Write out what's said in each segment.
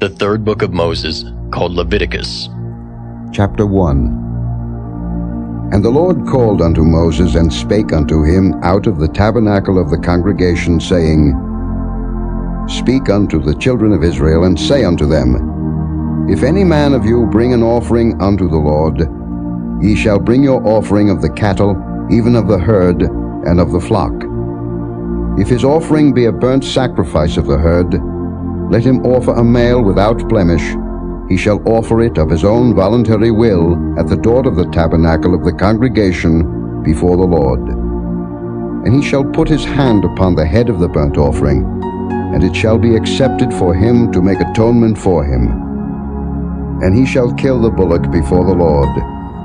The third book of Moses, called Leviticus. Chapter 1. And the Lord called unto Moses, and spake unto him out of the tabernacle of the congregation, saying, Speak unto the children of Israel, and say unto them, If any man of you bring an offering unto the Lord, ye shall bring your offering of the cattle, even of the herd, and of the flock. If his offering be a burnt sacrifice of the herd, let him offer a male without blemish. He shall offer it of his own voluntary will at the door of the tabernacle of the congregation before the Lord. And he shall put his hand upon the head of the burnt offering, and it shall be accepted for him to make atonement for him. And he shall kill the bullock before the Lord,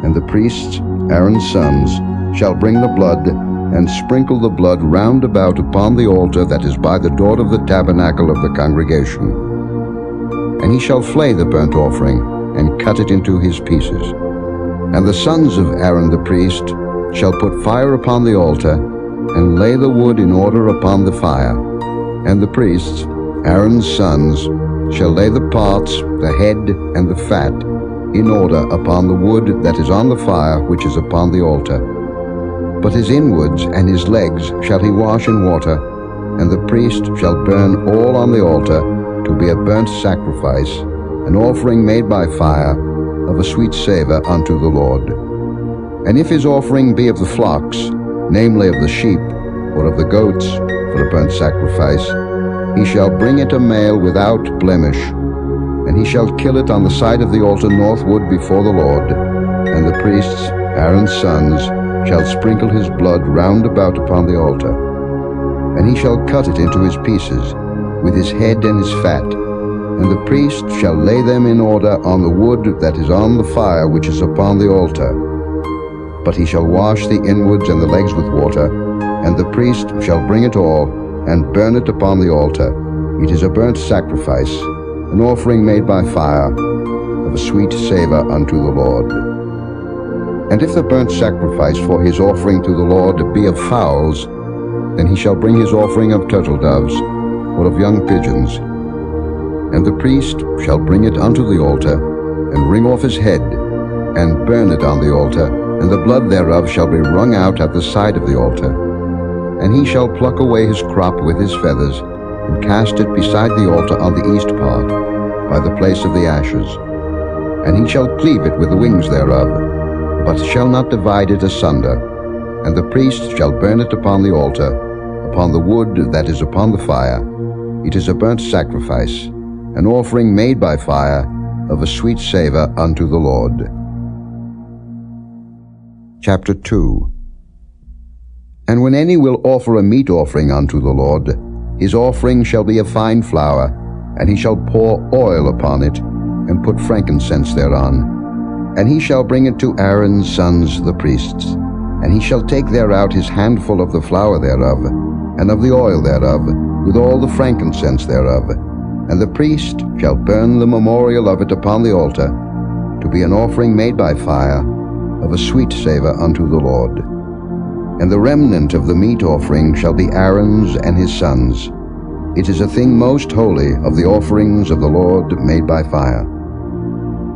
and the priests, Aaron's sons, shall bring the blood, and sprinkle the blood round about upon the altar that is by the door of the tabernacle of the congregation. And he shall flay the burnt offering, and cut it into his pieces. And the sons of Aaron the priest shall put fire upon the altar, and lay the wood in order upon the fire. And the priests, Aaron's sons, shall lay the parts, the head, and the fat, in order upon the wood that is on the fire which is upon the altar. But his inwards and his legs shall he wash in water, and the priest shall burn all on the altar, to be a burnt sacrifice, an offering made by fire, of a sweet savour unto the Lord. And if his offering be of the flocks, namely of the sheep, or of the goats, for a burnt sacrifice, he shall bring it a male without blemish, and he shall kill it on the side of the altar northward before the Lord. And the priests, Aaron's sons, shall sprinkle his blood round about upon the altar. And he shall cut it into his pieces, with his head and his fat, and the priest shall lay them in order on the wood that is on the fire which is upon the altar. But he shall wash the inwards and the legs with water, and the priest shall bring it all, and burn it upon the altar. It is a burnt sacrifice, an offering made by fire, of a sweet savour unto the Lord. And if the burnt sacrifice for his offering to the Lord be of fowls, then he shall bring his offering of turtle doves, or of young pigeons. And the priest shall bring it unto the altar, and wring off his head, and burn it on the altar, and the blood thereof shall be wrung out at the side of the altar. And he shall pluck away his crop with his feathers, and cast it beside the altar on the east part, by the place of the ashes. And he shall cleave it with the wings thereof, but shall not divide it asunder. And the priest shall burn it upon the altar, upon the wood that is upon the fire. It is a burnt sacrifice, an offering made by fire, of a sweet savour unto the Lord. Chapter 2. And when any will offer a meat offering unto the Lord, his offering shall be of fine flour, and he shall pour oil upon it, and put frankincense thereon. And he shall bring it to Aaron's sons the priests. And he shall take thereout his handful of the flour thereof, and of the oil thereof, with all the frankincense thereof. And the priest shall burn the memorial of it upon the altar, to be an offering made by fire, of a sweet savour unto the Lord. And the remnant of the meat offering shall be Aaron's and his sons. It is a thing most holy of the offerings of the Lord made by fire.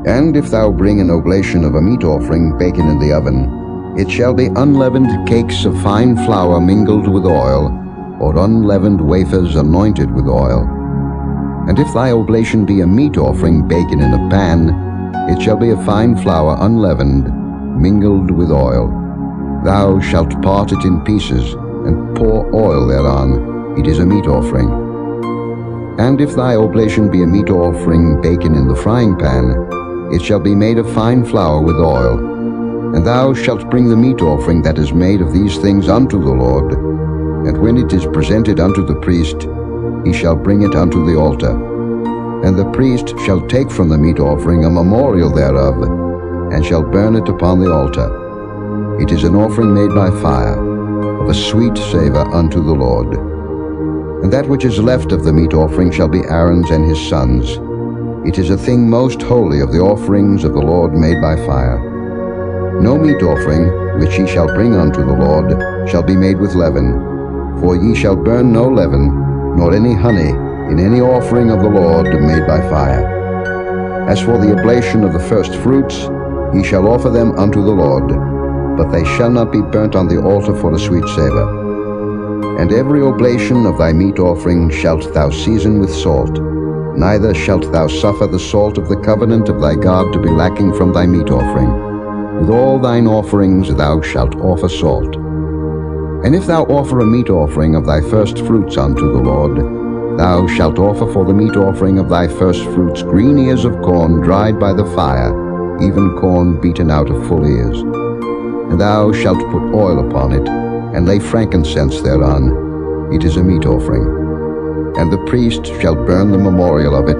And if thou bring an oblation of a meat offering baken in the oven, it shall be unleavened cakes of fine flour mingled with oil, or unleavened wafers anointed with oil. And if thy oblation be a meat offering baken in a pan, it shall be a fine flour unleavened, mingled with oil. Thou shalt part it in pieces, and pour oil thereon. It is a meat offering. And if thy oblation be a meat offering baken in the frying pan, it shall be made of fine flour with oil. And thou shalt bring the meat offering that is made of these things unto the Lord. And when it is presented unto the priest, he shall bring it unto the altar. And the priest shall take from the meat offering a memorial thereof, and shall burn it upon the altar. It is an offering made by fire, of a sweet savour unto the Lord. And that which is left of the meat offering shall be Aaron's and his sons. It is a thing most holy of the offerings of the Lord made by fire. No meat offering, which ye shall bring unto the Lord, shall be made with leaven. For ye shall burn no leaven, nor any honey in any offering of the Lord made by fire. As for the oblation of the first fruits, he shall offer them unto the Lord, but they shall not be burnt on the altar for a sweet savour. And every oblation of thy meat offering shalt thou season with salt, neither shalt thou suffer the salt of the covenant of thy God to be lacking from thy meat offering. With all thine offerings thou shalt offer salt. And if thou offer a meat offering of thy first fruits unto the Lord, thou shalt offer for the meat offering of thy first fruits green ears of corn dried by the fire, even corn beaten out of full ears. And thou shalt put oil upon it, and lay frankincense thereon. It is a meat offering. And the priest shall burn the memorial of it,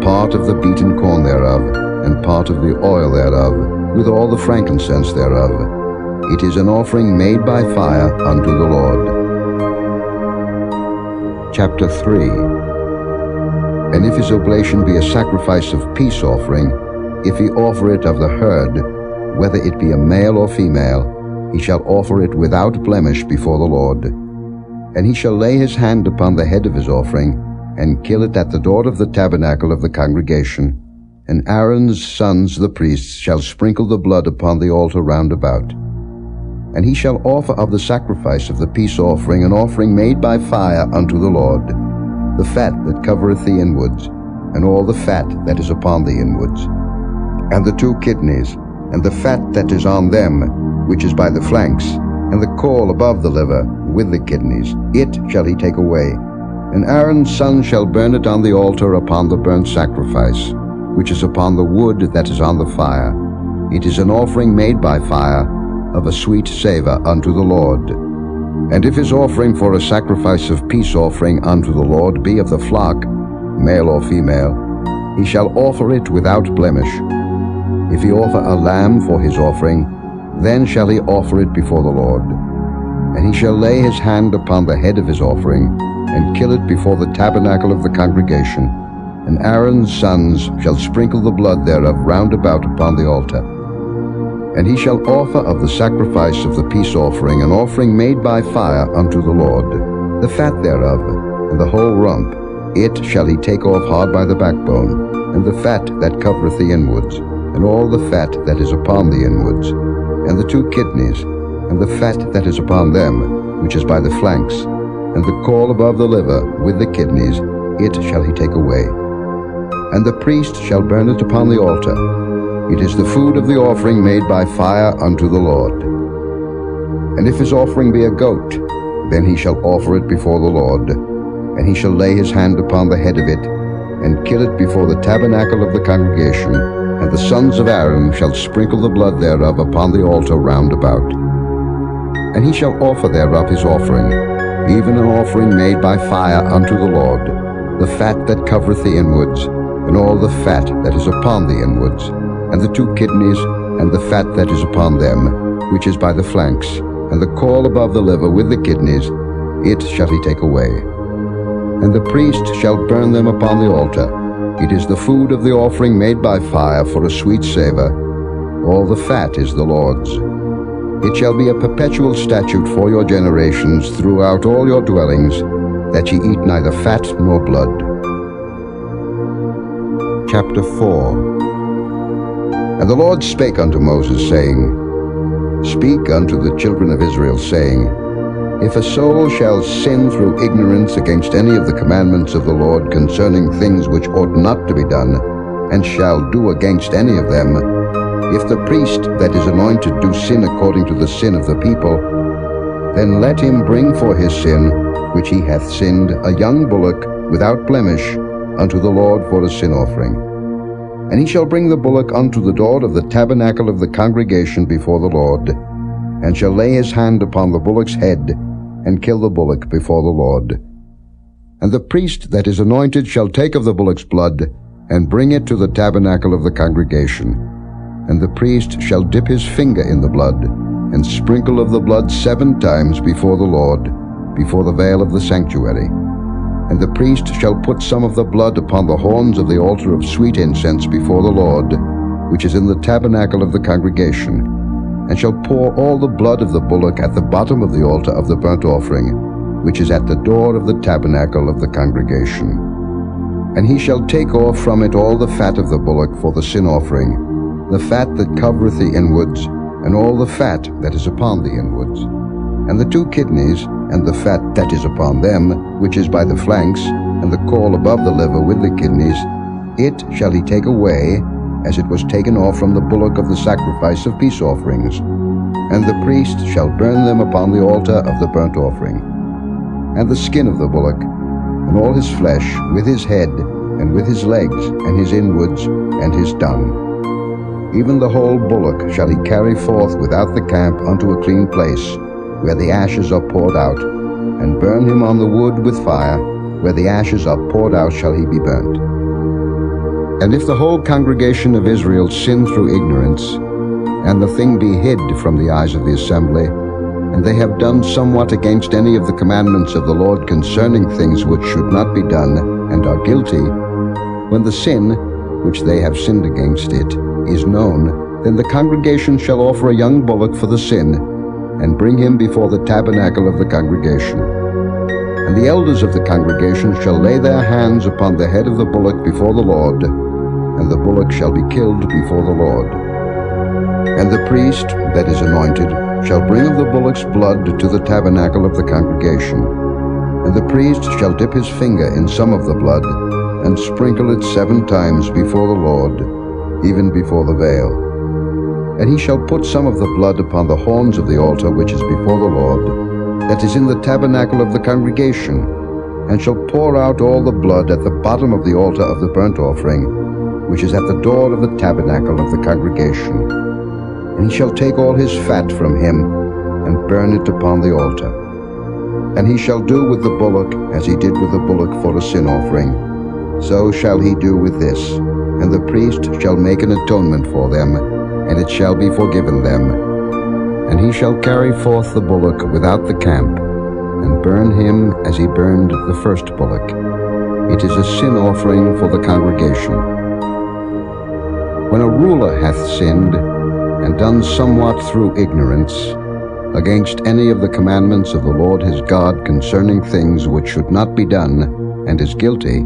part of the beaten corn thereof, and part of the oil thereof, with all the frankincense thereof. It is an offering made by fire unto the Lord. Chapter 3. And if his oblation be a sacrifice of peace offering, if he offer it of the herd, whether it be a male or female, he shall offer it without blemish before the Lord. And he shall lay his hand upon the head of his offering, and kill it at the door of the tabernacle of the congregation. And Aaron's sons the priests shall sprinkle the blood upon the altar round about. And he shall offer of the sacrifice of the peace offering an offering made by fire unto the Lord, the fat that covereth the inwards, and all the fat that is upon the inwards, and the 2 kidneys, and the fat that is on them, which is by the flanks, and the caul above the liver, with the kidneys, it shall he take away. And Aaron's son shall burn it on the altar upon the burnt sacrifice, which is upon the wood that is on the fire. It is an offering made by fire, of a sweet savour unto the Lord. And if his offering for a sacrifice of peace offering unto the Lord be of the flock, male or female, he shall offer it without blemish. If he offer a lamb for his offering, then shall he offer it before the Lord. And he shall lay his hand upon the head of his offering, and kill it before the tabernacle of the congregation. And Aaron's sons shall sprinkle the blood thereof round about upon the altar. And he shall offer of the sacrifice of the peace offering an offering made by fire unto the Lord, the fat thereof, and the whole rump, it shall he take off hard by the backbone, and the fat that covereth the inwards, and all the fat that is upon the inwards, and the 2 kidneys, and the fat that is upon them, which is by the flanks, and the caul above the liver, with the kidneys, it shall he take away. And the priest shall burn it upon the altar. It is the food of the offering made by fire unto the Lord. And if his offering be a goat, then he shall offer it before the Lord, and he shall lay his hand upon the head of it, and kill it before the tabernacle of the congregation, and the sons of Aaron shall sprinkle the blood thereof upon the altar round about. And he shall offer thereof his offering, even an offering made by fire unto the Lord, the fat that covereth the inwards, and all the fat that is upon the inwards, and the 2 kidneys, and the fat that is upon them, which is by the flanks, and the caul above the liver with the kidneys, it shall he take away. And the priest shall burn them upon the altar. It is the food of the offering made by fire for a sweet savour. All the fat is the Lord's. It shall be a perpetual statute for your generations throughout all your dwellings, that ye eat neither fat nor blood. Chapter 4. And the Lord spake unto Moses, saying, Speak unto the children of Israel, saying, If a soul shall sin through ignorance against any of the commandments of the Lord concerning things which ought not to be done, and shall do against any of them, if the priest that is anointed do sin according to the sin of the people, then let him bring for his sin, which he hath sinned, a young bullock without blemish, unto the Lord for a sin offering. And he shall bring the bullock unto the door of the tabernacle of the congregation before the Lord, and shall lay his hand upon the bullock's head, and kill the bullock before the Lord. And the priest that is anointed shall take of the bullock's blood, and bring it to the tabernacle of the congregation. And the priest shall dip his finger in the blood, and sprinkle of the blood 7 times before the Lord, before the veil of the sanctuary. And the priest shall put some of the blood upon the horns of the altar of sweet incense before the Lord, which is in the tabernacle of the congregation, and shall pour all the blood of the bullock at the bottom of the altar of the burnt offering, which is at the door of the tabernacle of the congregation. And he shall take off from it all the fat of the bullock for the sin offering, the fat that covereth the inwards, and all the fat that is upon the inwards, and the 2 kidneys, and the fat that is upon them, which is by the flanks, and the caul above the liver with the kidneys, it shall he take away, as it was taken off from the bullock of the sacrifice of peace offerings. And the priest shall burn them upon the altar of the burnt offering. And the skin of the bullock, and all his flesh, with his head, and with his legs, and his inwards, and his dung. Even the whole bullock shall he carry forth without the camp unto a clean place, where the ashes are poured out, and burn him on the wood with fire, where the ashes are poured out shall he be burnt. And if the whole congregation of Israel sin through ignorance, and the thing be hid from the eyes of the assembly, and they have done somewhat against any of the commandments of the Lord concerning things which should not be done, and are guilty, when the sin, which they have sinned against it, is known, then the congregation shall offer a young bullock for the sin, and bring him before the tabernacle of the congregation. And the elders of the congregation shall lay their hands upon the head of the bullock before the Lord, and the bullock shall be killed before the Lord. And the priest that is anointed shall bring of the bullock's blood to the tabernacle of the congregation. And the priest shall dip his finger in some of the blood, and sprinkle it 7 times before the Lord, even before the veil. And he shall put some of the blood upon the horns of the altar which is before the Lord, that is in the tabernacle of the congregation, and shall pour out all the blood at the bottom of the altar of the burnt offering, which is at the door of the tabernacle of the congregation. And he shall take all his fat from him, and burn it upon the altar. And he shall do with the bullock as he did with the bullock for a sin offering, so shall he do with this. And the priest shall make an atonement for them, and it shall be forgiven them. And he shall carry forth the bullock without the camp, and burn him as he burned the first bullock. It is a sin offering for the congregation. When a ruler hath sinned, and done somewhat through ignorance, against any of the commandments of the Lord his God concerning things which should not be done, and is guilty,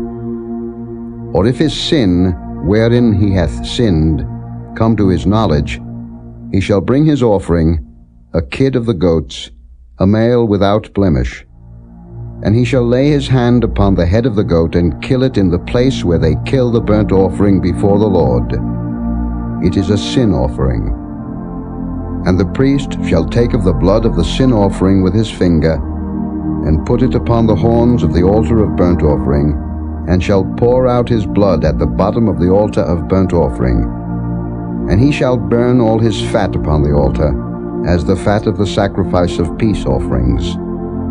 or if his sin, wherein he hath sinned, come to his knowledge, he shall bring his offering, a kid of the goats, a male without blemish. And he shall lay his hand upon the head of the goat, and kill it in the place where they kill the burnt offering before the Lord. It is a sin offering. And the priest shall take of the blood of the sin offering with his finger, and put it upon the horns of the altar of burnt offering, and shall pour out his blood at the bottom of the altar of burnt offering. And he shall burn all his fat upon the altar, as the fat of the sacrifice of peace offerings.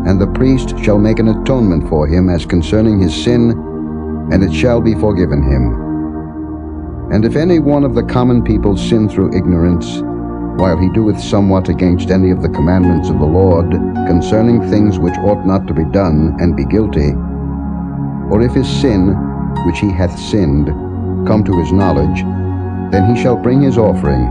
And the priest shall make an atonement for him as concerning his sin, and it shall be forgiven him. And if any one of the common people sin through ignorance, while he doeth somewhat against any of the commandments of the Lord concerning things which ought not to be done, and be guilty, or if his sin, which he hath sinned, come to his knowledge, then he shall bring his offering,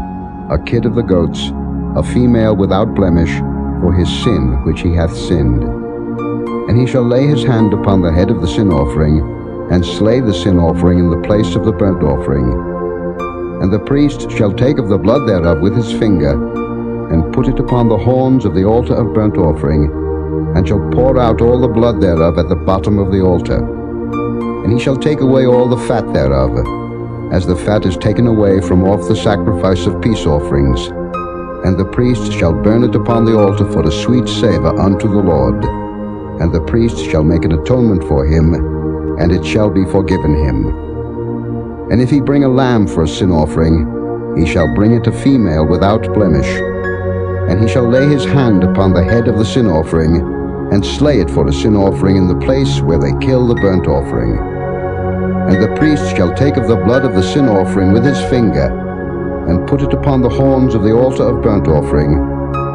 a kid of the goats, a female without blemish, for his sin which he hath sinned. And he shall lay his hand upon the head of the sin offering, and slay the sin offering in the place of the burnt offering. And the priest shall take of the blood thereof with his finger, and put it upon the horns of the altar of burnt offering, and shall pour out all the blood thereof at the bottom of the altar. And he shall take away all the fat thereof, as the fat is taken away from off the sacrifice of peace offerings. And the priest shall burn it upon the altar for a sweet savour unto the Lord. And the priest shall make an atonement for him, and it shall be forgiven him. And if he bring a lamb for a sin offering, he shall bring it a female without blemish. And he shall lay his hand upon the head of the sin offering, and slay it for a sin offering in the place where they kill the burnt offering. And the priest shall take of the blood of the sin offering with his finger, and put it upon the horns of the altar of burnt offering,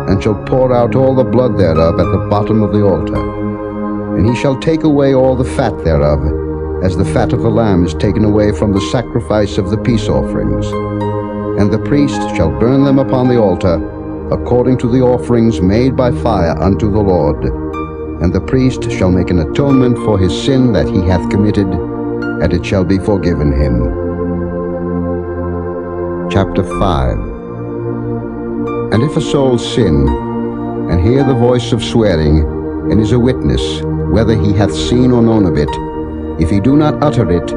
and shall pour out all the blood thereof at the bottom of the altar. And he shall take away all the fat thereof, as the fat of the lamb is taken away from the sacrifice of the peace offerings. And the priest shall burn them upon the altar, according to the offerings made by fire unto the Lord. And the priest shall make an atonement for his sin that he hath committed, and it shall be forgiven him. Chapter 5. And if a soul sin, and hear the voice of swearing, and is a witness, whether he hath seen or known of it, if he do not utter it,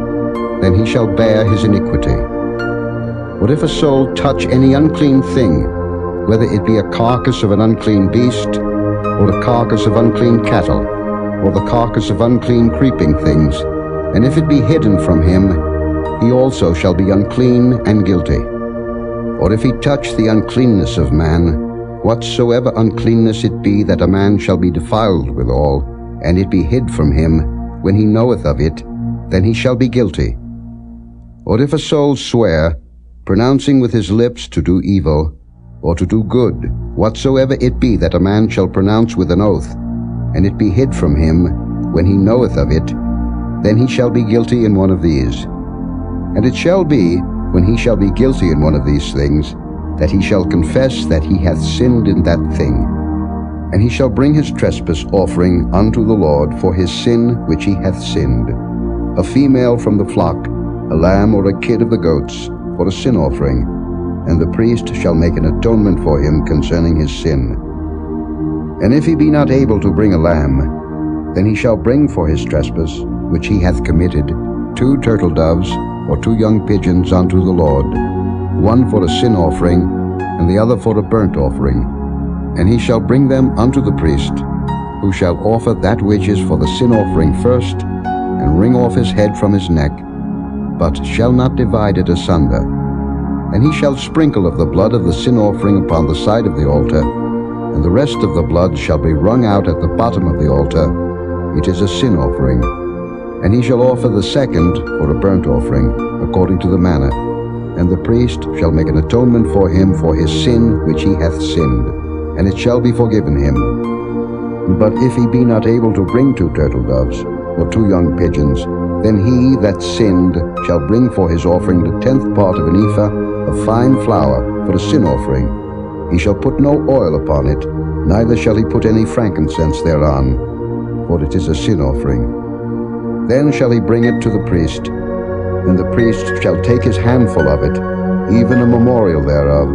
then he shall bear his iniquity. But if a soul touch any unclean thing, whether it be a carcass of an unclean beast, or a carcass of unclean cattle, or the carcass of unclean creeping things, and if it be hidden from him, he also shall be unclean and guilty. Or if he touch the uncleanness of man, whatsoever uncleanness it be that a man shall be defiled withal, and it be hid from him, when he knoweth of it, then he shall be guilty. Or if a soul swear, pronouncing with his lips to do evil, or to do good, whatsoever it be that a man shall pronounce with an oath, and it be hid from him, when he knoweth of it, then he shall be guilty in one of these. And it shall be, when he shall be guilty in one of these things, that he shall confess that he hath sinned in that thing. And he shall bring his trespass offering unto the Lord for his sin which he hath sinned, a female from the flock, a lamb or a kid of the goats, for a sin offering, and the priest shall make an atonement for him concerning his sin. And if he be not able to bring a lamb, then he shall bring for his trespass, which he hath committed, 2 turtle doves, or 2 young pigeons unto the Lord, one for a sin offering, and the other for a burnt offering. And he shall bring them unto the priest, who shall offer that which is for the sin offering first, and wring off his head from his neck, but shall not divide it asunder. And he shall sprinkle of the blood of the sin offering upon the side of the altar, and the rest of the blood shall be wrung out at the bottom of the altar. It is a sin offering. And he shall offer the second for a burnt offering, according to the manner. And the priest shall make an atonement for him for his sin which he hath sinned, and it shall be forgiven him. But if he be not able to bring 2 turtle doves, or 2 young pigeons, then he that sinned shall bring for his offering the 10th part of an ephah of fine flour for a sin offering. He shall put no oil upon it, neither shall he put any frankincense thereon, for it is a sin offering. Then shall he bring it to the priest, and the priest shall take his handful of it, even a memorial thereof,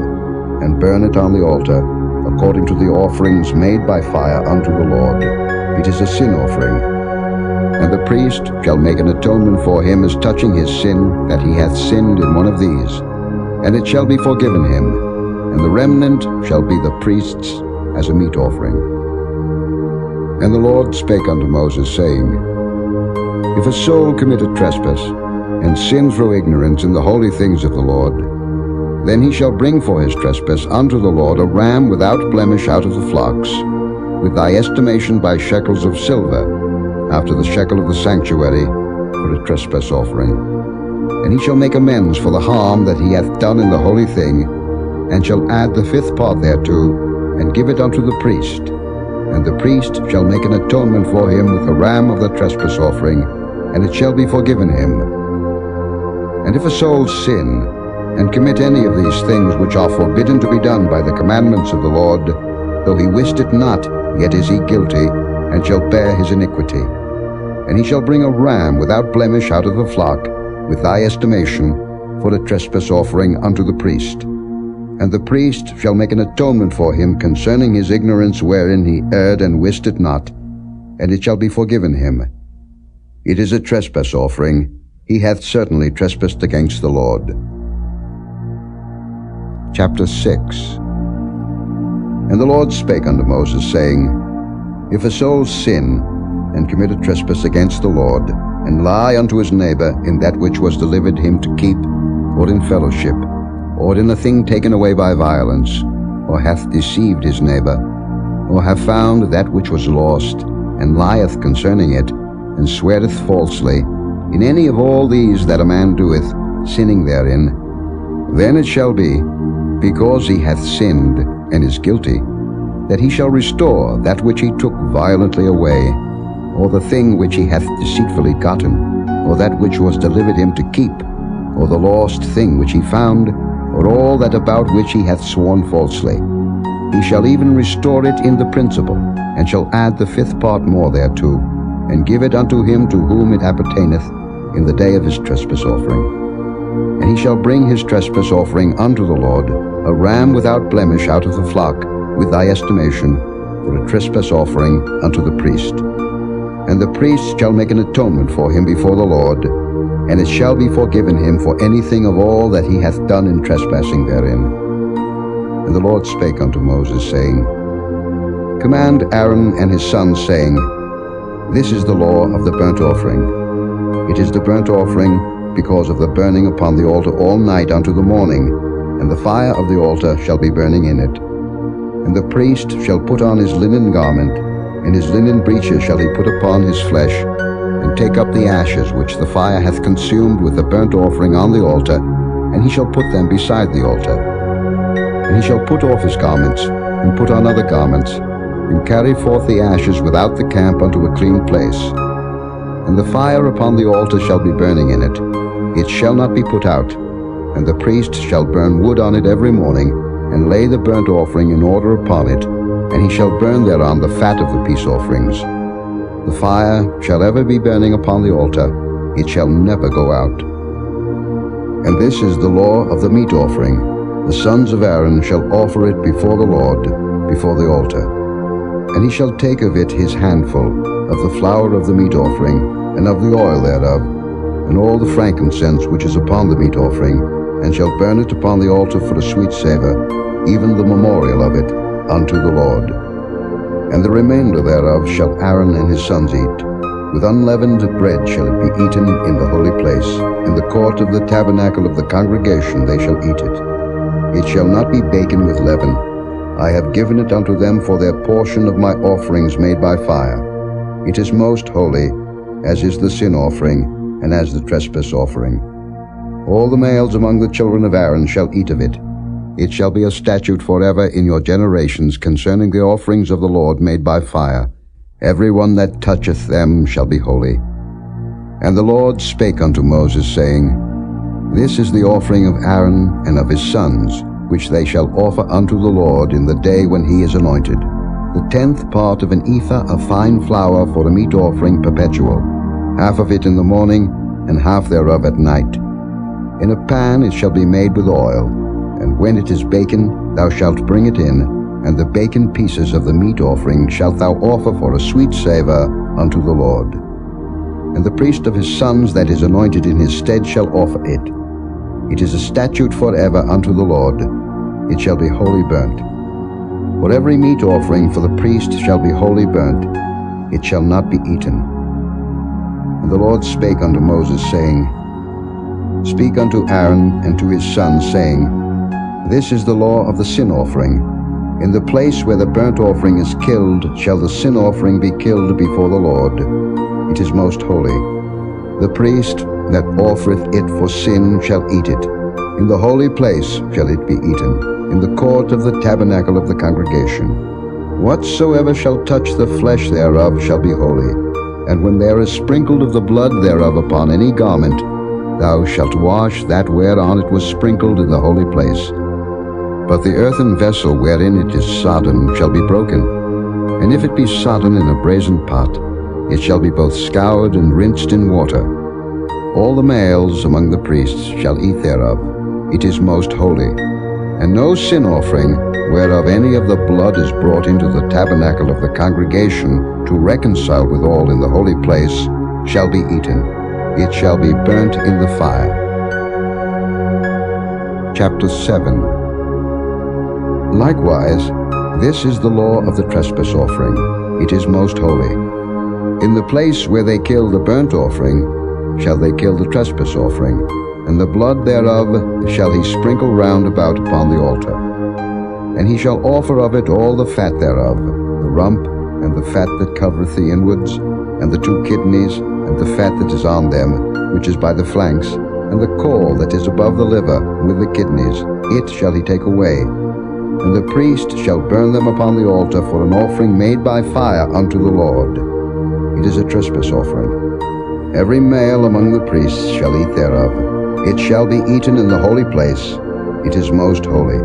and burn it on the altar, according to the offerings made by fire unto the Lord. It is a sin offering. And the priest shall make an atonement for him as touching his sin, that he hath sinned in one of these, and it shall be forgiven him, and the remnant shall be the priest's as a meat offering. And the Lord spake unto Moses, saying, If a soul commit a trespass, and sin through ignorance in the holy things of the Lord, then he shall bring for his trespass unto the Lord a ram without blemish out of the flocks, with thy estimation by shekels of silver, after the shekel of the sanctuary, for a trespass offering. And he shall make amends for the harm that he hath done in the holy thing, and shall add the 5th part thereto, and give it unto the priest. And the priest shall make an atonement for him with a ram of the trespass offering, and it shall be forgiven him. And if a soul sin, and commit any of these things which are forbidden to be done by the commandments of the Lord, though he wist it not, yet is he guilty, and shall bear his iniquity. And he shall bring a ram without blemish out of the flock, with thy estimation, for a trespass offering unto the priest. And the priest shall make an atonement for him concerning his ignorance wherein he erred and wist it not, and it shall be forgiven him. It is a trespass offering. He hath certainly trespassed against the Lord. Chapter 6. And the Lord spake unto Moses, saying, If a soul sin, and commit a trespass against the Lord, and lie unto his neighbor in that which was delivered him to keep, or in fellowship, or in a thing taken away by violence, or hath deceived his neighbor, or have found that which was lost, and lieth concerning it, and sweareth falsely, in any of all these that a man doeth, sinning therein, then it shall be, because he hath sinned, and is guilty, that he shall restore that which he took violently away, or the thing which he hath deceitfully gotten, or that which was delivered him to keep, or the lost thing which he found, or all that about which he hath sworn falsely. He shall even restore it in the principal, and shall add the 5th part more thereto, and give it unto him to whom it appertaineth, in the day of his trespass offering. And he shall bring his trespass offering unto the Lord, a ram without blemish out of the flock, with thy estimation, for a trespass offering unto the priest. And the priest shall make an atonement for him before the Lord, and it shall be forgiven him for anything of all that he hath done in trespassing therein. And the Lord spake unto Moses, saying, Command Aaron and his sons, saying, This is the law of the burnt offering. It is the burnt offering because of the burning upon the altar all night unto the morning, and the fire of the altar shall be burning in it. And the priest shall put on his linen garment, and his linen breeches shall he put upon his flesh, and take up the ashes which the fire hath consumed with the burnt offering on the altar, and he shall put them beside the altar. And he shall put off his garments, and put on other garments, and carry forth the ashes without the camp unto a clean place. And the fire upon the altar shall be burning in it. It shall not be put out. And the priest shall burn wood on it every morning, and lay the burnt offering in order upon it, and he shall burn thereon the fat of the peace offerings. The fire shall ever be burning upon the altar, it shall never go out. And this is the law of the meat offering. The sons of Aaron shall offer it before the Lord, before the altar. And he shall take of it his handful, of the flour of the meat offering, and of the oil thereof, and all the frankincense which is upon the meat offering, and shall burn it upon the altar for a sweet savour, even the memorial of it, unto the Lord. And the remainder thereof shall Aaron and his sons eat. With unleavened bread shall it be eaten in the holy place. In the court of the tabernacle of the congregation they shall eat it. It shall not be baken with leaven. I have given it unto them for their portion of my offerings made by fire. It is most holy, as is the sin offering, and as the trespass offering. All the males among the children of Aaron shall eat of it. It shall be a statute forever in your generations concerning the offerings of the Lord made by fire. Every one that toucheth them shall be holy. And the Lord spake unto Moses, saying, This is the offering of Aaron and of his sons, which they shall offer unto the Lord in the day when he is anointed. The 10th part of an ephah of fine flour for a meat offering perpetual, half of it in the morning, and half thereof at night. In a pan it shall be made with oil, and when it is baken, thou shalt bring it in, and the baken pieces of the meat offering shalt thou offer for a sweet savour unto the Lord. And the priest of his sons that is anointed in his stead shall offer it. It is a statute forever unto the Lord. It shall be wholly burnt. For every meat offering for the priest shall be wholly burnt. It shall not be eaten. And the Lord spake unto Moses, saying, Speak unto Aaron and to his sons, saying, This is the law of the sin offering. In the place where the burnt offering is killed shall the sin offering be killed before the Lord. It is most holy. The priest that offereth it for sin shall eat it. In the holy place shall it be eaten, in the court of the tabernacle of the congregation. Whatsoever shall touch the flesh thereof shall be holy. And when there is sprinkled of the blood thereof upon any garment, thou shalt wash that whereon it was sprinkled in the holy place. But the earthen vessel wherein it is sodden shall be broken. And if it be sodden in a brazen pot, it shall be both scoured and rinsed in water. All the males among the priests shall eat thereof. It is most holy. And no sin offering, whereof any of the blood is brought into the tabernacle of the congregation to reconcile withal in the holy place, shall be eaten. It shall be burnt in the fire. Chapter 7. Likewise, this is the law of the trespass offering. It is most holy. In the place where they kill the burnt offering, shall they kill the trespass offering, and the blood thereof shall he sprinkle round about upon the altar. And he shall offer of it all the fat thereof, the rump, and the fat that covereth the inwards, and the 2 kidneys, and the fat that is on them, which is by the flanks, and the caul that is above the liver, with the kidneys, it shall he take away. And the priest shall burn them upon the altar for an offering made by fire unto the Lord. It is a trespass offering. Every male among the priests shall eat thereof. It shall be eaten in the holy place. It is most holy.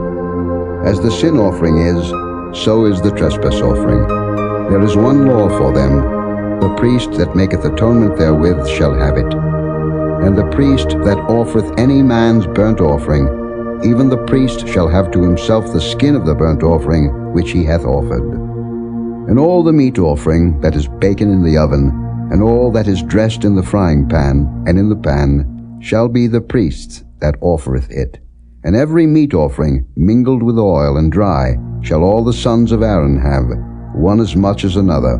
As the sin offering is, so is the trespass offering. There is one law for them. The priest that maketh atonement therewith shall have it. And the priest that offereth any man's burnt offering, even the priest shall have to himself the skin of the burnt offering which he hath offered. And all the meat offering that is baken in the oven, and all that is dressed in the frying pan and in the pan, shall be the priest's that offereth it. And every meat offering mingled with oil and dry shall all the sons of Aaron have, one as much as another.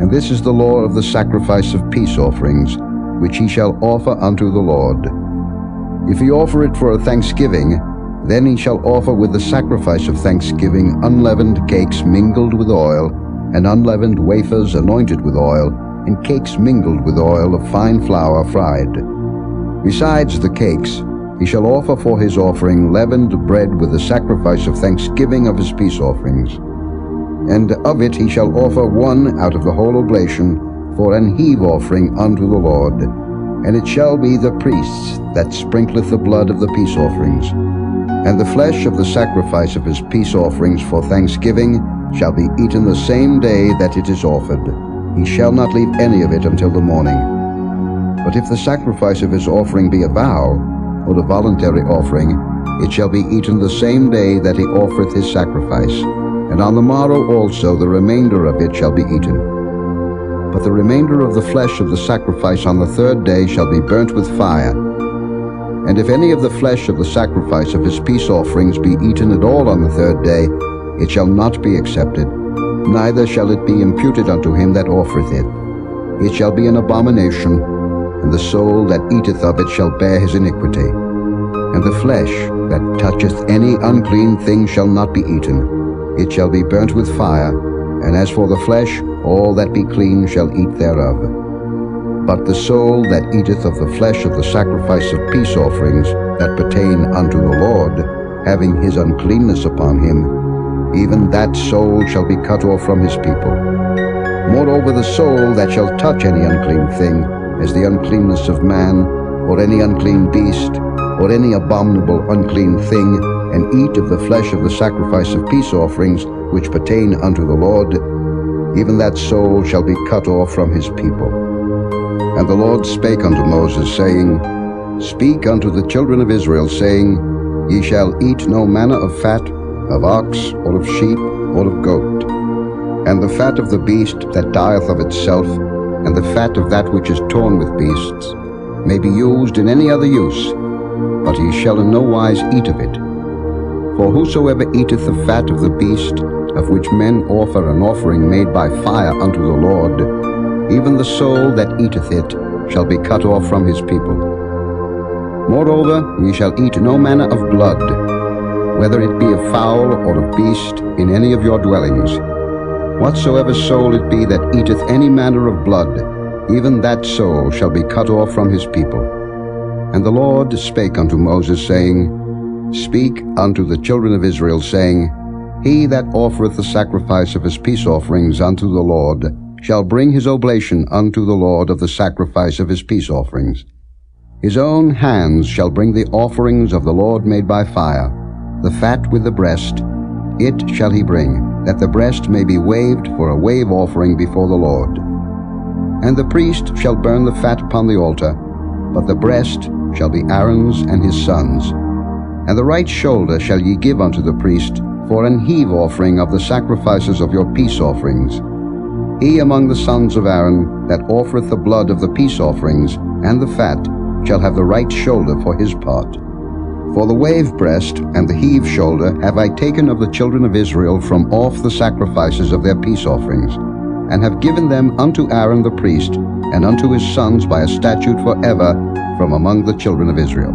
And this is the law of the sacrifice of peace offerings, which he shall offer unto the Lord. If he offer it for a thanksgiving, then he shall offer with the sacrifice of thanksgiving unleavened cakes mingled with oil, and unleavened wafers anointed with oil, and cakes mingled with oil of fine flour fried. Besides the cakes, he shall offer for his offering leavened bread with the sacrifice of thanksgiving of his peace offerings. And of it he shall offer one out of the whole oblation for an heave offering unto the Lord. And it shall be the priest's that sprinkleth the blood of the peace offerings. And the flesh of the sacrifice of his peace offerings for thanksgiving shall be eaten the same day that it is offered. He shall not leave any of it until the morning. But if the sacrifice of his offering be a vow, or a voluntary offering, it shall be eaten the same day that he offereth his sacrifice. And on the morrow also the remainder of it shall be eaten. But the remainder of the flesh of the sacrifice on the third day shall be burnt with fire. And if any of the flesh of the sacrifice of his peace offerings be eaten at all on the third day, it shall not be accepted, neither shall it be imputed unto him that offereth it. It shall be an abomination, and the soul that eateth of it shall bear his iniquity. And the flesh that toucheth any unclean thing shall not be eaten. It shall be burnt with fire, and as for the flesh, all that be clean shall eat thereof. But the soul that eateth of the flesh of the sacrifice of peace offerings that pertain unto the Lord, having his uncleanness upon him, even that soul shall be cut off from his people. Moreover, the soul that shall touch any unclean thing, as the uncleanness of man, or any unclean beast, or any abominable unclean thing, and eat of the flesh of the sacrifice of peace offerings which pertain unto the Lord, even that soul shall be cut off from his people. And the Lord spake unto Moses, saying, Speak unto the children of Israel, saying, Ye shall eat no manner of fat, of ox, or of sheep, or of goat. And the fat of the beast that dieth of itself, and the fat of that which is torn with beasts, may be used in any other use, but ye shall in no wise eat of it. For whosoever eateth the fat of the beast, of which men offer an offering made by fire unto the Lord, even the soul that eateth it shall be cut off from his people. Moreover, ye shall eat no manner of blood, whether it be of fowl or of beast, in any of your dwellings. Whatsoever soul it be that eateth any manner of blood, even that soul shall be cut off from his people. And the Lord spake unto Moses, saying, Speak unto the children of Israel, saying, He that offereth the sacrifice of his peace offerings unto the Lord shall bring his oblation unto the Lord of the sacrifice of his peace offerings. His own hands shall bring the offerings of the Lord made by fire, the fat with the breast, it shall he bring, that the breast may be waved for a wave offering before the Lord. And the priest shall burn the fat upon the altar, but the breast shall be Aaron's and his sons'. And the right shoulder shall ye give unto the priest for an heave offering of the sacrifices of your peace offerings. He among the sons of Aaron that offereth the blood of the peace offerings and the fat shall have the right shoulder for his part. For the wave breast and the heave shoulder have I taken of the children of Israel from off the sacrifices of their peace offerings, and have given them unto Aaron the priest, and unto his sons by a statute forever from among the children of Israel.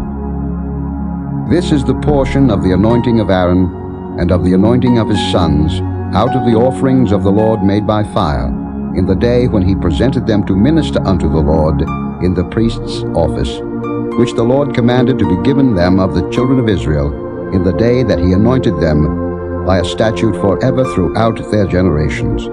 This is the portion of the anointing of Aaron, and of the anointing of his sons, out of the offerings of the Lord made by fire, in the day when he presented them to minister unto the Lord in the priest's office, which the Lord commanded to be given them of the children of Israel, in the day that he anointed them, by a statute forever throughout their generations.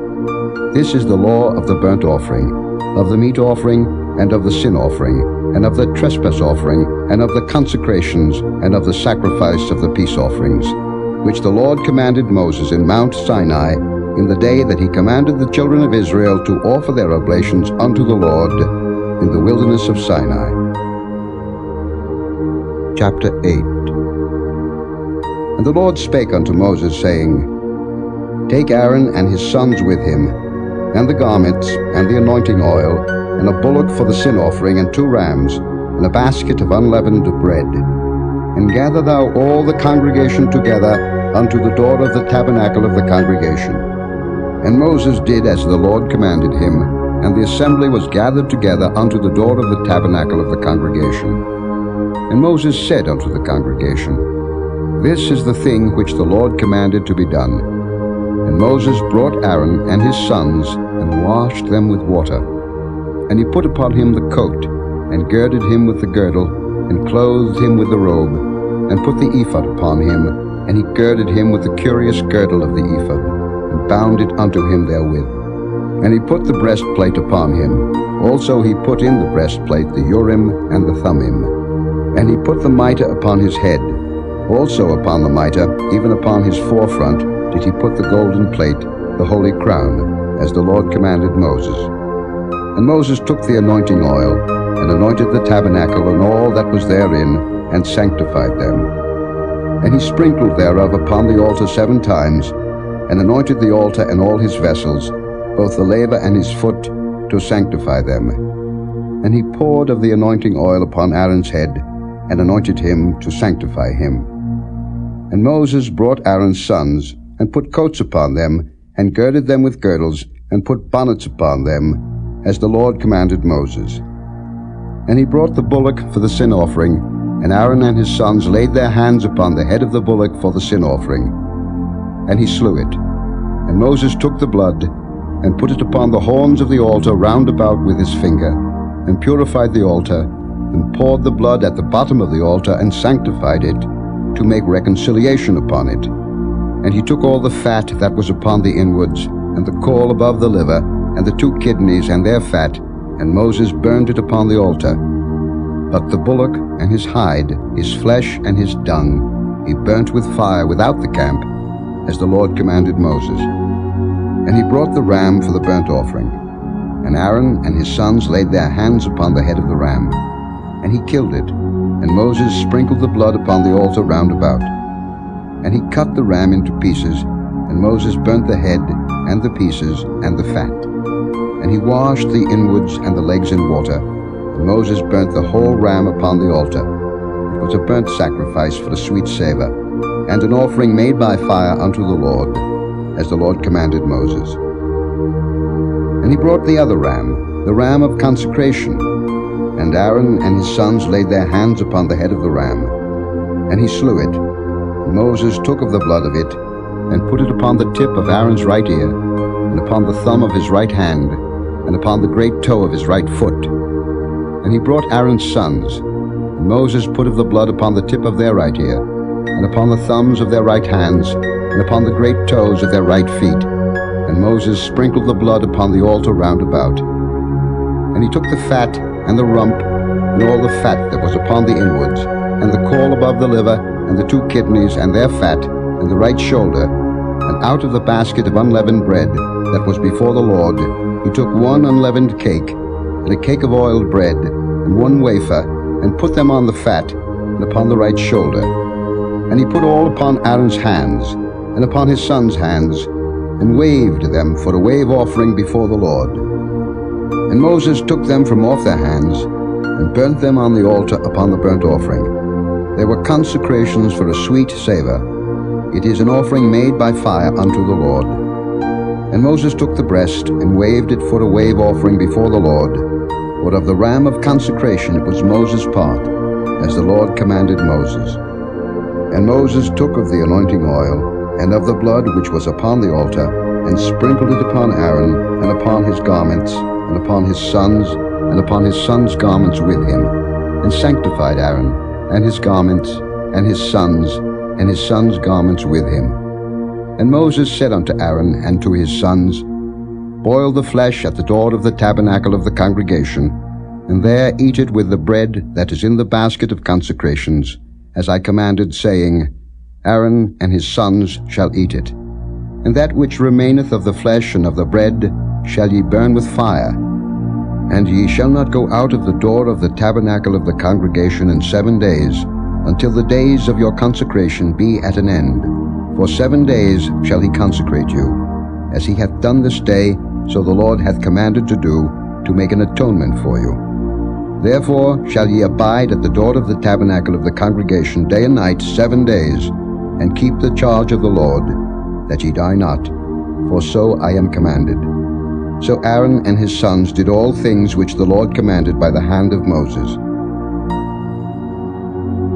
This is the law of the burnt offering, of the meat offering, and of the sin offering, and of the trespass offering, and of the consecrations, and of the sacrifice of the peace offerings, which the Lord commanded Moses in Mount Sinai, in the day that he commanded the children of Israel to offer their oblations unto the Lord in the wilderness of Sinai. chapter 8. And the Lord spake unto Moses, saying, Take Aaron and his sons with him, and the garments, and the anointing oil, and a bullock for the sin offering, and 2 rams, and a basket of unleavened bread. And gather thou all the congregation together unto the door of the tabernacle of the congregation. And Moses did as the Lord commanded him, and the assembly was gathered together unto the door of the tabernacle of the congregation. And Moses said unto the congregation, This is the thing which the Lord commanded to be done. And Moses brought Aaron and his sons, and washed them with water. And he put upon him the coat, and girded him with the girdle, and clothed him with the robe, and put the ephod upon him, and he girded him with the curious girdle of the ephod, and bound it unto him therewith. And he put the breastplate upon him. Also he put in the breastplate the Urim and the Thummim. And he put the mitre upon his head. Also upon the mitre, even upon his forefront, did he put the golden plate, the holy crown, as the Lord commanded Moses. And Moses took the anointing oil, and anointed the tabernacle and all that was therein, and sanctified them. And he sprinkled thereof upon the altar 7 times, and anointed the altar and all his vessels, both the laver and his foot, to sanctify them. And he poured of the anointing oil upon Aaron's head, and anointed him to sanctify him. And Moses brought Aaron's sons, and put coats upon them, and girded them with girdles, and put bonnets upon them, as the Lord commanded Moses. And he brought the bullock for the sin offering, and Aaron and his sons laid their hands upon the head of the bullock for the sin offering. And he slew it. And Moses took the blood, and put it upon the horns of the altar round about with his finger, and purified the altar, and poured the blood at the bottom of the altar, and sanctified it, to make reconciliation upon it. And he took all the fat that was upon the inwards, and the caul above the liver, and the 2 kidneys and their fat, and Moses burned it upon the altar. But the bullock and his hide, his flesh and his dung, he burnt with fire without the camp, as the Lord commanded Moses. And he brought the ram for the burnt offering. And Aaron and his sons laid their hands upon the head of the ram, and he killed it. And Moses sprinkled the blood upon the altar round about. And he cut the ram into pieces, and Moses burnt the head, and the pieces, and the fat. And he washed the inwards and the legs in water, and Moses burnt the whole ram upon the altar. It was a burnt sacrifice for a sweet savour, and an offering made by fire unto the Lord, as the Lord commanded Moses. And he brought the other ram, the ram of consecration, and Aaron and his sons laid their hands upon the head of the ram, and he slew it. And Moses took of the blood of it, and put it upon the tip of Aaron's right ear, and upon the thumb of his right hand, and upon the great toe of his right foot. And he brought Aaron's sons, and Moses put of the blood upon the tip of their right ear, and upon the thumbs of their right hands, and upon the great toes of their right feet. And Moses sprinkled the blood upon the altar round about. And he took the fat, and the rump, and all the fat that was upon the inwards, and the caul above the liver, and the 2 kidneys, and their fat, and the right shoulder, and out of the basket of unleavened bread that was before the Lord, he took 1 unleavened cake, and a cake of oiled bread, and 1 wafer, and put them on the fat, and upon the right shoulder. And he put all upon Aaron's hands, and upon his sons' hands, and waved them for a wave offering before the Lord. And Moses took them from off their hands, and burnt them on the altar upon the burnt offering. They were consecrations for a sweet savour. It is an offering made by fire unto the Lord. And Moses took the breast, and waved it for a wave offering before the Lord. For of the ram of consecration it was Moses' part, as the Lord commanded Moses. And Moses took of the anointing oil, and of the blood which was upon the altar, and sprinkled it upon Aaron, and upon his garments, and upon his sons, and upon his sons' garments with him, and sanctified Aaron, and his garments, and his sons' garments with him. And Moses said unto Aaron and to his sons, Boil the flesh at the door of the tabernacle of the congregation, and there eat it with the bread that is in the basket of consecrations, as I commanded, saying, Aaron and his sons shall eat it. And that which remaineth of the flesh and of the bread shall ye burn with fire. And ye shall not go out of the door of the tabernacle of the congregation in 7 days, until the days of your consecration be at an end. For 7 days shall he consecrate you, as he hath done this day, so the Lord hath commanded to do, to make an atonement for you. Therefore shall ye abide at the door of the tabernacle of the congregation day and night 7 days, and keep the charge of the Lord, that ye die not, for so I am commanded. So Aaron and his sons did all things which the Lord commanded by the hand of Moses.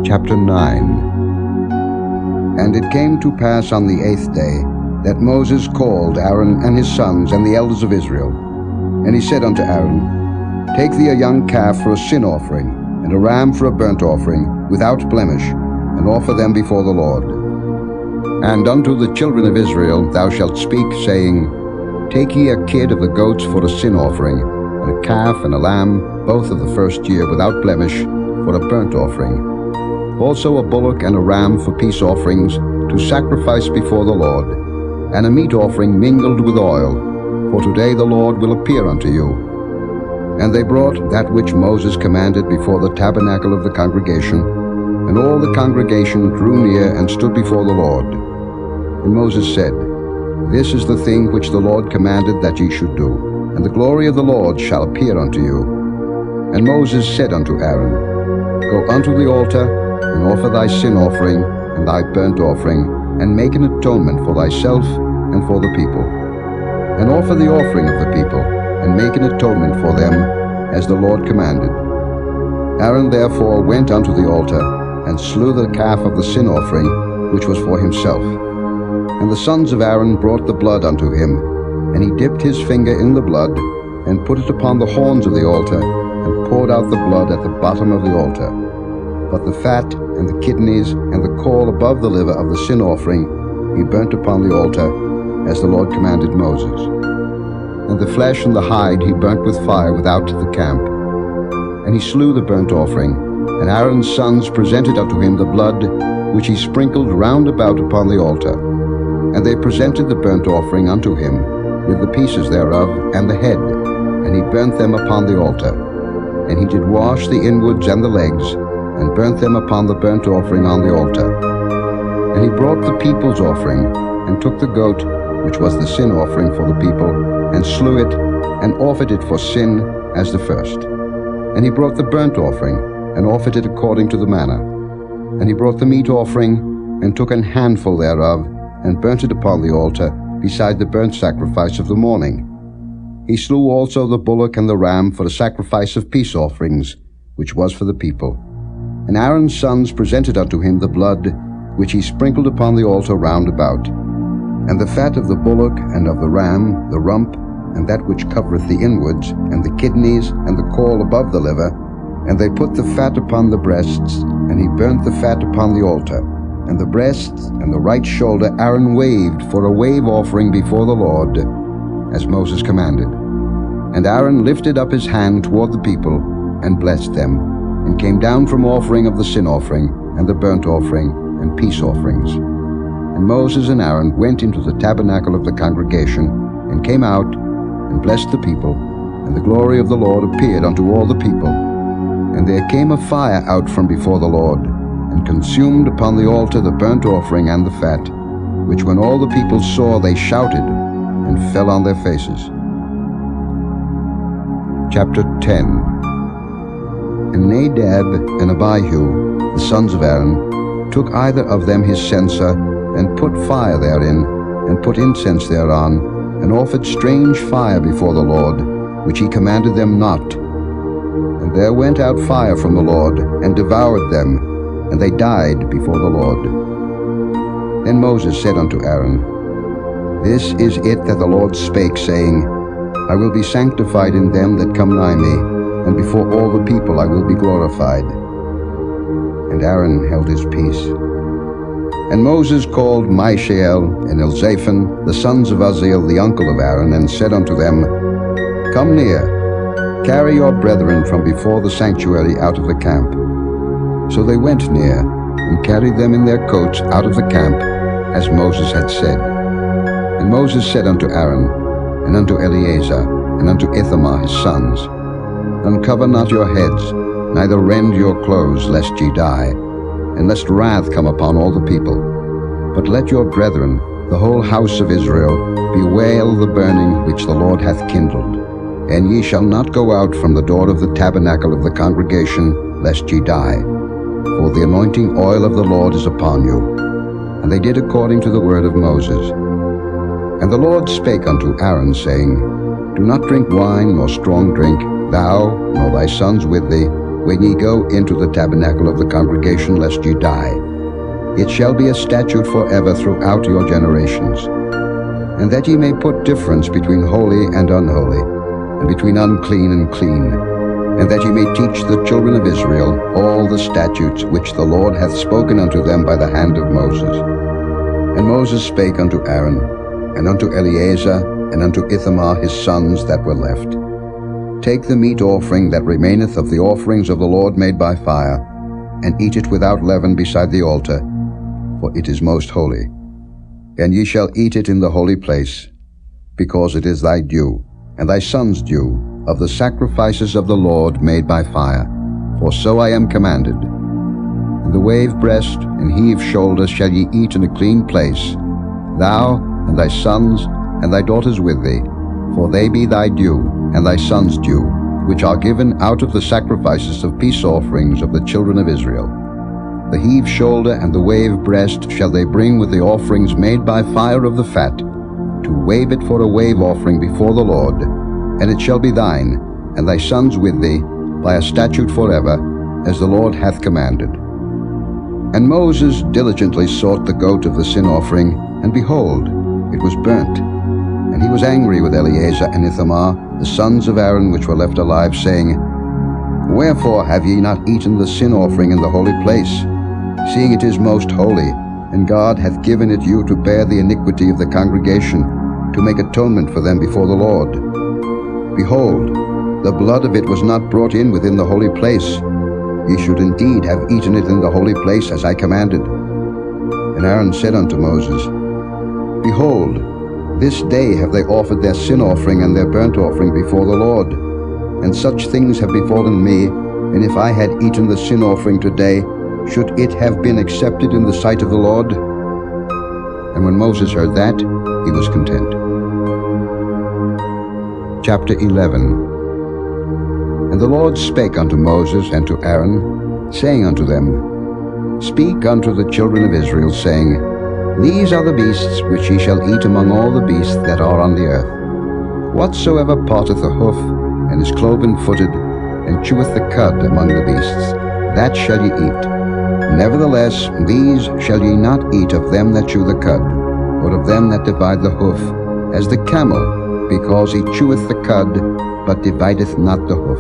Chapter 9. And it came to pass on the 8th day, that Moses called Aaron and his sons and the elders of Israel. And he said unto Aaron, Take thee a young calf for a sin offering, and a ram for a burnt offering, without blemish, and offer them before the Lord. And unto the children of Israel thou shalt speak, saying, Take ye a kid of the goats for a sin offering, and a calf and a lamb, both of the first year, without blemish, for a burnt offering. Also a bullock and a ram for peace offerings, to sacrifice before the Lord, and a meat offering mingled with oil, for today the Lord will appear unto you. And they brought that which Moses commanded before the tabernacle of the congregation, and all the congregation drew near and stood before the Lord. And Moses said, This is the thing which the Lord commanded that ye should do, and the glory of the Lord shall appear unto you. And Moses said unto Aaron, Go unto the altar, and offer thy sin offering and thy burnt offering, and make an atonement for thyself and for the people. And offer the offering of the people, and make an atonement for them, as the Lord commanded. Aaron therefore went unto the altar, and slew the calf of the sin offering, which was for himself. And the sons of Aaron brought the blood unto him, and he dipped his finger in the blood, and put it upon the horns of the altar, and poured out the blood at the bottom of the altar. But the fat, and the kidneys, and the caul above the liver of the sin offering, he burnt upon the altar, as the Lord commanded Moses. And the flesh and the hide he burnt with fire without the camp. And he slew the burnt offering, and Aaron's sons presented unto him the blood, which he sprinkled round about upon the altar. And they presented the burnt offering unto him, with the pieces thereof, and the head, and he burnt them upon the altar. And he did wash the inwards and the legs, and burnt them upon the burnt offering on the altar. And he brought the people's offering, and took the goat, which was the sin offering for the people, and slew it, and offered it for sin as the first. And he brought the burnt offering, and offered it according to the manner. And he brought the meat offering, and took an handful thereof, and burnt it upon the altar, beside the burnt sacrifice of the morning. He slew also the bullock and the ram for the sacrifice of peace offerings, which was for the people. And Aaron's sons presented unto him the blood, which he sprinkled upon the altar round about. And the fat of the bullock and of the ram, the rump, and that which covereth the inwards, and the kidneys, and the caul above the liver. And they put the fat upon the breasts, and he burnt the fat upon the altar. And the breasts and the right shoulder Aaron waved for a wave offering before the Lord, as Moses commanded. And Aaron lifted up his hand toward the people, and blessed them, and came down from offering of the sin offering, and the burnt offering, and peace offerings. And Moses and Aaron went into the tabernacle of the congregation, and came out, and blessed the people, and the glory of the Lord appeared unto all the people. And there came a fire out from before the Lord, and consumed upon the altar the burnt offering and the fat, which when all the people saw, they shouted, and fell on their faces. Chapter 10. And Nadab and Abihu, the sons of Aaron, took either of them his censer, and put fire therein, and put incense thereon, and offered strange fire before the Lord, which he commanded them not. And there went out fire from the Lord, and devoured them, and they died before the Lord. Then Moses said unto Aaron, This is it that the Lord spake, saying, I will be sanctified in them that come nigh me, and before all the people I will be glorified. And Aaron held his peace. And Moses called Mishael and Elzaphan, the sons of Uzziel, the uncle of Aaron, and said unto them, Come near, carry your brethren from before the sanctuary out of the camp. So they went near, and carried them in their coats out of the camp, as Moses had said. And Moses said unto Aaron, and unto Eleazar, and unto Ithamar his sons, Uncover not your heads, neither rend your clothes, lest ye die. and lest wrath come upon all the people. But let your brethren, the whole house of Israel, bewail the burning which the Lord hath kindled. And ye shall not go out from the door of the tabernacle of the congregation, lest ye die. For the anointing oil of the Lord is upon you. And they did according to the word of Moses. And the Lord spake unto Aaron, saying, Do not drink wine nor strong drink, thou nor thy sons with thee, when ye go into the tabernacle of the congregation, lest ye die. It shall be a statute forever throughout your generations. And that ye may put difference between holy and unholy, and between unclean and clean, and that ye may teach the children of Israel all the statutes which the Lord hath spoken unto them by the hand of Moses. And Moses spake unto Aaron, and unto Eleazar, and unto Ithamar his sons that were left, Take the meat offering that remaineth of the offerings of the Lord made by fire, and eat it without leaven beside the altar, for it is most holy. And ye shall eat it in the holy place, because it is thy due, and thy son's due, of the sacrifices of the Lord made by fire, for so I am commanded. And the wave breast and heave shoulder shall ye eat in a clean place, thou and thy sons and thy daughters with thee, for they be thy due, and thy sons' due, which are given out of the sacrifices of peace offerings of the children of Israel. The heave shoulder and the wave breast shall they bring with the offerings made by fire of the fat, to wave it for a wave offering before the Lord, and it shall be thine, and thy sons with thee, by a statute forever, as the Lord hath commanded. And Moses diligently sought the goat of the sin offering, and behold, it was burnt. And he was angry with Eleazar and Ithamar, the sons of Aaron which were left alive, saying, Wherefore have ye not eaten the sin offering in the holy place, seeing it is most holy, and God hath given it you to bear the iniquity of the congregation, to make atonement for them before the Lord? Behold, the blood of it was not brought in within the holy place. Ye should indeed have eaten it in the holy place, as I commanded. And Aaron said unto Moses, Behold, this day have they offered their sin offering and their burnt offering before the Lord. And such things have befallen me, and if I had eaten the sin offering today, should it have been accepted in the sight of the Lord? And when Moses heard that, he was content. Chapter 11. And the Lord spake unto Moses and to Aaron, saying unto them, Speak unto the children of Israel, saying, These are the beasts which ye shall eat among all the beasts that are on the earth. Whatsoever parteth a hoof, and is cloven-footed, and cheweth the cud among the beasts, that shall ye eat. Nevertheless, these shall ye not eat of them that chew the cud, or of them that divide the hoof, as the camel, because he cheweth the cud, but divideth not the hoof.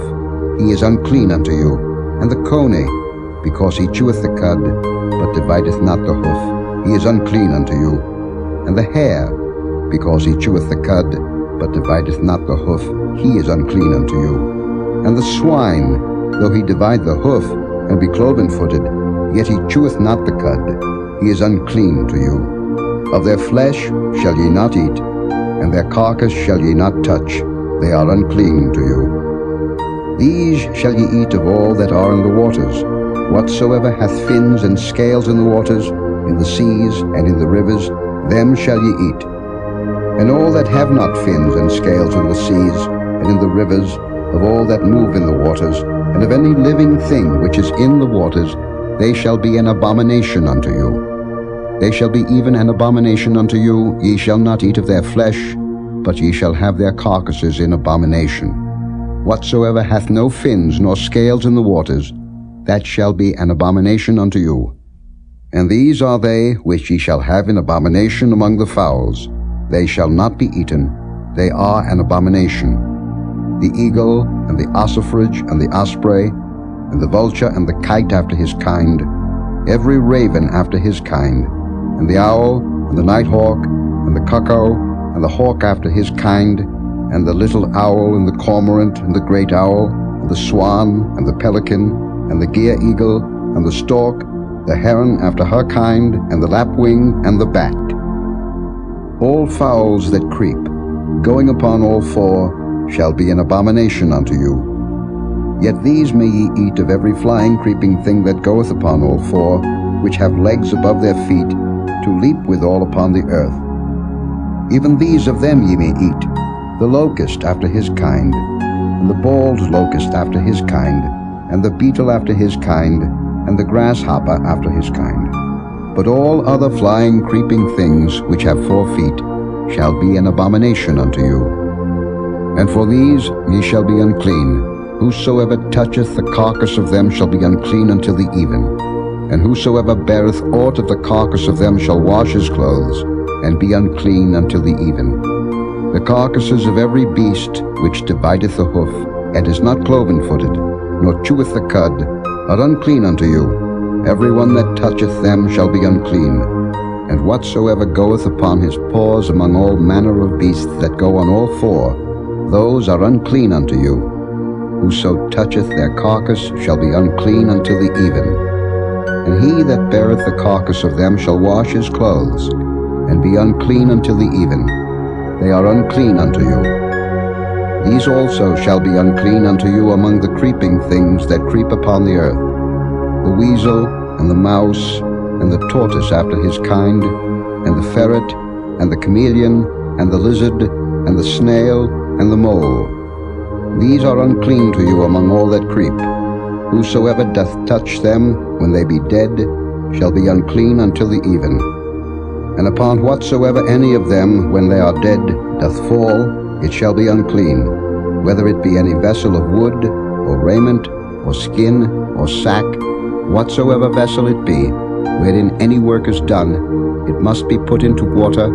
He is unclean unto you. And the coney, because he cheweth the cud, but divideth not the hoof. He is unclean unto you. And the hare, because he cheweth the cud, but divideth not the hoof, he is unclean unto you. And the swine, though he divide the hoof, and be cloven-footed, yet he cheweth not the cud, he is unclean to you. Of their flesh shall ye not eat, and their carcass shall ye not touch, they are unclean to you. These shall ye eat of all that are in the waters, whatsoever hath fins and scales in the waters, in the seas and in the rivers, them shall ye eat. And all that have not fins and scales in the seas and in the rivers, of all that move in the waters, and of any living thing which is in the waters, they shall be an abomination unto you. They shall be even an abomination unto you. Ye shall not eat of their flesh, but ye shall have their carcasses in abomination. Whatsoever hath no fins nor scales in the waters, that shall be an abomination unto you. And these are they which ye shall have in abomination among the fowls. They shall not be eaten, they are an abomination. The eagle, and the ossifrage, and the osprey, and the vulture, and the kite after his kind, every raven after his kind, and the owl, and the nighthawk, and the cuckoo, and the hawk after his kind, and the little owl, and the cormorant, and the great owl, and the swan, and the pelican, and the gier eagle, and the stork, the heron after her kind, and the lapwing, and the bat. All fowls that creep, going upon all four, shall be an abomination unto you. Yet these may ye eat of every flying creeping thing that goeth upon all four, which have legs above their feet, to leap withal upon the earth. Even these of them ye may eat, the locust after his kind, and the bald locust after his kind, and the beetle after his kind, and the grasshopper after his kind. But all other flying, creeping things which have 4 feet shall be an abomination unto you. And for these ye shall be unclean. Whosoever toucheth the carcass of them shall be unclean until the even. And whosoever beareth aught of the carcass of them shall wash his clothes, and be unclean until the even. The carcasses of every beast which divideth the hoof, and is not cloven-footed, nor cheweth the cud, are unclean unto you. Every one that toucheth them shall be unclean. And whatsoever goeth upon his paws among all manner of beasts that go on all 4, those are unclean unto you. Whoso toucheth their carcass shall be unclean until the even. And he that beareth the carcass of them shall wash his clothes, and be unclean until the even. They are unclean unto you. These also shall be unclean unto you among the creeping things that creep upon the earth, the weasel, and the mouse, and the tortoise after his kind, and the ferret, and the chameleon, and the lizard, and the snail, and the mole. These are unclean to you among all that creep. Whosoever doth touch them when they be dead shall be unclean until the even. And upon whatsoever any of them when they are dead doth fall, it shall be unclean, whether it be any vessel of wood, or raiment, or skin, or sack, whatsoever vessel it be, wherein any work is done, it must be put into water,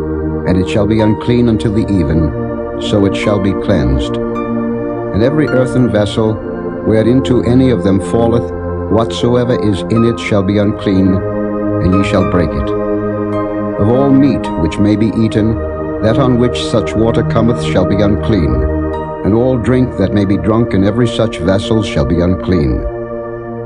and it shall be unclean until the even, so it shall be cleansed. And every earthen vessel, whereinto any of them falleth, whatsoever is in it shall be unclean, and ye shall break it. Of all meat which may be eaten, that on which such water cometh shall be unclean, and all drink that may be drunk in every such vessel shall be unclean.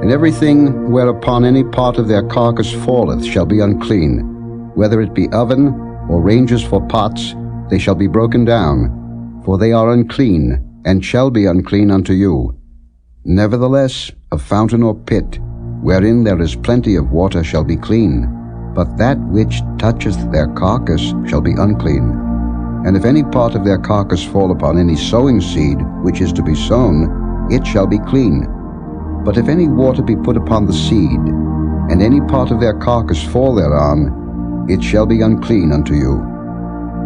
And everything whereupon any part of their carcass falleth shall be unclean, whether it be oven, or ranges for pots, they shall be broken down, for they are unclean, and shall be unclean unto you. Nevertheless, a fountain or pit, wherein there is plenty of water, shall be clean, but that which toucheth their carcass shall be unclean. And if any part of their carcass fall upon any sowing seed which is to be sown, it shall be clean. But if any water be put upon the seed, and any part of their carcass fall thereon, it shall be unclean unto you.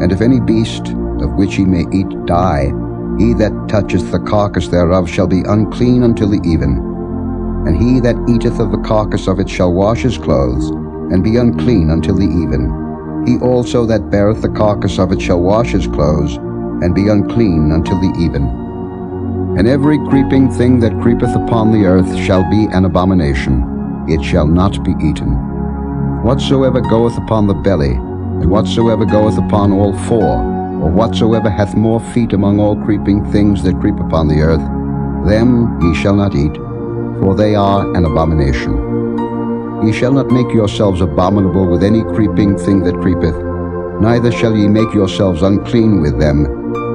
And if any beast, of which ye may eat, die, he that toucheth the carcass thereof shall be unclean until the even. And he that eateth of the carcass of it shall wash his clothes, and be unclean until the even. He also that beareth the carcass of it shall wash his clothes, and be unclean until the even. And every creeping thing that creepeth upon the earth shall be an abomination. It shall not be eaten. Whatsoever goeth upon the belly, and whatsoever goeth upon all 4, or whatsoever hath more feet among all creeping things that creep upon the earth, them ye shall not eat, for they are an abomination. Ye shall not make yourselves abominable with any creeping thing that creepeth, neither shall ye make yourselves unclean with them,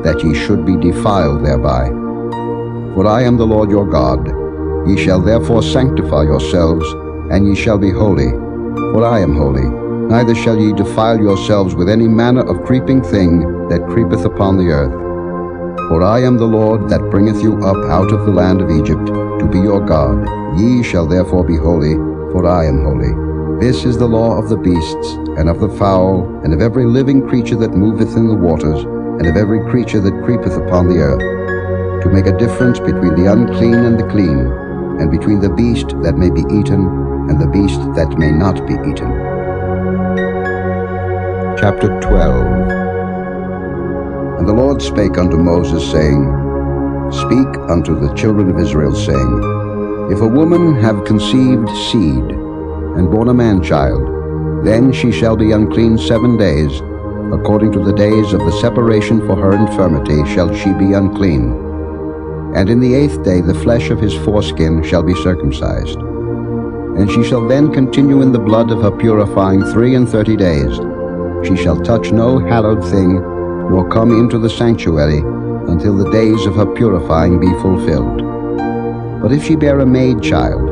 that ye should be defiled thereby. For I am the Lord your God. Ye shall therefore sanctify yourselves, and ye shall be holy, for I am holy. Neither shall ye defile yourselves with any manner of creeping thing that creepeth upon the earth. For I am the Lord that bringeth you up out of the land of Egypt, to be your God. Ye shall therefore be holy, for I am holy. This is the law of the beasts, and of the fowl, and of every living creature that moveth in the waters, and of every creature that creepeth upon the earth, to make a difference between the unclean and the clean, and between the beast that may be eaten, and the beast that may not be eaten. Chapter 12. And the Lord spake unto Moses, saying, Speak unto the children of Israel, saying, If a woman have conceived seed, and born a man-child, then she shall be unclean 7 days. According to the days of the separation for her infirmity shall she be unclean. And in the 8th day the flesh of his foreskin shall be circumcised. And she shall then continue in the blood of her purifying 33 days. She shall touch no hallowed thing, nor come into the sanctuary, until the days of her purifying be fulfilled. But if she bear a maid child,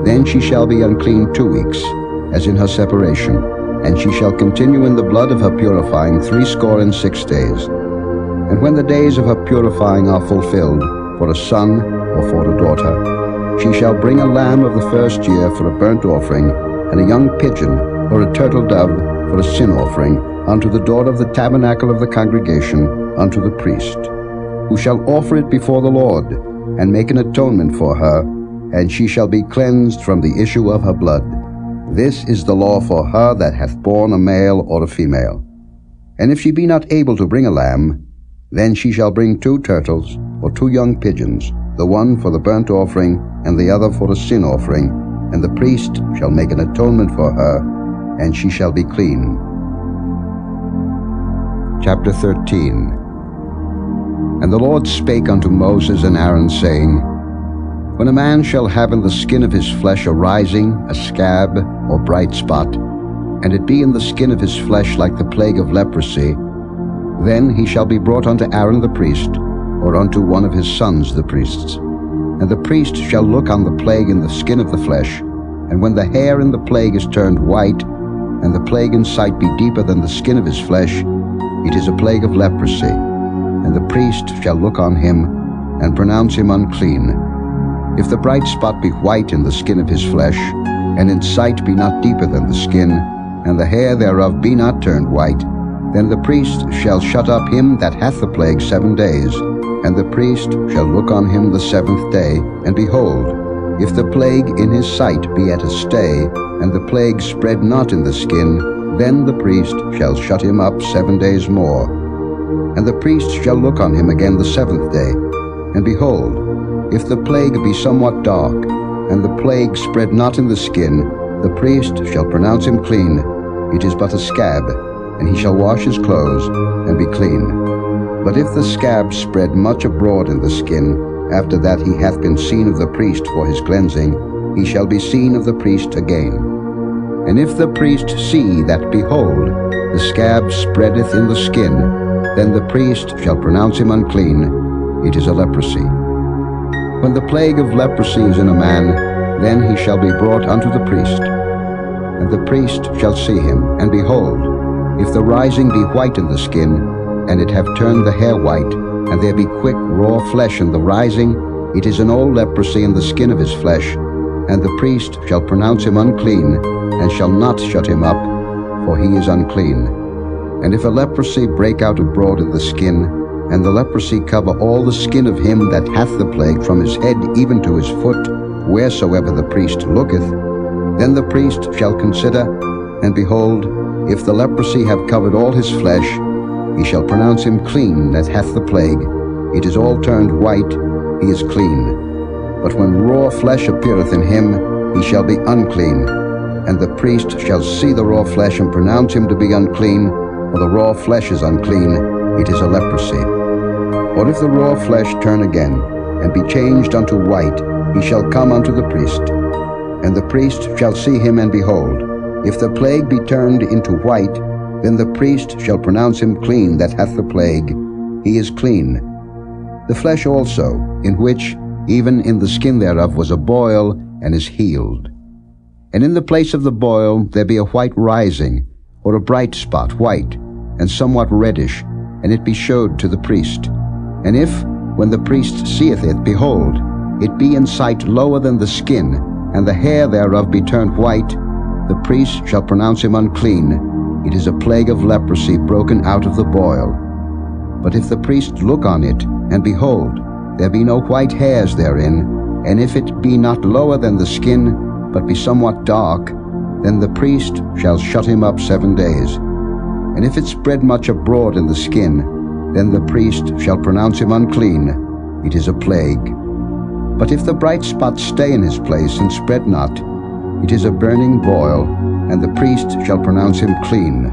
then she shall be unclean 2 weeks. as in her separation, and she shall continue in the blood of her purifying 66 days. And when the days of her purifying are fulfilled, for a son or for a daughter, she shall bring a lamb of the first year for a burnt offering, and a young pigeon or a turtle dove for a sin offering, unto the door of the tabernacle of the congregation, unto the priest, who shall offer it before the Lord, and make an atonement for her, and she shall be cleansed from the issue of her blood. This is the law for her that hath borne a male or a female. And if she be not able to bring a lamb, then she shall bring 2 turtles or 2 young pigeons, the one for the burnt offering, and the other for a sin offering, and the priest shall make an atonement for her, and she shall be clean. Chapter 13. And the Lord spake unto Moses and Aaron, saying, When a man shall have in the skin of his flesh a rising, a scab, or bright spot, and it be in the skin of his flesh like the plague of leprosy, then he shall be brought unto Aaron the priest, or unto one of his sons the priests. And the priest shall look on the plague in the skin of the flesh, and when the hair in the plague is turned white, and the plague in sight be deeper than the skin of his flesh, it is a plague of leprosy. And the priest shall look on him, and pronounce him unclean. If the bright spot be white in the skin of his flesh, and in sight be not deeper than the skin, and the hair thereof be not turned white, then the priest shall shut up him that hath the plague 7 days, and the priest shall look on him the 7th day, and behold, if the plague in his sight be at a stay, and the plague spread not in the skin, then the priest shall shut him up 7 days more. And the priest shall look on him again the 7th day, and behold, if the plague be somewhat dark, and the plague spread not in the skin, the priest shall pronounce him clean. It is but a scab, and he shall wash his clothes, and be clean. But if the scab spread much abroad in the skin, after that he hath been seen of the priest for his cleansing, he shall be seen of the priest again. And if the priest see that, behold, the scab spreadeth in the skin, then the priest shall pronounce him unclean. It is a leprosy. When the plague of leprosy is in a man, then he shall be brought unto the priest. And the priest shall see him, and behold, if the rising be white in the skin, and it have turned the hair white, and there be quick raw flesh in the rising, it is an old leprosy in the skin of his flesh, and the priest shall pronounce him unclean, and shall not shut him up, for he is unclean. And if a leprosy break out abroad in the skin, and the leprosy cover all the skin of him that hath the plague from his head even to his foot, wheresoever the priest looketh, then the priest shall consider, and behold, if the leprosy have covered all his flesh, he shall pronounce him clean that hath the plague. It is all turned white, he is clean. But when raw flesh appeareth in him, he shall be unclean. And the priest shall see the raw flesh, and pronounce him to be unclean, for the raw flesh is unclean, it is a leprosy. Or if the raw flesh turn again, and be changed unto white, he shall come unto the priest. And the priest shall see him, and behold, if the plague be turned into white, then the priest shall pronounce him clean that hath the plague. He is clean. The flesh also, in which, even in the skin thereof, was a boil, and is healed. And in the place of the boil there be a white rising, or a bright spot, white, and somewhat reddish, and it be showed to the priest. And if, when the priest seeth it, behold, it be in sight lower than the skin, and the hair thereof be turned white, the priest shall pronounce him unclean. It is a plague of leprosy broken out of the boil. But if the priest look on it, and behold, there be no white hairs therein, and if it be not lower than the skin, but be somewhat dark, then the priest shall shut him up 7 days. And if it spread much abroad in the skin, then the priest shall pronounce him unclean. It is a plague. But if the bright spot stay in his place, and spread not, it is a burning boil, and the priest shall pronounce him clean.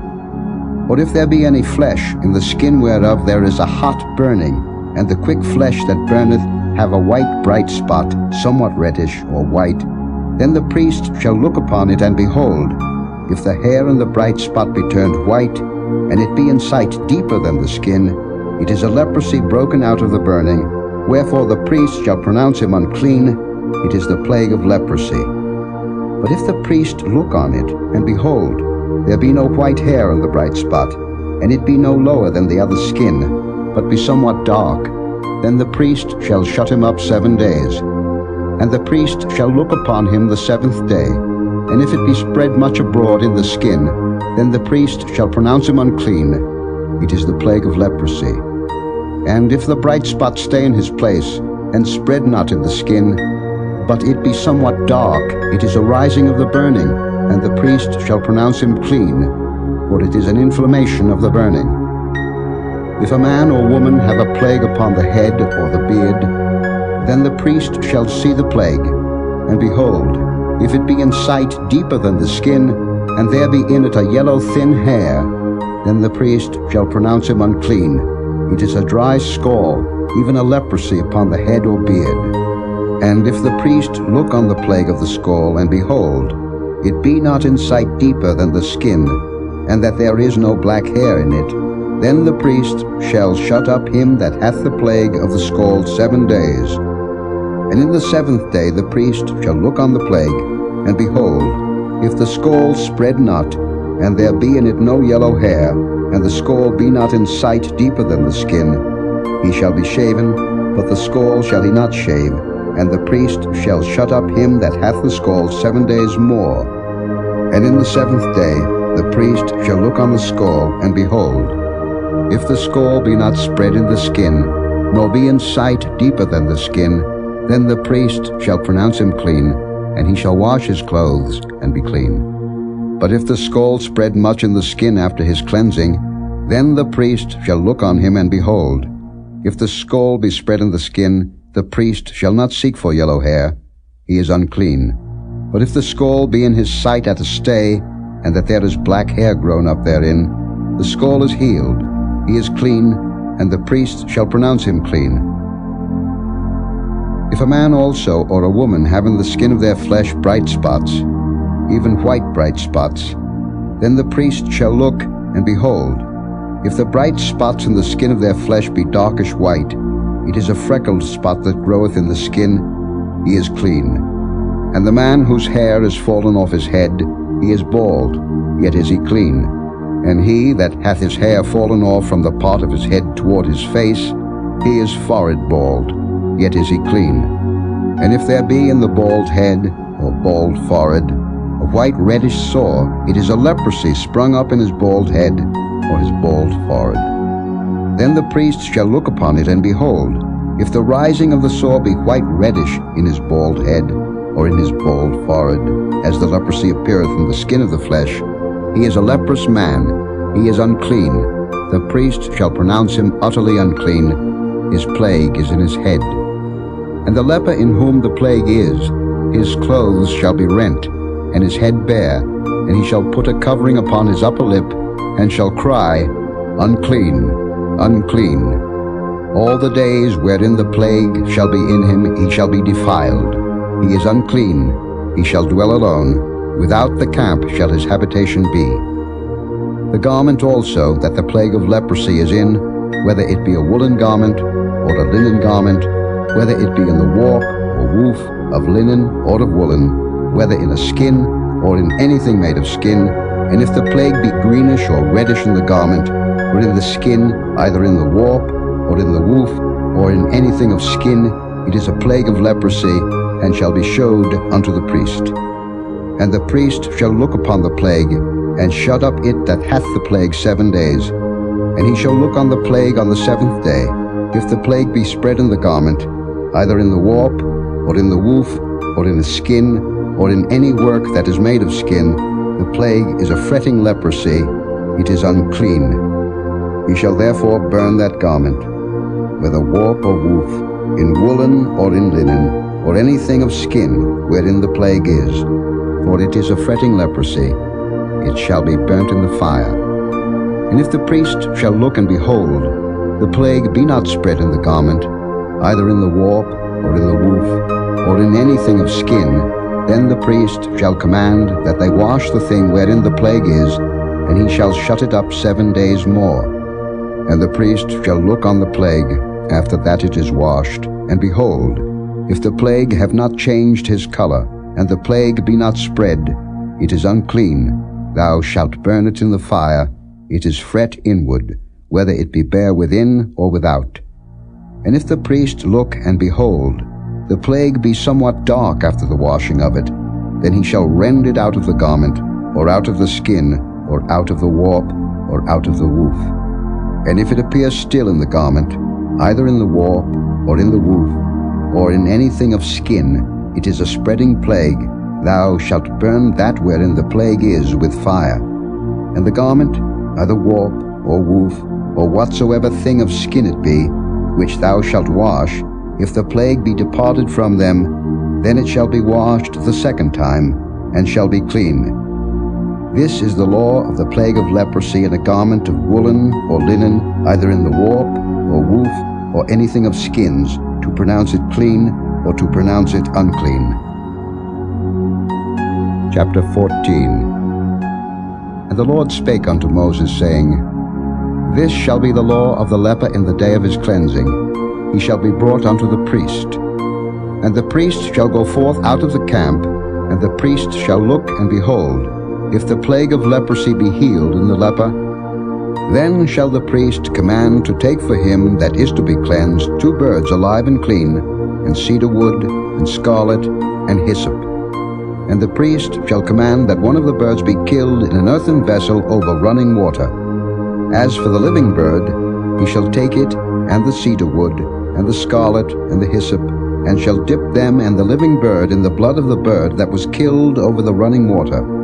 Or if there be any flesh, in the skin whereof there is a hot burning, and the quick flesh that burneth have a white bright spot, somewhat reddish or white, then the priest shall look upon it, and behold, if the hair in the bright spot be turned white, and it be in sight deeper than the skin, it is a leprosy broken out of the burning, wherefore the priest shall pronounce him unclean. It is the plague of leprosy. But if the priest look on it, and behold, there be no white hair on the bright spot, and it be no lower than the other skin, but be somewhat dark, then the priest shall shut him up 7 days. And the priest shall look upon him the 7th day, and if it be spread much abroad in the skin, then the priest shall pronounce him unclean. It is the plague of leprosy. And if the bright spot stay in his place, and spread not in the skin, but it be somewhat dark, it is a rising of the burning, and the priest shall pronounce him clean, for it is an inflammation of the burning. If a man or woman have a plague upon the head or the beard, then the priest shall see the plague, and behold, if it be in sight deeper than the skin, and there be in it a yellow thin hair, then the priest shall pronounce him unclean. It is a dry scall, even a leprosy upon the head or beard. And if the priest look on the plague of the scall, and behold, it be not in sight deeper than the skin, and that there is no black hair in it, then the priest shall shut up him that hath the plague of the scall 7 days. And in the 7th day the priest shall look on the plague, and behold, if the scall spread not, and there be in it no yellow hair, and the scall be not in sight deeper than the skin, he shall be shaven, but the scall shall he not shave, and the priest shall shut up him that hath the scall 7 days more. And in the 7th day the priest shall look on the scall, and behold, if the scall be not spread in the skin, nor be in sight deeper than the skin, then the priest shall pronounce him clean, and he shall wash his clothes, and be clean. But if the scall spread much in the skin after his cleansing, then the priest shall look on him, and behold, if the scall be spread in the skin, the priest shall not seek for yellow hair, he is unclean. But if the scall be in his sight at a stay, and that there is black hair grown up therein, the scall is healed, he is clean, and the priest shall pronounce him clean. If a man also or a woman have in the skin of their flesh bright spots, even white bright spots, then the priest shall look, and behold, if the bright spots in the skin of their flesh be darkish white, it is a freckled spot that groweth in the skin, he is clean. And the man whose hair is fallen off his head, he is bald, yet is he clean. And he that hath his hair fallen off from the part of his head toward his face, he is forehead bald, yet is he clean. And if there be in the bald head, or bald forehead, a white reddish sore, it is a leprosy sprung up in his bald head, or his bald forehead. Then the priest shall look upon it, and behold, if the rising of the sore be white reddish in his bald head, or in his bald forehead, as the leprosy appeareth in the skin of the flesh, he is a leprous man, he is unclean. The priest shall pronounce him utterly unclean, his plague is in his head. And the leper in whom the plague is, his clothes shall be rent, and his head bare, and he shall put a covering upon his upper lip, and shall cry, Unclean, unclean. All the days wherein the plague shall be in him, he shall be defiled. He is unclean, he shall dwell alone, without the camp shall his habitation be. The garment also that the plague of leprosy is in, whether it be a woolen garment, or a linen garment, whether it be in the warp or woof of linen or of woolen, whether in a skin or in anything made of skin, and if the plague be greenish or reddish in the garment, or in the skin, either in the warp, or in the woof, or in anything of skin, it is a plague of leprosy, and shall be showed unto the priest. And the priest shall look upon the plague, and shut up it that hath the plague 7 days. And he shall look on the plague on the 7th day. If the plague be spread in the garment, either in the warp, or in the woof, or in the skin, or in any work that is made of skin, the plague is a fretting leprosy, it is unclean. He shall therefore burn that garment, whether warp or woof, in woolen or in linen, or anything of skin wherein the plague is, for it is a fretting leprosy, it shall be burnt in the fire. And if the priest shall look and behold, the plague be not spread in the garment, either in the warp, or in the woof, or in anything of skin, then the priest shall command that they wash the thing wherein the plague is, and he shall shut it up 7 days more. And the priest shall look on the plague, after that it is washed, and behold, if the plague have not changed his color, and the plague be not spread, it is unclean, thou shalt burn it in the fire, it is fret inward, whether it be bare within or without. And if the priest look and behold, the plague be somewhat dark after the washing of it, then he shall rend it out of the garment, or out of the skin, or out of the warp, or out of the woof. And if it appear still in the garment, either in the warp, or in the woof, or in anything of skin, it is a spreading plague, thou shalt burn that wherein the plague is with fire. And the garment, either warp, or woof, or whatsoever thing of skin it be, which thou shalt wash, if the plague be departed from them, then it shall be washed the second time, and shall be clean. This is the law of the plague of leprosy in a garment of woolen or linen, either in the warp, or woof, or anything of skins, to pronounce it clean, or to pronounce it unclean. Chapter 14. And the Lord spake unto Moses, saying, This shall be the law of the leper in the day of his cleansing. He shall be brought unto the priest. And the priest shall go forth out of the camp, and the priest shall look and behold, if the plague of leprosy be healed in the leper, then shall the priest command to take for him that is to be cleansed 2 birds alive and clean, and cedar wood, and scarlet, and hyssop. And the priest shall command that one of the birds be killed in an earthen vessel over running water. As for the living bird, he shall take it, and the cedar wood, and the scarlet, and the hyssop, and shall dip them and the living bird in the blood of the bird that was killed over the running water.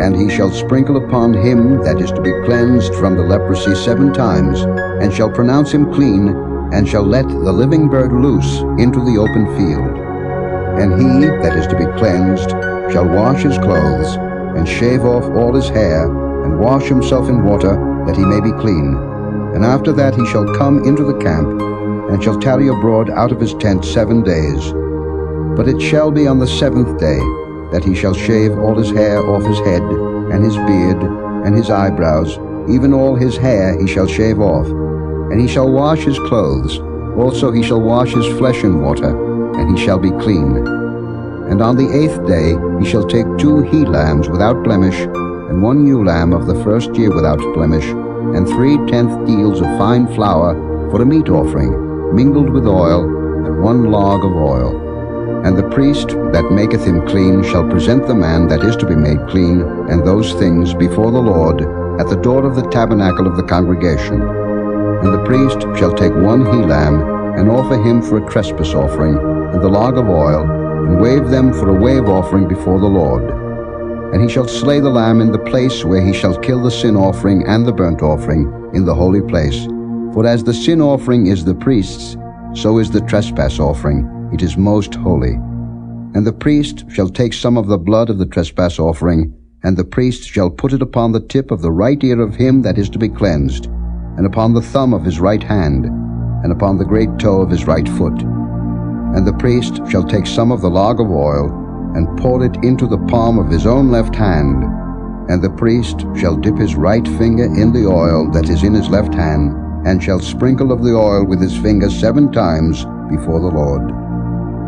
And he shall sprinkle upon him that is to be cleansed from the leprosy 7 times, and shall pronounce him clean, and shall let the living bird loose into the open field. And he that is to be cleansed shall wash his clothes, and shave off all his hair, and wash himself in water, that he may be clean. And after that he shall come into the camp, and shall tarry abroad out of his tent 7 days. But it shall be on the 7th day, that he shall shave all his hair off his head, and his beard, and his eyebrows, even all his hair he shall shave off. And he shall wash his clothes, also he shall wash his flesh in water, and he shall be clean. And on the 8th day he shall take 2 he-lambs without blemish, and 1 ewe lamb of the first year without blemish, and 3 tenth deals of fine flour for a meat offering, mingled with oil, and 1 log of oil. And the priest that maketh him clean shall present the man that is to be made clean, and those things before the Lord, at the door of the tabernacle of the congregation. And the priest shall take 1 he-lamb, and offer him for a trespass offering, and the log of oil, and wave them for a wave offering before the Lord. And he shall slay the lamb in the place where he shall kill the sin offering and the burnt offering, in the holy place. For as the sin offering is the priest's, so is the trespass offering, it is most holy. And the priest shall take some of the blood of the trespass offering, and the priest shall put it upon the tip of the right ear of him that is to be cleansed, and upon the thumb of his right hand, and upon the great toe of his right foot. And the priest shall take some of the log of oil, and pour it into the palm of his own left hand. And the priest shall dip his right finger in the oil that is in his left hand, and shall sprinkle of the oil with his finger 7 times before the Lord.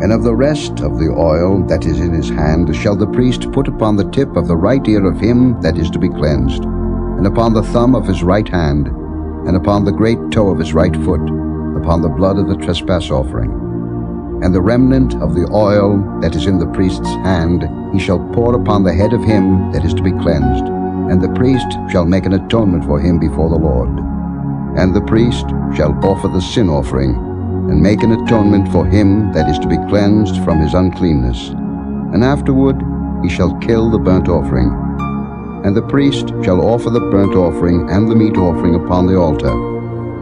And of the rest of the oil that is in his hand shall the priest put upon the tip of the right ear of him that is to be cleansed, and upon the thumb of his right hand, and upon the great toe of his right foot, upon the blood of the trespass offering. And the remnant of the oil that is in the priest's hand he shall pour upon the head of him that is to be cleansed, and the priest shall make an atonement for him before the Lord. And the priest shall offer the sin offering, and make an atonement for him that is to be cleansed from his uncleanness. And afterward he shall kill the burnt offering. And the priest shall offer the burnt offering and the meat offering upon the altar.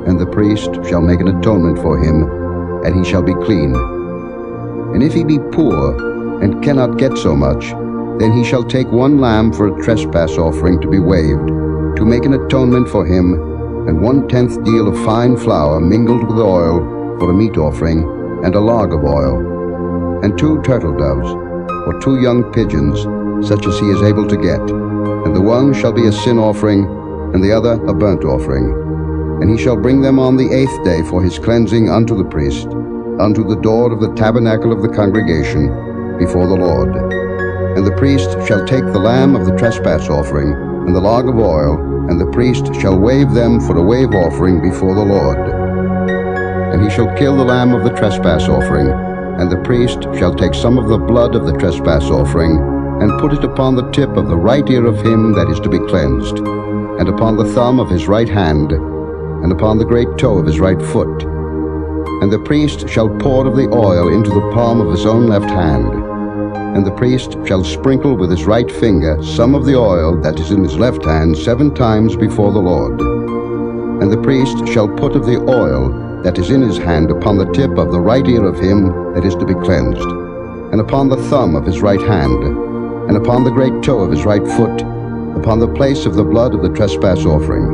And the priest shall make an atonement for him, and he shall be clean. And if he be poor, and cannot get so much, then he shall take 1 lamb for a trespass offering to be waved, to make an atonement for him, and 1/10 deal of fine flour mingled with oil, for a meat offering, and a log of oil, and 2 turtle doves, or 2 young pigeons, such as he is able to get. And the one shall be a sin offering, and the other a burnt offering. And he shall bring them on the 8th day for his cleansing unto the priest, unto the door of the tabernacle of the congregation, before the Lord. And the priest shall take the lamb of the trespass offering, and the log of oil, and the priest shall wave them for a wave offering before the Lord. And he shall kill the lamb of the trespass offering, and the priest shall take some of the blood of the trespass offering, and put it upon the tip of the right ear of him that is to be cleansed, and upon the thumb of his right hand, and upon the great toe of his right foot. And the priest shall pour of the oil into the palm of his own left hand. And the priest shall sprinkle with his right finger some of the oil that is in his left hand 7 times before the Lord. And the priest shall put of the oil that is in his hand upon the tip of the right ear of him that is to be cleansed, and upon the thumb of his right hand, and upon the great toe of his right foot, upon the place of the blood of the trespass offering.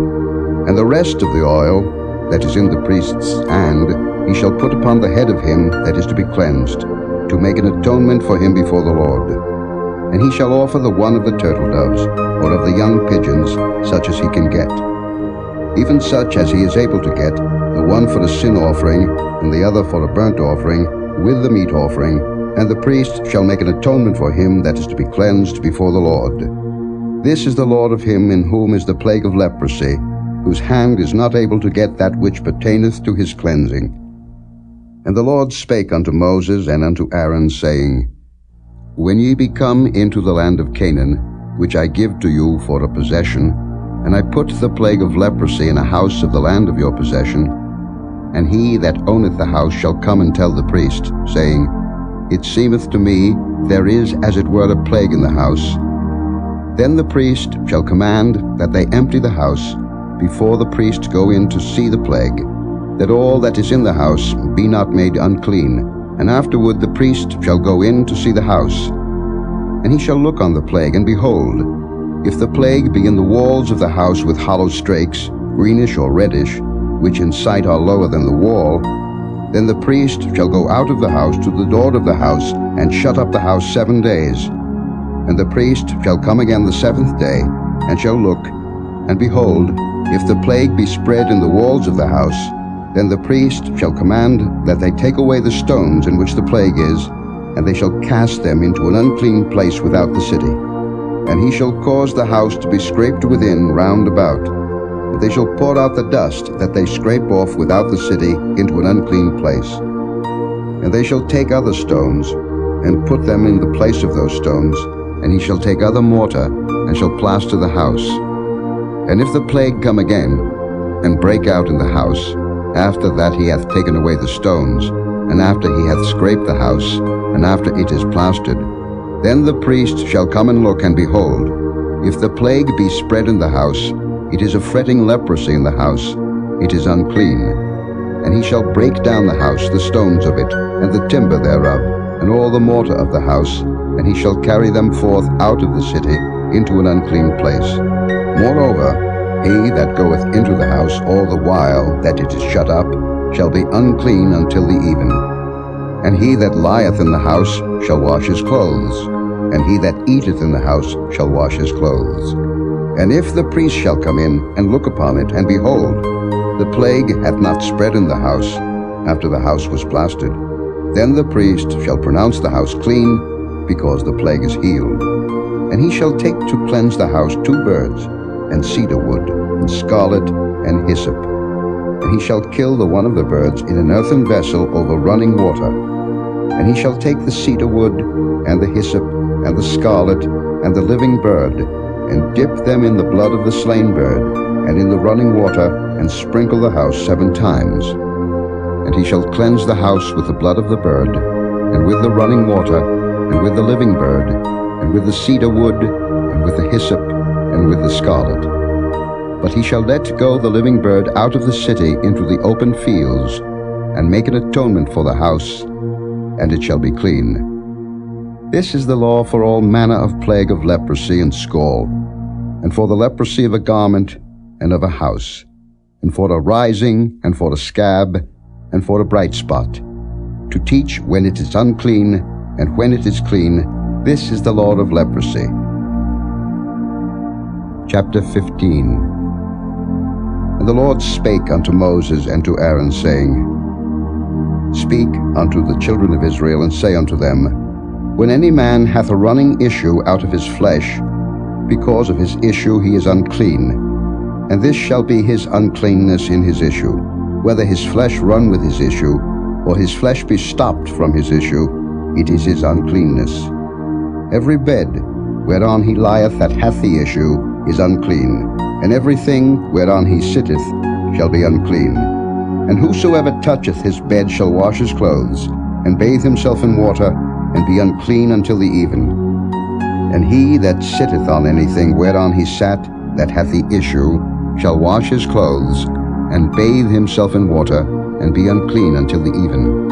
And the rest of the oil that is in the priest's hand he shall put upon the head of him that is to be cleansed, to make an atonement for him before the Lord. And he shall offer the one of the turtle doves, or of the young pigeons, such as he can get, even such as he is able to get, the one for a sin offering, and the other for a burnt offering, with the meat offering. And the priest shall make an atonement for him that is to be cleansed before the Lord. This is the Lord of him in whom is the plague of leprosy, whose hand is not able to get that which pertaineth to his cleansing. And the Lord spake unto Moses and unto Aaron, saying, When ye be come into the land of Canaan, which I give to you for a possession, and I put the plague of leprosy in a house of the land of your possession, and he that owneth the house shall come and tell the priest, saying, It seemeth to me there is as it were a plague in the house. Then the priest shall command that they empty the house, before the priest go in to see the plague, that all that is in the house be not made unclean. And afterward the priest shall go in to see the house. And he shall look on the plague, and behold, if the plague be in the walls of the house with hollow strakes, greenish or reddish, which in sight are lower than the wall, then the priest shall go out of the house to the door of the house, and shut up the house 7 days. And the priest shall come again the 7th day, and shall look, and behold, if the plague be spread in the walls of the house, then the priest shall command that they take away the stones in which the plague is, and they shall cast them into an unclean place without the city. And he shall cause the house to be scraped within round about. And they shall pour out the dust that they scrape off without the city into an unclean place. And they shall take other stones, and put them in the place of those stones, and he shall take other mortar, and shall plaster the house. And if the plague come again, and break out in the house, after that he hath taken away the stones, and after he hath scraped the house, and after it is plastered, then the priest shall come and look, and behold, if the plague be spread in the house, it is a fretting leprosy in the house, it is unclean. And he shall break down the house, the stones of it, and the timber thereof, and all the mortar of the house, and he shall carry them forth out of the city into an unclean place. Moreover, he that goeth into the house all the while that it is shut up shall be unclean until the even. And he that lieth in the house shall wash his clothes, and he that eateth in the house shall wash his clothes. And if the priest shall come in and look upon it, and behold, the plague hath not spread in the house after the house was plastered, then the priest shall pronounce the house clean, because the plague is healed. And he shall take to cleanse the house 2 birds, and cedar wood, and scarlet, and hyssop. And he shall kill the one of the birds in an earthen vessel over running water. And he shall take the cedar wood, and the hyssop, and the scarlet, and the living bird, and dip them in the blood of the slain bird, and in the running water, and sprinkle the house 7 times. And he shall cleanse the house with the blood of the bird, and with the running water, and with the living bird, and with the cedar wood, and with the hyssop, and with the scarlet. But he shall let go the living bird out of the city into the open fields, and make an atonement for the house, and it shall be clean. This is the law for all manner of plague of leprosy and scall, and for the leprosy of a garment and of a house, and for a rising, and for a scab, and for a bright spot, to teach when it is unclean, and when it is clean. This is the law of leprosy. Chapter 15. And the Lord spake unto Moses and to Aaron, saying, Speak unto the children of Israel, and say unto them, When any man hath a running issue out of his flesh, because of his issue he is unclean, and this shall be his uncleanness in his issue, whether his flesh run with his issue, or his flesh be stopped from his issue, it is his uncleanness. Every bed whereon he lieth that hath the issue is unclean, and everything whereon he sitteth shall be unclean. And whosoever toucheth his bed shall wash his clothes, and bathe himself in water, and be unclean until the even. And he that sitteth on anything whereon he sat that hath the issue shall wash his clothes, and bathe himself in water, and be unclean until the even.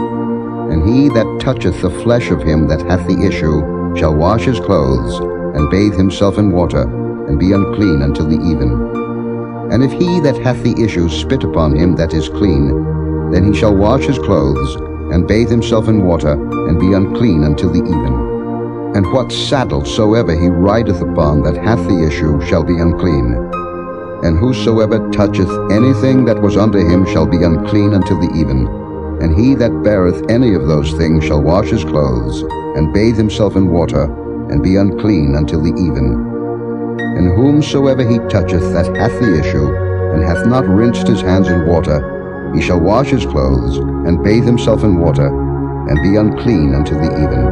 And he that toucheth the flesh of him that hath the issue shall wash his clothes, and bathe himself in water, and be unclean until the even. And if he that hath the issue spit upon him that is clean, then he shall wash his clothes, and bathe himself in water, and be unclean until the even. And what saddle soever he rideth upon that hath the issue shall be unclean. And whosoever toucheth anything that was under him shall be unclean until the even. And he that beareth any of those things shall wash his clothes, and bathe himself in water, and be unclean until the even. And whomsoever he toucheth that hath the issue, and hath not rinsed his hands in water, he shall wash his clothes, and bathe himself in water, and be unclean until the even.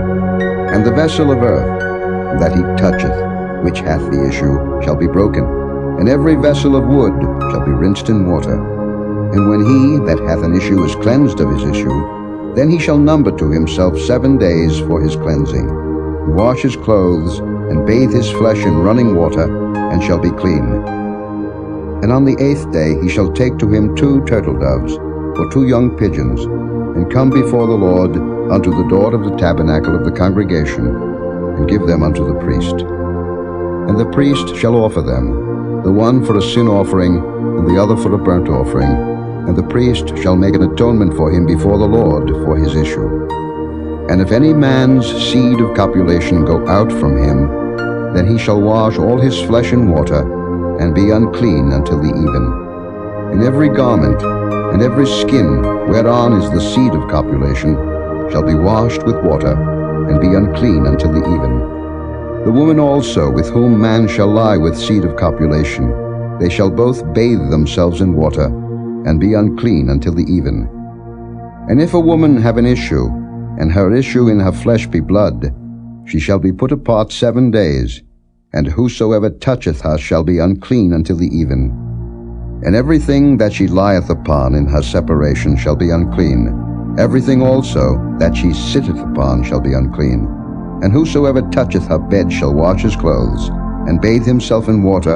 And the vessel of earth that he toucheth, which hath the issue, shall be broken, and every vessel of wood shall be rinsed in water. And when he that hath an issue is cleansed of his issue, then he shall number to himself 7 days for his cleansing, and wash his clothes, and bathe his flesh in running water, and shall be clean. And on the 8th day he shall take to him 2 turtle doves, or 2 young pigeons, and come before the Lord unto the door of the tabernacle of the congregation, and give them unto the priest. And the priest shall offer them, the one for a sin offering, and the other for a burnt offering, and the priest shall make an atonement for him before the Lord for his issue. And if any man's seed of copulation go out from him, then he shall wash all his flesh in water, and be unclean until the even. And every garment, and every skin whereon is the seed of copulation, shall be washed with water, and be unclean until the even. The woman also with whom man shall lie with seed of copulation, they shall both bathe themselves in water, and be unclean until the even. And if a woman have an issue, and her issue in her flesh be blood, she shall be put apart 7 days, and whosoever toucheth her shall be unclean until the even. And everything that she lieth upon in her separation shall be unclean. Everything also that she sitteth upon shall be unclean. And whosoever toucheth her bed shall wash his clothes, and bathe himself in water,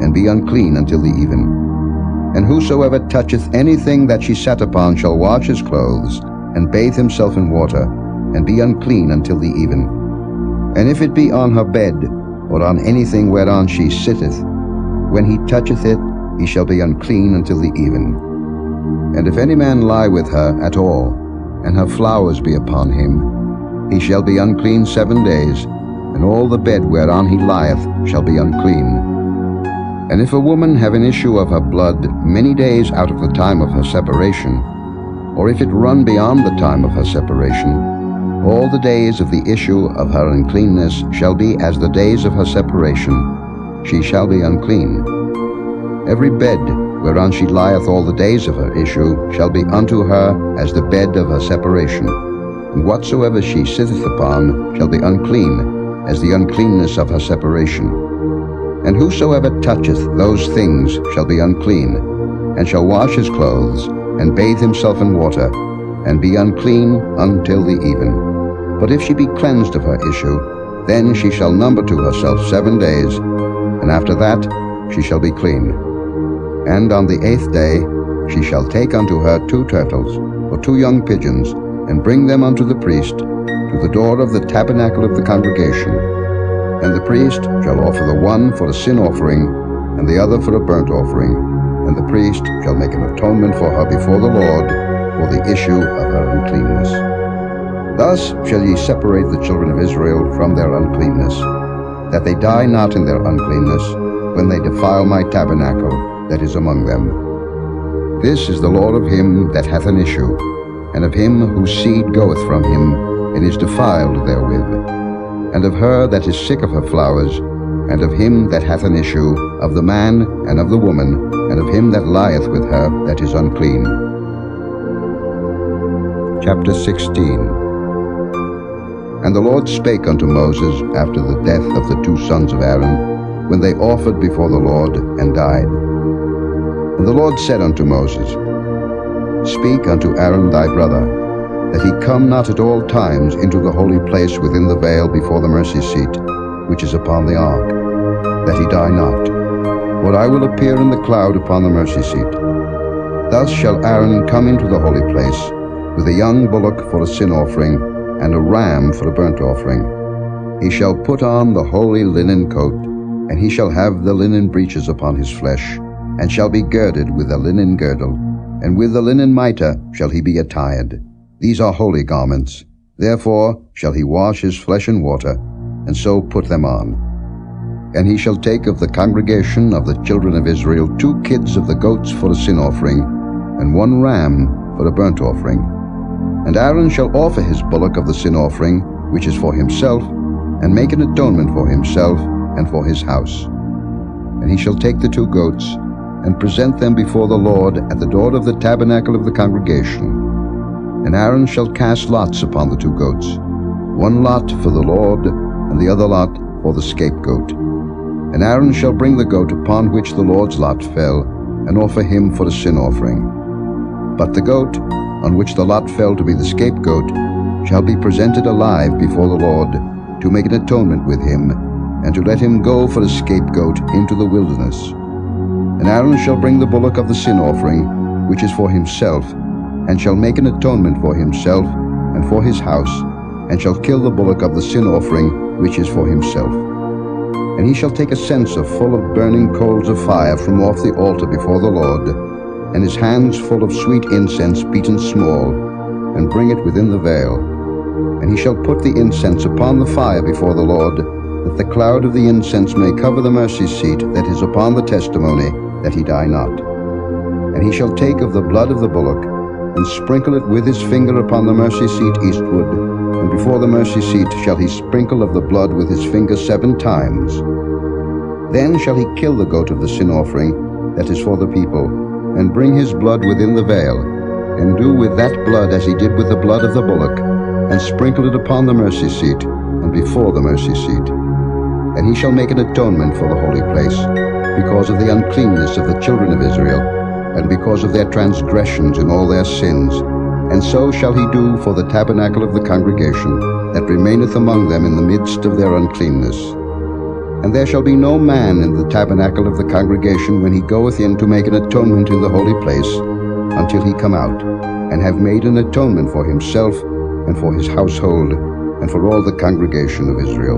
and be unclean until the even. And whosoever toucheth anything that she sat upon shall wash his clothes, and bathe himself in water, and be unclean until the even. And if it be on her bed, or on anything whereon she sitteth, when he toucheth it, he shall be unclean until the even. And if any man lie with her at all, and her flowers be upon him, he shall be unclean 7 days, and all the bed whereon he lieth shall be unclean. And if a woman have an issue of her blood many days out of the time of her separation, or if it run beyond the time of her separation, all the days of the issue of her uncleanness shall be as the days of her separation. She shall be unclean. Every bed whereon she lieth all the days of her issue shall be unto her as the bed of her separation. And whatsoever she sitteth upon shall be unclean, as the uncleanness of her separation. And whosoever toucheth those things shall be unclean, and shall wash his clothes, and bathe himself in water, and be unclean until the even. But if she be cleansed of her issue, then she shall number to herself 7 days, and after that she shall be clean. And on the 8th day she shall take unto her 2 turtles, or 2 young pigeons, and bring them unto the priest, to the door of the tabernacle of the congregation. And the priest shall offer the one for a sin offering, and the other for a burnt offering, and the priest shall make an atonement for her before the Lord for the issue of her uncleanness. Thus shall ye separate the children of Israel from their uncleanness, that they die not in their uncleanness, when they defile my tabernacle that is among them. This is the law of him that hath an issue, and of him whose seed goeth from him, and is defiled therewith, and of her that is sick of her flowers, and of him that hath an issue, of the man and of the woman, and of him that lieth with her that is unclean. Chapter 16. And the Lord spake unto Moses after the death of the two sons of Aaron, when they offered before the Lord and died. And the Lord said unto Moses, Speak unto Aaron thy brother, that he come not at all times into the holy place within the veil before the mercy seat, which is upon the ark, that he die not. For I will appear in the cloud upon the mercy seat. Thus shall Aaron come into the holy place, with a young bullock for a sin offering, and a ram for a burnt offering. He shall put on the holy linen coat, and he shall have the linen breeches upon his flesh, and shall be girded with a linen girdle, and with the linen mitre shall he be attired. These are holy garments. Therefore shall he wash his flesh in water, and so put them on. And he shall take of the congregation of the children of Israel 2 kids of the goats for a sin offering, and 1 ram for a burnt offering. And Aaron shall offer his bullock of the sin offering, which is for himself, and make an atonement for himself and for his house. And he shall take the 2 goats, and present them before the Lord at the door of the tabernacle of the congregation. And Aaron shall cast lots upon the 2 goats, 1 lot for the Lord, and the other lot for the scapegoat. And Aaron shall bring the goat upon which the Lord's lot fell, and offer him for a sin offering. But the goat, on which the lot fell to be the scapegoat, shall be presented alive before the Lord, to make an atonement with him, and to let him go for a scapegoat into the wilderness. And Aaron shall bring the bullock of the sin offering, which is for himself, and shall make an atonement for himself and for his house, and shall kill the bullock of the sin offering, which is for himself. And he shall take a censer full of burning coals of fire from off the altar before the Lord, and his hands full of sweet incense beaten small, and bring it within the veil. And he shall put the incense upon the fire before the Lord, that the cloud of the incense may cover the mercy seat that is upon the testimony, that he die not. And he shall take of the blood of the bullock, and sprinkle it with his finger upon the mercy seat eastward, and before the mercy seat shall he sprinkle of the blood with his finger 7 times. Then shall he kill the goat of the sin offering, that is for the people, and bring his blood within the veil, and do with that blood as he did with the blood of the bullock, and sprinkle it upon the mercy seat, and before the mercy seat. And he shall make an atonement for the holy place, because of the uncleanness of the children of Israel, and because of their transgressions in all their sins. And so shall he do for the tabernacle of the congregation, that remaineth among them in the midst of their uncleanness. And there shall be no man in the tabernacle of the congregation when he goeth in to make an atonement in the holy place, until he come out, and have made an atonement for himself, and for his household, and for all the congregation of Israel.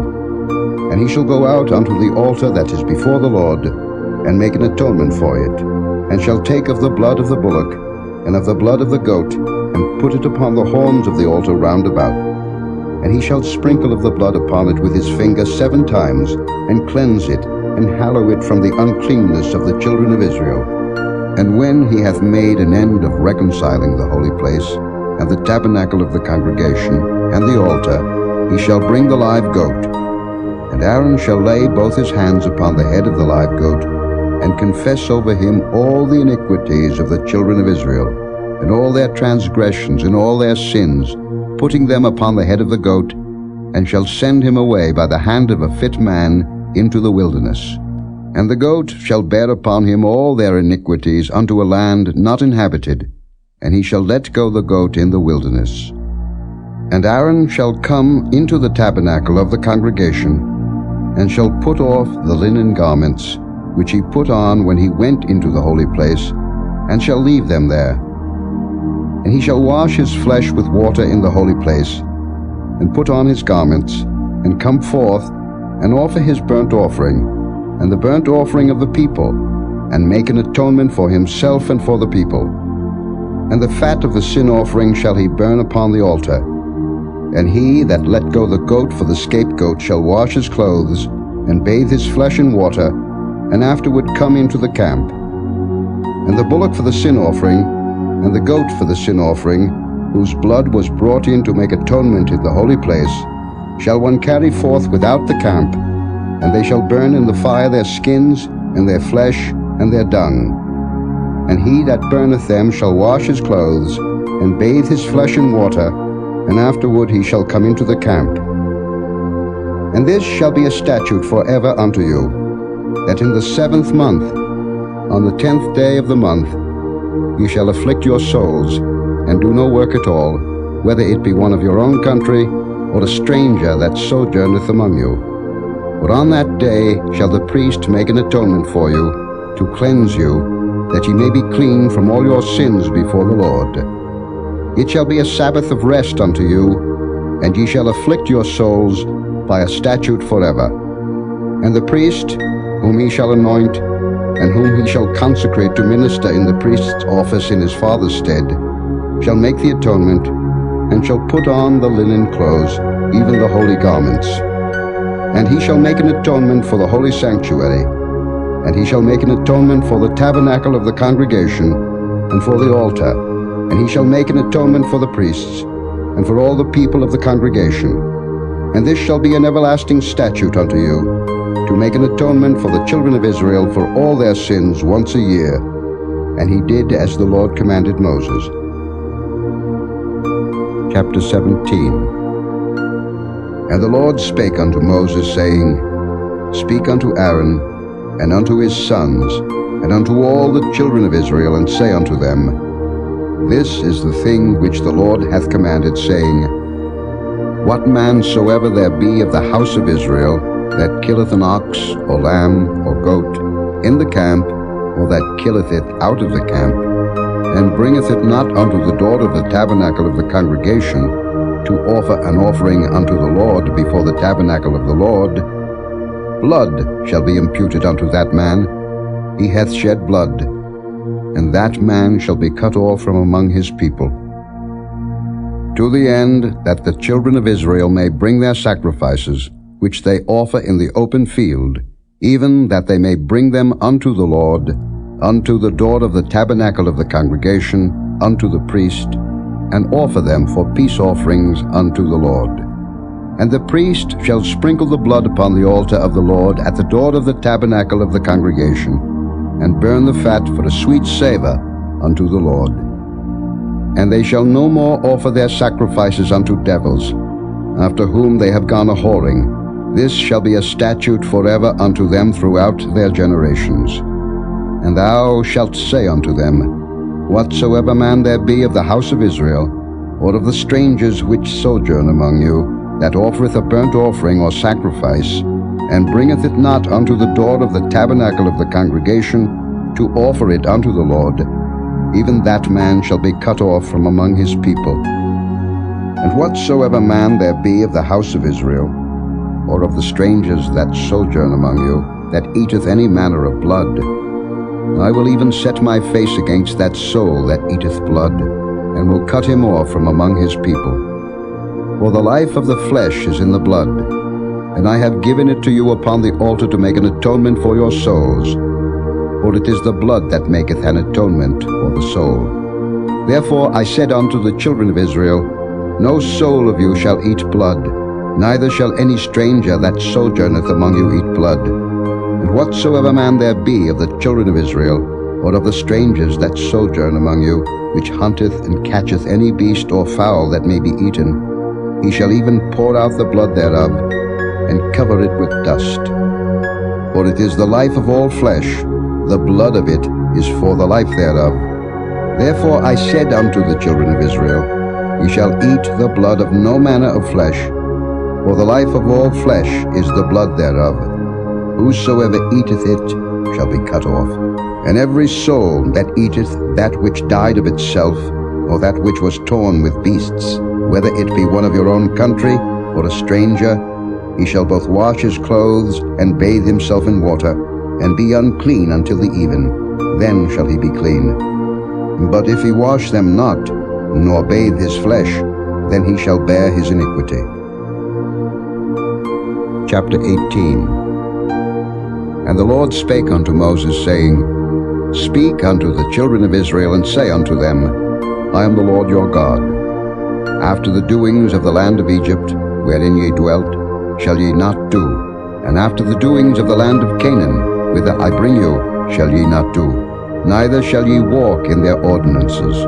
And he shall go out unto the altar that is before the Lord, and make an atonement for it, and shall take of the blood of the bullock, and of the blood of the goat, and put it upon the horns of the altar round about. And he shall sprinkle of the blood upon it with his finger 7 times, and cleanse it, and hallow it from the uncleanness of the children of Israel. And when he hath made an end of reconciling the holy place, and the tabernacle of the congregation, and the altar, he shall bring the live goat. And Aaron shall lay both his hands upon the head of the live goat, and confess over him all the iniquities of the children of Israel, and all their transgressions and all their sins, putting them upon the head of the goat, and shall send him away by the hand of a fit man into the wilderness. And the goat shall bear upon him all their iniquities unto a land not inhabited, and he shall let go the goat in the wilderness. And Aaron shall come into the tabernacle of the congregation, and shall put off the linen garments, which he put on when he went into the holy place, and shall leave them there. And he shall wash his flesh with water in the holy place, and put on his garments, and come forth, and offer his burnt offering, and the burnt offering of the people, and make an atonement for himself and for the people. And the fat of the sin offering shall he burn upon the altar. And he that let go the goat for the scapegoat shall wash his clothes, and bathe his flesh in water, and afterward come into the camp. And the bullock for the sin offering, and the goat for the sin offering, whose blood was brought in to make atonement in the holy place, shall one carry forth without the camp, and they shall burn in the fire their skins, and their flesh, and their dung. And he that burneth them shall wash his clothes, and bathe his flesh in water, and afterward he shall come into the camp. And this shall be a statute forever unto you, that in the 7th month, on the 10th day of the month, ye shall afflict your souls, and do no work at all, whether it be one of your own country, or a stranger that sojourneth among you. For on that day shall the priest make an atonement for you, to cleanse you, that ye may be clean from all your sins before the Lord. It shall be a Sabbath of rest unto you, and ye shall afflict your souls by a statute forever. And the priest, whom he shall anoint, and whom he shall consecrate to minister in the priest's office in his father's stead, shall make the atonement, and shall put on the linen clothes, even the holy garments. And he shall make an atonement for the holy sanctuary, and he shall make an atonement for the tabernacle of the congregation, and for the altar, and he shall make an atonement for the priests, and for all the people of the congregation. And this shall be an everlasting statute unto you, to make an atonement for the children of Israel for all their sins once a year. And he did as the Lord commanded Moses. Chapter 17. And the Lord spake unto Moses, saying, Speak unto Aaron, and unto his sons, and unto all the children of Israel, and say unto them, This is the thing which the Lord hath commanded, saying, What man soever there be of the house of Israel, that killeth an ox, or lamb, or goat, in the camp, or that killeth it out of the camp, and bringeth it not unto the door of the tabernacle of the congregation, to offer an offering unto the Lord before the tabernacle of the Lord, blood shall be imputed unto that man. He hath shed blood, and that man shall be cut off from among his people. To the end that the children of Israel may bring their sacrifices, which they offer in the open field, even that they may bring them unto the Lord, unto the door of the tabernacle of the congregation, unto the priest, and offer them for peace offerings unto the Lord. And the priest shall sprinkle the blood upon the altar of the Lord at the door of the tabernacle of the congregation, and burn the fat for a sweet savour unto the Lord. And they shall no more offer their sacrifices unto devils, after whom they have gone a-whoring. This shall be a statute forever unto them throughout their generations. And thou shalt say unto them, Whatsoever man there be of the house of Israel, or of the strangers which sojourn among you, that offereth a burnt offering or sacrifice, and bringeth it not unto the door of the tabernacle of the congregation, to offer it unto the Lord, even that man shall be cut off from among his people. And whatsoever man there be of the house of Israel, or of the strangers that sojourn among you, that eateth any manner of blood, I will even set my face against that soul that eateth blood, and will cut him off from among his people. For the life of the flesh is in the blood, and I have given it to you upon the altar to make an atonement for your souls. For it is the blood that maketh an atonement for the soul. Therefore I said unto the children of Israel, No soul of you shall eat blood, neither shall any stranger that sojourneth among you eat blood. And whatsoever man there be of the children of Israel, or of the strangers that sojourn among you, which hunteth and catcheth any beast or fowl that may be eaten, he shall even pour out the blood thereof, and cover it with dust. For it is the life of all flesh, the blood of it is for the life thereof. Therefore I said unto the children of Israel, Ye shall eat the blood of no manner of flesh, for the life of all flesh is the blood thereof. Whosoever eateth it shall be cut off. And every soul that eateth that which died of itself, or that which was torn with beasts, whether it be one of your own country, or a stranger, he shall both wash his clothes, and bathe himself in water, and be unclean until the even. Then shall he be clean. But if he wash them not, nor bathe his flesh, then he shall bear his iniquity. Chapter 18. And the Lord spake unto Moses, saying, Speak unto the children of Israel, and say unto them, I am the Lord your God. After the doings of the land of Egypt, wherein ye dwelt, shall ye not do, and after the doings of the land of Canaan, whither I bring you, shall ye not do, neither shall ye walk in their ordinances.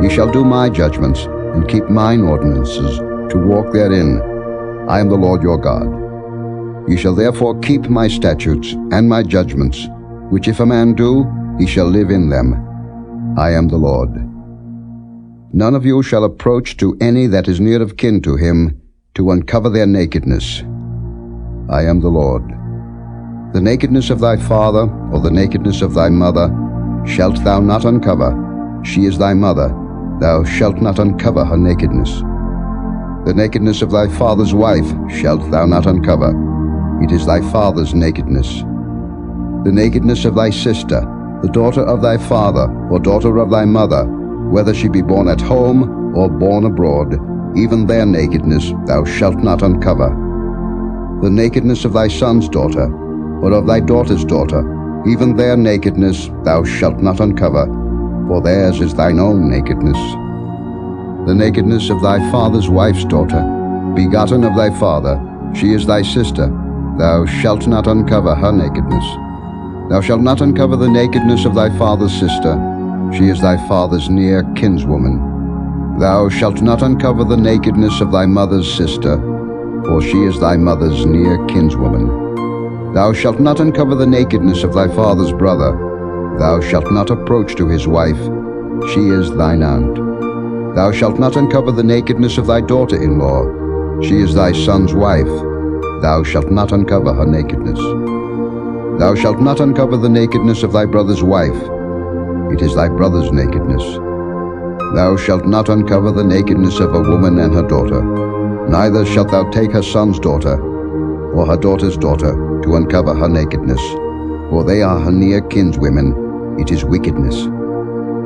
Ye shall do my judgments, and keep mine ordinances, to walk therein. I am the Lord your God. Ye shall therefore keep my statutes and my judgments, which if a man do, he shall live in them. I am the Lord. None of you shall approach to any that is near of kin to him, to uncover their nakedness. I am the Lord. The nakedness of thy father, or the nakedness of thy mother, shalt thou not uncover. She is thy mother. Thou shalt not uncover her nakedness. The nakedness of thy father's wife shalt thou not uncover. It is thy father's nakedness. The nakedness of thy sister, the daughter of thy father, or daughter of thy mother, whether she be born at home or born abroad, even their nakedness thou shalt not uncover. The nakedness of thy son's daughter, or of thy daughter's daughter, even their nakedness thou shalt not uncover, for theirs is thine own nakedness. The nakedness of thy father's wife's daughter, begotten of thy father, she is thy sister, thou shalt not uncover her nakedness. Thou shalt not uncover the nakedness of thy father's sister, she is thy father's near kinswoman. Thou shalt not uncover the nakedness of thy mother's sister, for she is thy mother's near kinswoman. Thou shalt not uncover the nakedness of thy father's brother. Thou shalt not approach to his wife, she is thine aunt. Thou shalt not uncover the nakedness of thy daughter-in-law, she is thy son's wife. Thou shalt not uncover her nakedness. Thou shalt not uncover the nakedness of thy brother's wife, it is thy brother's nakedness. Thou shalt not uncover the nakedness of a woman and her daughter, neither shalt thou take her son's daughter, or her daughter's daughter, to uncover her nakedness, for they are her near kinswomen, it is wickedness.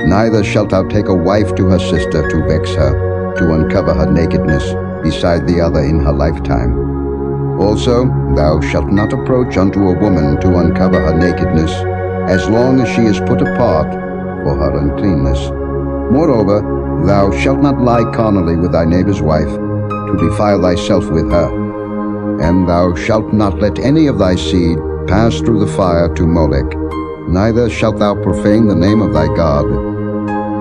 Neither shalt thou take a wife to her sister to vex her, to uncover her nakedness, beside the other in her lifetime. Also, thou shalt not approach unto a woman to uncover her nakedness, as long as she is put apart for her uncleanness. Moreover, thou shalt not lie carnally with thy neighbor's wife, to defile thyself with her. And thou shalt not let any of thy seed pass through the fire to Molech, neither shalt thou profane the name of thy God.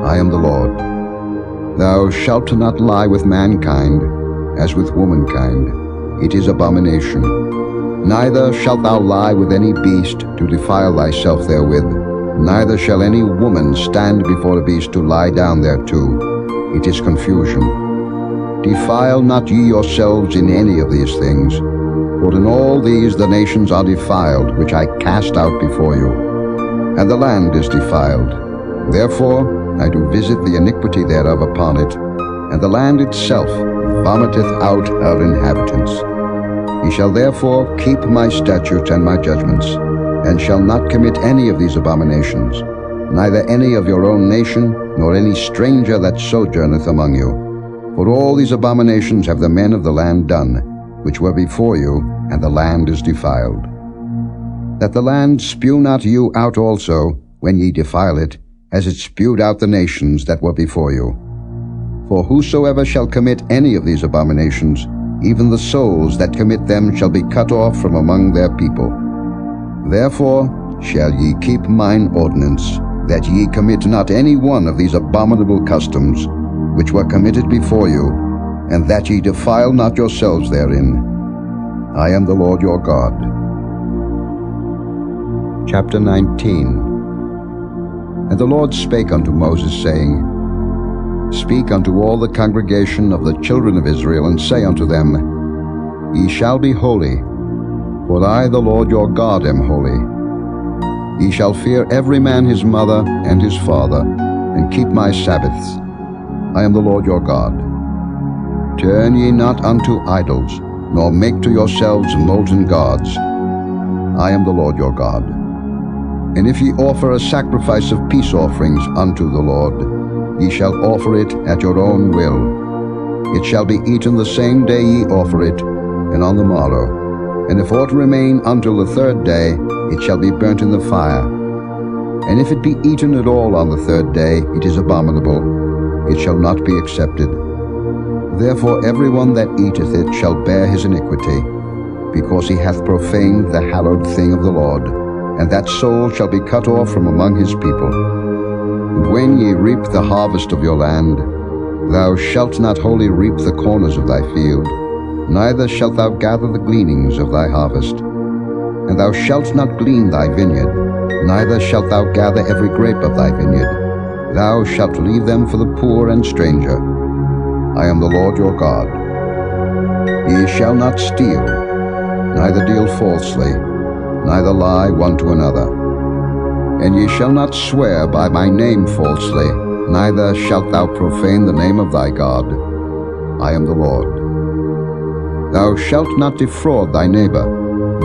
I am the Lord. Thou shalt not lie with mankind, as with womankind. It is abomination. Neither shalt thou lie with any beast to defile thyself therewith, neither shall any woman stand before a beast to lie down thereto. It is confusion. Defile not ye yourselves in any of these things, for in all these the nations are defiled, which I cast out before you, and the land is defiled. Therefore I do visit the iniquity thereof upon it, and the land itself vomiteth out her inhabitants. Ye shall therefore keep my statutes and my judgments, and shall not commit any of these abominations, neither any of your own nation, nor any stranger that sojourneth among you. For all these abominations have the men of the land done, which were before you, and the land is defiled. That the land spew not you out also, when ye defile it, as it spewed out the nations that were before you. For whosoever shall commit any of these abominations, even the souls that commit them shall be cut off from among their people. Therefore shall ye keep mine ordinance, that ye commit not any one of these abominable customs, which were committed before you, and that ye defile not yourselves therein. I am the Lord your God. Chapter 19. And the Lord spake unto Moses, saying, Speak unto all the congregation of the children of Israel, and say unto them, Ye shall be holy, for I the Lord your God am holy. Ye shall fear every man his mother and his father, and keep my Sabbaths. I am the Lord your God. Turn ye not unto idols, nor make to yourselves molten gods. I am the Lord your God. And if ye offer a sacrifice of peace offerings unto the Lord, ye shall offer it at your own will. It shall be eaten the same day ye offer it, and on the morrow. And if aught remain until the third day, it shall be burnt in the fire. And if it be eaten at all on the third day, it is abominable. It shall not be accepted. Therefore every one that eateth it shall bear his iniquity, because he hath profaned the hallowed thing of the Lord, and that soul shall be cut off from among his people. And when ye reap the harvest of your land, thou shalt not wholly reap the corners of thy field, neither shalt thou gather the gleanings of thy harvest. And thou shalt not glean thy vineyard, neither shalt thou gather every grape of thy vineyard. Thou shalt leave them for the poor and stranger. I am the Lord your God. Ye shall not steal, neither deal falsely, neither lie one to another. And ye shall not swear by my name falsely, neither shalt thou profane the name of thy God. I am the Lord. Thou shalt not defraud thy neighbor,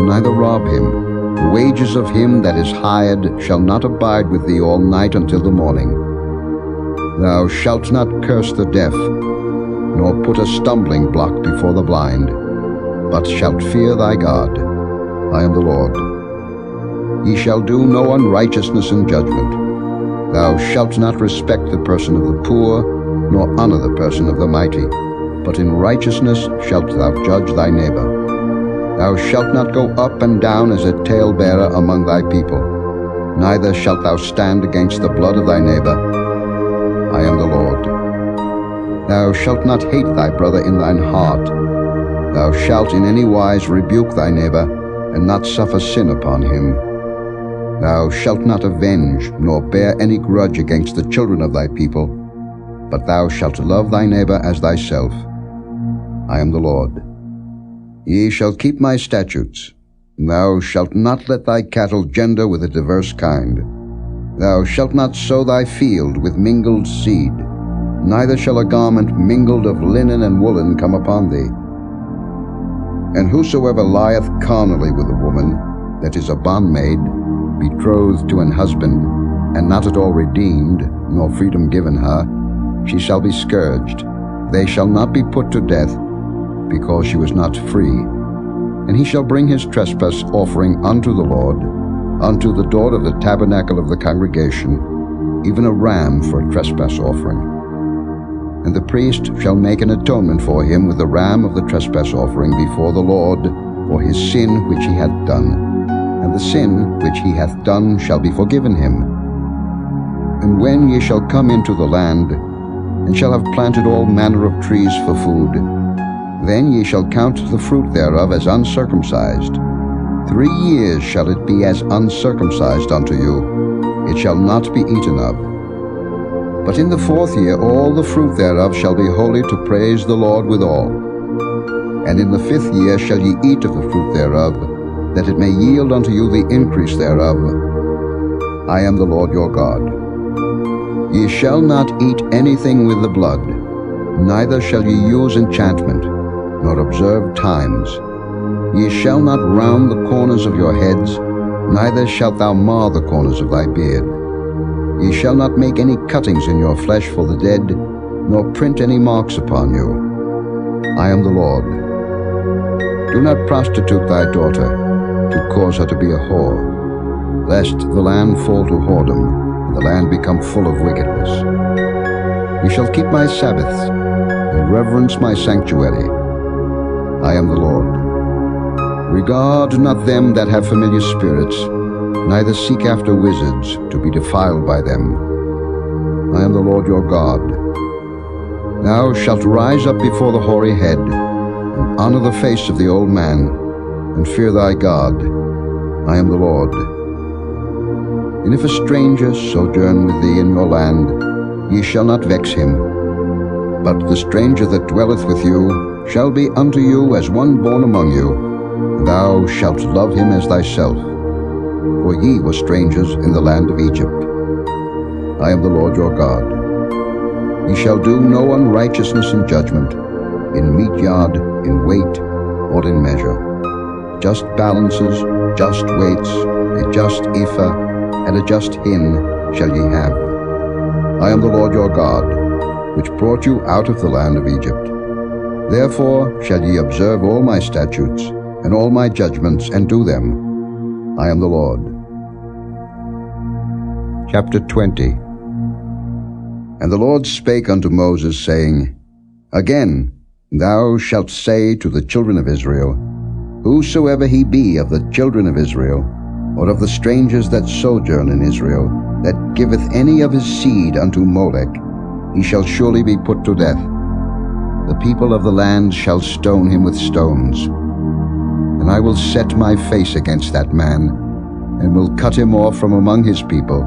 neither rob him. The wages of him that is hired shall not abide with thee all night until the morning. Thou shalt not curse the deaf, nor put a stumbling block before the blind, but shalt fear thy God. I am the Lord. Ye shall do no unrighteousness in judgment. Thou shalt not respect the person of the poor, nor honor the person of the mighty, but in righteousness shalt thou judge thy neighbor. Thou shalt not go up and down as a talebearer among thy people, neither shalt thou stand against the blood of thy neighbor. I am the Lord. Thou shalt not hate thy brother in thine heart. Thou shalt in any wise rebuke thy neighbor, and not suffer sin upon him. Thou shalt not avenge, nor bear any grudge against the children of thy people, but thou shalt love thy neighbor as thyself. I am the Lord. Ye shall keep my statutes. Thou shalt not let thy cattle gender with a diverse kind. Thou shalt not sow thy field with mingled seed, neither shall a garment mingled of linen and woolen come upon thee. And whosoever lieth carnally with a woman, that is a bondmaid, betrothed to an husband, and not at all redeemed, nor freedom given her, she shall be scourged. They shall not be put to death, because she was not free. And he shall bring his trespass offering unto the Lord, unto the door of the tabernacle of the congregation, even a ram for a trespass offering. And the priest shall make an atonement for him with the ram of the trespass offering before the Lord for his sin which he hath done. And the sin which he hath done shall be forgiven him. And when ye shall come into the land, and shall have planted all manner of trees for food, then ye shall count the fruit thereof as uncircumcised. 3 years shall it be as uncircumcised unto you. It shall not be eaten of. But in the 4th year all the fruit thereof shall be holy to praise the Lord withal. And in the 5th year shall ye eat of the fruit thereof, that it may yield unto you the increase thereof. I am the Lord your God. Ye shall not eat anything with the blood, neither shall ye use enchantment, nor observe times. Ye shall not round the corners of your heads, neither shalt thou mar the corners of thy beard. Ye shall not make any cuttings in your flesh for the dead, nor print any marks upon you. I am the Lord. Do not prostitute thy daughter, to cause her to be a whore, lest the land fall to whoredom, and the land become full of wickedness. Ye shall keep my Sabbaths, and reverence my sanctuary. I am the Lord. Regard not them that have familiar spirits, neither seek after wizards, to be defiled by them. I am the Lord your God. Thou shalt rise up before the hoary head, and honor the face of the old man, and fear thy God. I am the Lord. And if a stranger sojourn with thee in your land, ye shall not vex him. But the stranger that dwelleth with you shall be unto you as one born among you, and thou shalt love him as thyself. For ye were strangers in the land of Egypt. I am the Lord your God. Ye shall do no unrighteousness in judgment, in meat yard, in weight, or in measure. Just balances, just weights, a just ephah, and a just hin shall ye have. I am the Lord your God, which brought you out of the land of Egypt. Therefore shall ye observe all my statutes, and all my judgments, and do them. I am the Lord. Chapter 20. And the Lord spake unto Moses, saying, Again, Thou shalt say to the children of Israel, Whosoever he be of the children of Israel, or of the strangers that sojourn in Israel, that giveth any of his seed unto Molech, he shall surely be put to death. The people of the land shall stone him with stones. And I will set my face against that man, and will cut him off from among his people,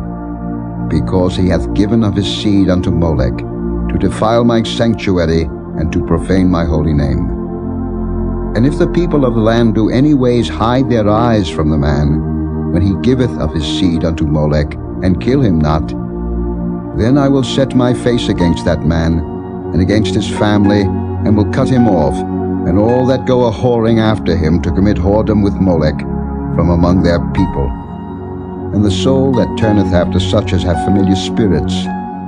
because he hath given of his seed unto Molech, to defile my sanctuary, and to profane my holy name. And if the people of the land do any ways hide their eyes from the man, when he giveth of his seed unto Molech, and kill him not, then I will set my face against that man, and against his family, and will cut him off, and all that go a-whoring after him to commit whoredom with Molech, from among their people. And the soul that turneth after such as have familiar spirits,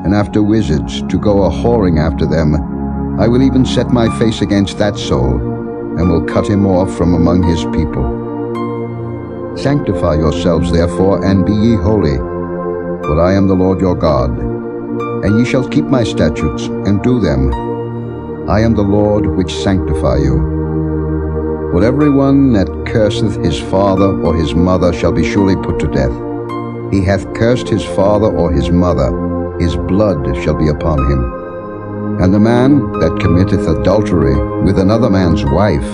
and after wizards, to go a-whoring after them, I will even set my face against that soul, and will cut him off from among his people. Sanctify yourselves therefore, and be ye holy, for I am the Lord your God. And ye shall keep my statutes, and do them. I am the Lord which sanctify you. For every one that curseth his father or his mother shall be surely put to death. He hath cursed his father or his mother, his blood shall be upon him. And the man that committeth adultery with another man's wife,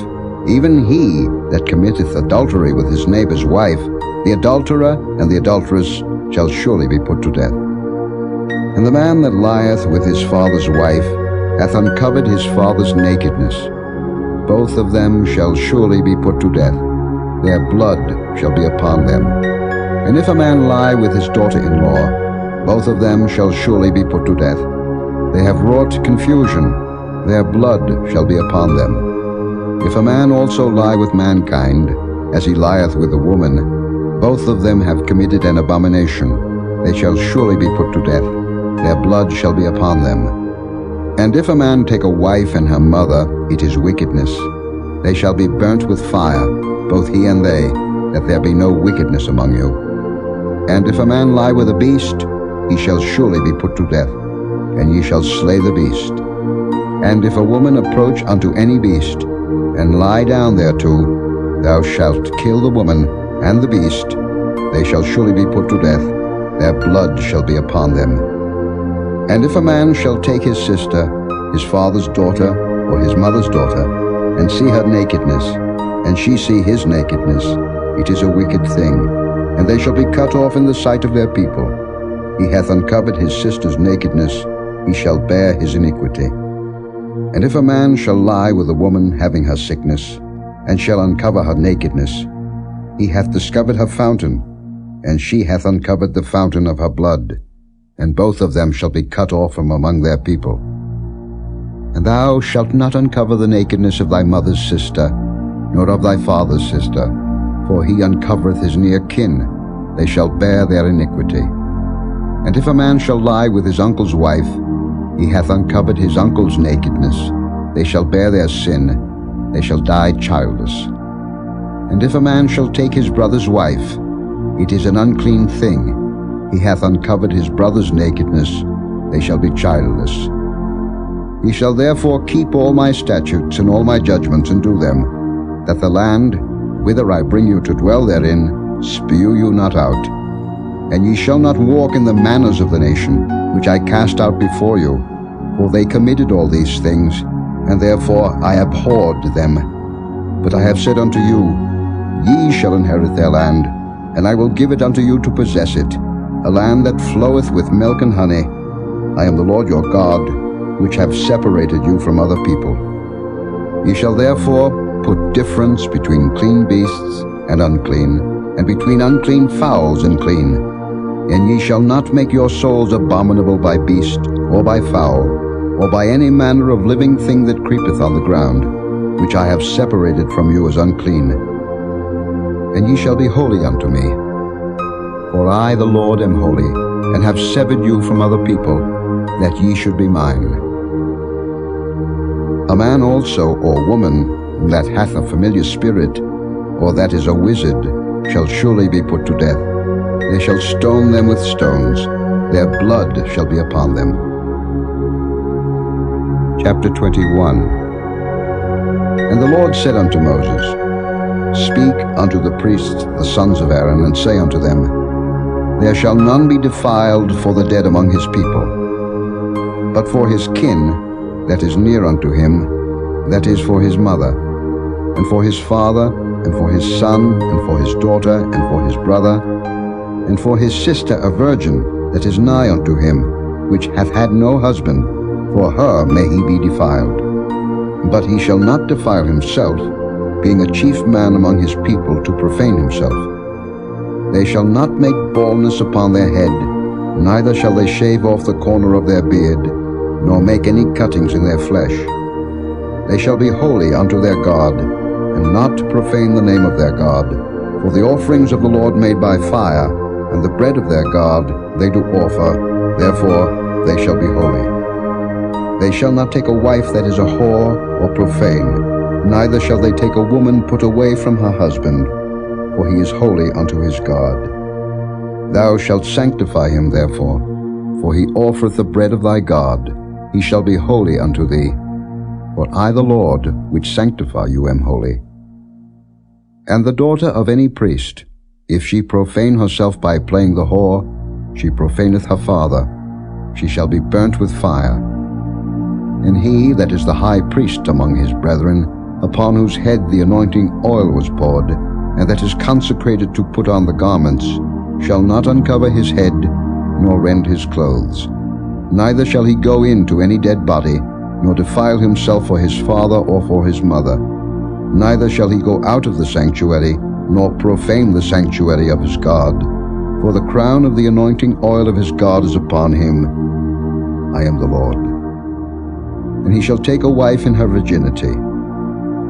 even he that committeth adultery with his neighbor's wife, the adulterer and the adulteress shall surely be put to death. And the man that lieth with his father's wife hath uncovered his father's nakedness. Both of them shall surely be put to death. Their blood shall be upon them. And if a man lie with his daughter-in-law, both of them shall surely be put to death. They have wrought confusion, their blood shall be upon them. If a man also lie with mankind, as he lieth with a woman, both of them have committed an abomination. They shall surely be put to death. Their blood shall be upon them. And if a man take a wife and her mother, it is wickedness. They shall be burnt with fire, both he and they, that there be no wickedness among you. And if a man lie with a beast, he shall surely be put to death, and ye shall slay the beast. And if a woman approach unto any beast, and lie down thereto, thou shalt kill the woman and the beast. They shall surely be put to death, their blood shall be upon them. And if a man shall take his sister, his father's daughter, or his mother's daughter, and see her nakedness, and she see his nakedness, it is a wicked thing, and they shall be cut off in the sight of their people. He hath uncovered his sister's nakedness, he shall bear his iniquity. And if a man shall lie with a woman having her sickness, and shall uncover her nakedness, he hath discovered her fountain, and she hath uncovered the fountain of her blood, and both of them shall be cut off from among their people. And thou shalt not uncover the nakedness of thy mother's sister, nor of thy father's sister, for he uncovereth his near kin, they shall bear their iniquity. And if a man shall lie with his uncle's wife, he hath uncovered his uncle's nakedness, they shall bear their sin, they shall die childless. And if a man shall take his brother's wife, it is an unclean thing, he hath uncovered his brother's nakedness, they shall be childless. Ye shall therefore keep all my statutes and all my judgments, and do them, that the land, whither I bring you to dwell therein, spew you not out. And ye shall not walk in the manners of the nation, which I cast out before you, for they committed all these things, and therefore I abhorred them. But I have said unto you, Ye shall inherit their land, and I will give it unto you to possess it, a land that floweth with milk and honey. I am the Lord your God, which have separated you from other people. Ye shall therefore put difference between clean beasts and unclean, and between unclean fowls and clean. And ye shall not make your souls abominable by beast, or by fowl, or by any manner of living thing that creepeth on the ground, which I have separated from you as unclean. And ye shall be holy unto me. For I, the Lord, am holy, and have severed you from other people, that ye should be mine. A man also, or woman, that hath a familiar spirit, or that is a wizard, shall surely be put to death. They shall stone them with stones, their blood shall be upon them. Chapter 21. And the Lord said unto Moses, Speak unto the priests, the sons of Aaron, and say unto them, There shall none be defiled for the dead among his people, but for his kin that is near unto him, that is for his mother, and for his father, and for his son, and for his daughter, and for his brother, and for his sister a virgin that is nigh unto him, which hath had no husband, for her may he be defiled. But he shall not defile himself, being a chief man among his people, to profane himself. They shall not make baldness upon their head, neither shall they shave off the corner of their beard, nor make any cuttings in their flesh. They shall be holy unto their God, and not profane the name of their God. For the offerings of the Lord made by fire, and the bread of their God they do offer, therefore they shall be holy. They shall not take a wife that is a whore or profane, neither shall they take a woman put away from her husband, for he is holy unto his God. Thou shalt sanctify him therefore, for he offereth the bread of thy God. He shall be holy unto thee. For I the Lord, which sanctify you, am holy. And the daughter of any priest, if she profane herself by playing the whore, she profaneth her father, she shall be burnt with fire. And he that is the high priest among his brethren, upon whose head the anointing oil was poured, and that is consecrated to put on the garments, shall not uncover his head, nor rend his clothes. Neither shall he go in to any dead body, nor defile himself for his father or for his mother. Neither shall he go out of the sanctuary, nor profane the sanctuary of his God. For the crown of the anointing oil of his God is upon him. I am the Lord. And he shall take a wife in her virginity.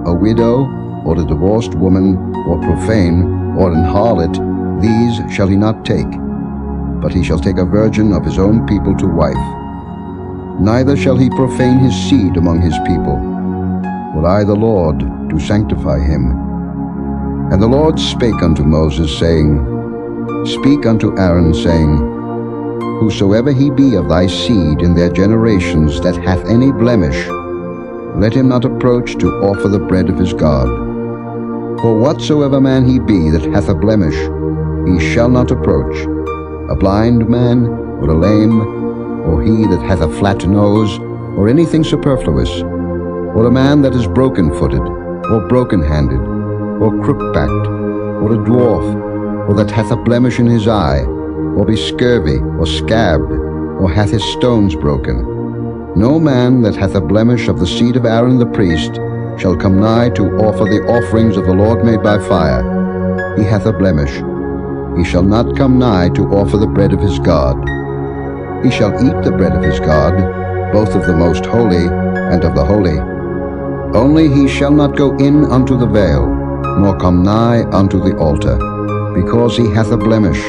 A widow, or a divorced woman, or profane, or an harlot, these shall he not take, but he shall take a virgin of his own people to wife. Neither shall he profane his seed among his people, for I the Lord do sanctify him. And the Lord spake unto Moses, saying, Speak unto Aaron, saying, Whosoever he be of thy seed in their generations that hath any blemish, let him not approach to offer the bread of his God. For whatsoever man he be that hath a blemish, he shall not approach, a blind man, or a lame, or he that hath a flat nose, or anything superfluous, or a man that is broken-footed, or broken-handed, or crook-backed, or a dwarf, or that hath a blemish in his eye, or be scurvy, or scabbed, or hath his stones broken. No man that hath a blemish of the seed of Aaron the priest shall come nigh to offer the offerings of the Lord made by fire. He hath a blemish. He shall not come nigh to offer the bread of his God. He shall eat the bread of his God, both of the most holy and of the holy. Only he shall not go in unto the veil, nor come nigh unto the altar, because he hath a blemish,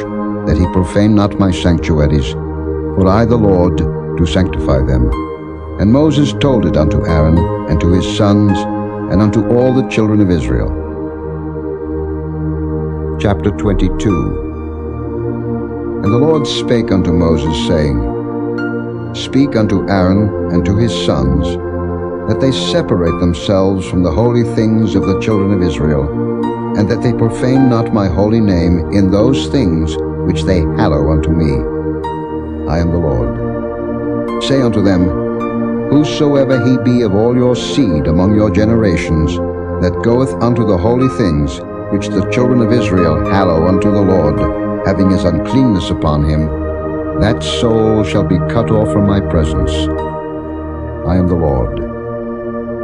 that he profane not my sanctuaries, for I the Lord do sanctify them. And Moses told it unto Aaron, and to his sons, and unto all the children of Israel. Chapter 22. And the Lord spake unto Moses, saying, Speak unto Aaron and to his sons, that they separate themselves from the holy things of the children of Israel, and that they profane not my holy name in those things which they hallow unto me. I am the Lord. Say unto them, Whosoever he be of all your seed among your generations, that goeth unto the holy things which the children of Israel hallow unto the Lord, having his uncleanness upon him, that soul shall be cut off from my presence. I am the Lord.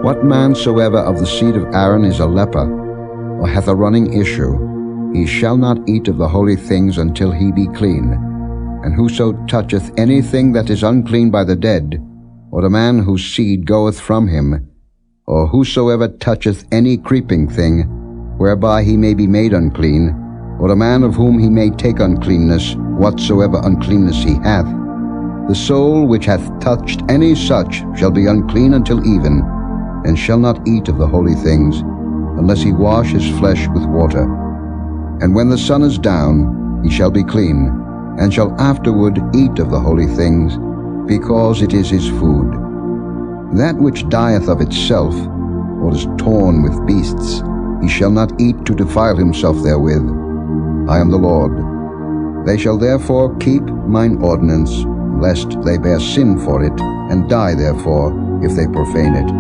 What man soever of the seed of Aaron is a leper, or hath a running issue, he shall not eat of the holy things until he be clean. And whoso toucheth anything that is unclean by the dead, or a man whose seed goeth from him, or whosoever toucheth any creeping thing, whereby he may be made unclean, or a man of whom he may take uncleanness, whatsoever uncleanness he hath, the soul which hath touched any such shall be unclean until even, and shall not eat of the holy things, unless he wash his flesh with water. And when the sun is down, he shall be clean, and shall afterward eat of the holy things, because it is his food. That which dieth of itself, or is torn with beasts, he shall not eat to defile himself therewith. I am the Lord. They shall therefore keep mine ordinance, lest they bear sin for it, and die therefore, if they profane it.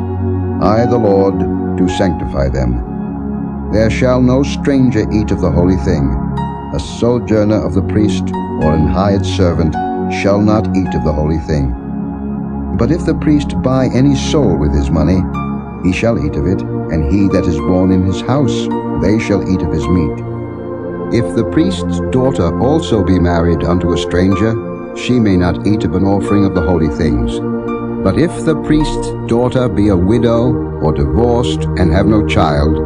I, the Lord, do sanctify them. There shall no stranger eat of the holy thing. A sojourner of the priest, or an hired servant, shall not eat of the holy thing. But if the priest buy any soul with his money, he shall eat of it, and he that is born in his house, they shall eat of his meat. If the priest's daughter also be married unto a stranger, she may not eat of an offering of the holy things. But if the priest's daughter be a widow, or divorced, and have no child,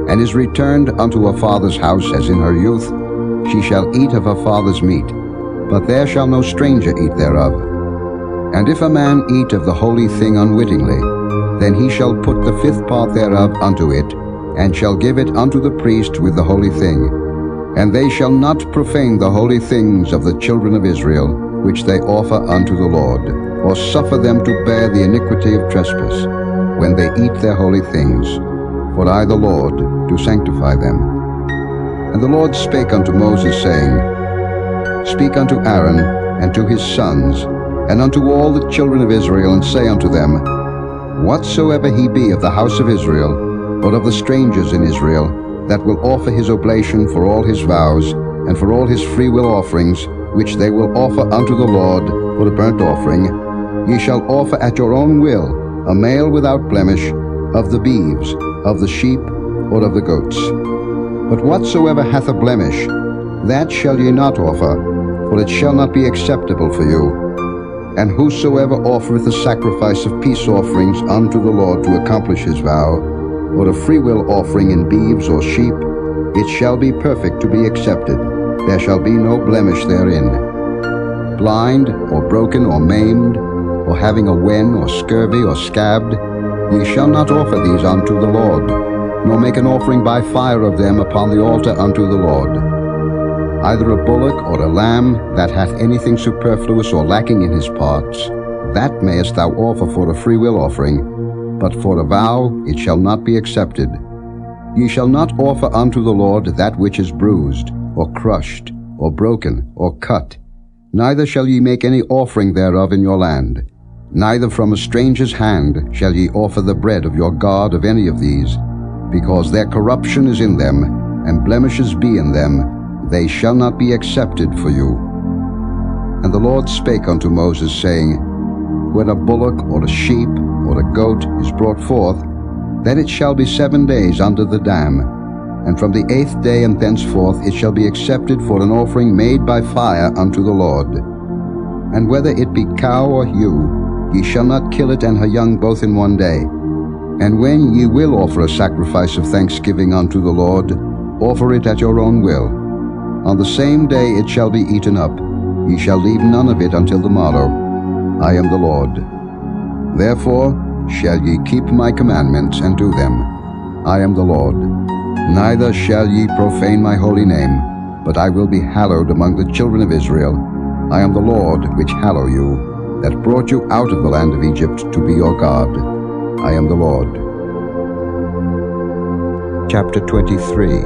and is returned unto her father's house as in her youth, she shall eat of her father's meat, but there shall no stranger eat thereof. And if a man eat of the holy thing unwittingly, then he shall put the fifth part thereof unto it, and shall give it unto the priest with the holy thing. And they shall not profane the holy things of the children of Israel, which they offer unto the Lord, or suffer them to bear the iniquity of trespass, when they eat their holy things. For I, the Lord, do sanctify them. And the Lord spake unto Moses, saying, Speak unto Aaron, and to his sons, and unto all the children of Israel, and say unto them, Whatsoever he be of the house of Israel, or of the strangers in Israel, that will offer his oblation for all his vows, and for all his freewill offerings, which they will offer unto the Lord for a burnt offering, ye shall offer at your own will a male without blemish, of the beeves, of the sheep, or of the goats. But whatsoever hath a blemish, that shall ye not offer, for it shall not be acceptable for you. And whosoever offereth a sacrifice of peace offerings unto the Lord to accomplish his vow, or a freewill offering in beeves or sheep, it shall be perfect to be accepted. There shall be no blemish therein. Blind, or broken, or maimed, or having a wen, or scurvy, or scabbed, ye shall not offer these unto the Lord, nor make an offering by fire of them upon the altar unto the Lord. Either a bullock or a lamb that hath anything superfluous or lacking in his parts, that mayest thou offer for a freewill offering, but for a vow it shall not be accepted. Ye shall not offer unto the Lord that which is bruised, or crushed, or broken, or cut. Neither shall ye make any offering thereof in your land. Neither from a stranger's hand shall ye offer the bread of your God of any of these, because their corruption is in them, and blemishes be in them. They shall not be accepted for you. And the Lord spake unto Moses, saying, When a bullock or a sheep or a goat is brought forth, then it shall be 7 days under the dam, and from the 8th day and thenceforth it shall be accepted for an offering made by fire unto the Lord. And whether it be cow or ewe, ye shall not kill it and her young both in 1 day. And when ye will offer a sacrifice of thanksgiving unto the Lord, offer it at your own will. On the same day it shall be eaten up. Ye shall leave none of it until the morrow. I am the Lord. Therefore shall ye keep my commandments and do them. I am the Lord. Neither shall ye profane my holy name, but I will be hallowed among the children of Israel. I am the Lord which hallow you, that brought you out of the land of Egypt to be your God. I am the Lord. Chapter 23.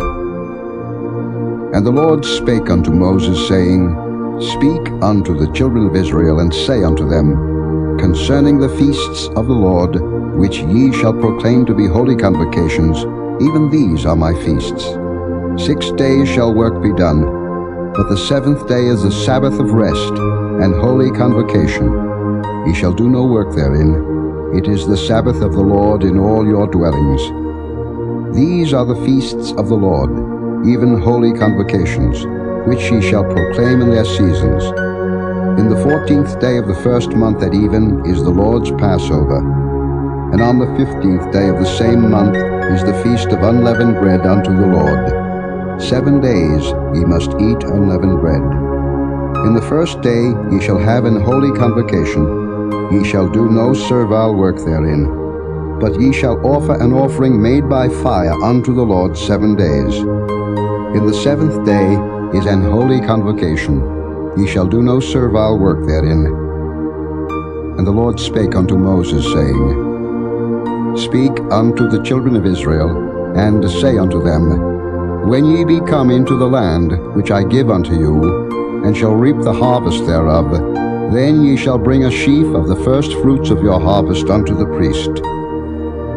And the Lord spake unto Moses, saying, Speak unto the children of Israel, and say unto them, Concerning the feasts of the Lord, which ye shall proclaim to be holy convocations, even these are my feasts. 6 days shall work be done, but the 7th day is the Sabbath of rest, and holy convocation. Ye shall do no work therein. It is the Sabbath of the Lord in all your dwellings. These are the feasts of the Lord, even holy convocations, which ye shall proclaim in their seasons. In the 14th day of the first month at even is the Lord's Passover, and on the 15th day of the same month is the feast of unleavened bread unto the Lord. 7 days ye must eat unleavened bread. In the first day ye shall have an holy convocation. Ye shall do no servile work therein, but ye shall offer an offering made by fire unto the Lord 7 days. In the 7th day is an holy convocation. Ye shall do no servile work therein. And the Lord spake unto Moses, saying, Speak unto the children of Israel, and say unto them, When ye be come into the land which I give unto you, and shall reap the harvest thereof, then ye shall bring a sheaf of the first fruits of your harvest unto the priest.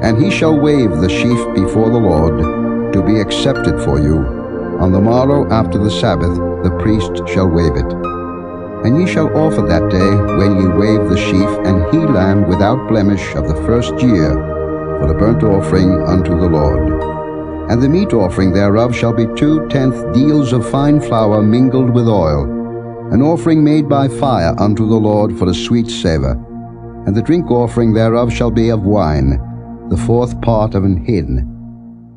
And he shall wave the sheaf before the Lord, to be accepted for you. On the morrow after the Sabbath the priest shall wave it. And ye shall offer that day, when ye wave the sheaf, an he-lamb without blemish of the first year, for a burnt offering unto the Lord. And the meat offering thereof shall be 2/10 deals of fine flour mingled with oil, an offering made by fire unto the Lord for a sweet savour. And the drink offering thereof shall be of wine, the 4th part of an hin.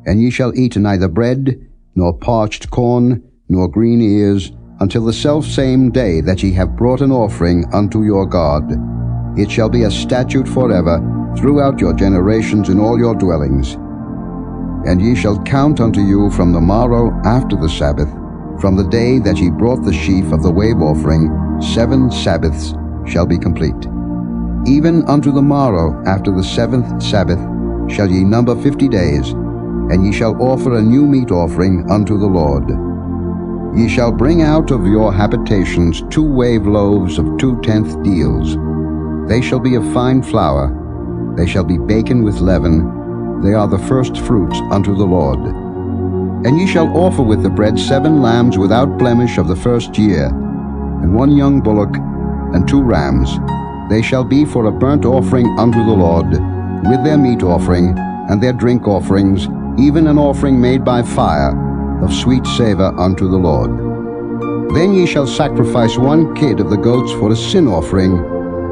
And ye shall eat neither bread, nor parched corn, nor green ears, until the selfsame day that ye have brought an offering unto your God. It shall be a statute forever throughout your generations in all your dwellings. And ye shall count unto you from the morrow after the Sabbath, from the day that ye brought the sheaf of the wave offering, 7 Sabbaths shall be complete. Even unto the morrow after the 7th Sabbath shall ye number 50 days, and ye shall offer a new meat offering unto the Lord. Ye shall bring out of your habitations 2 wave loaves of 2/10 deals. They shall be of fine flour. They shall be baken with leaven. They are the first fruits unto the Lord. And ye shall offer with the bread 7 lambs without blemish of the first year, and 1 young bullock, and 2 rams. They shall be for a burnt offering unto the Lord, with their meat offering, and their drink offerings, even an offering made by fire, of sweet savour unto the Lord. Then ye shall sacrifice 1 kid of the goats for a sin offering,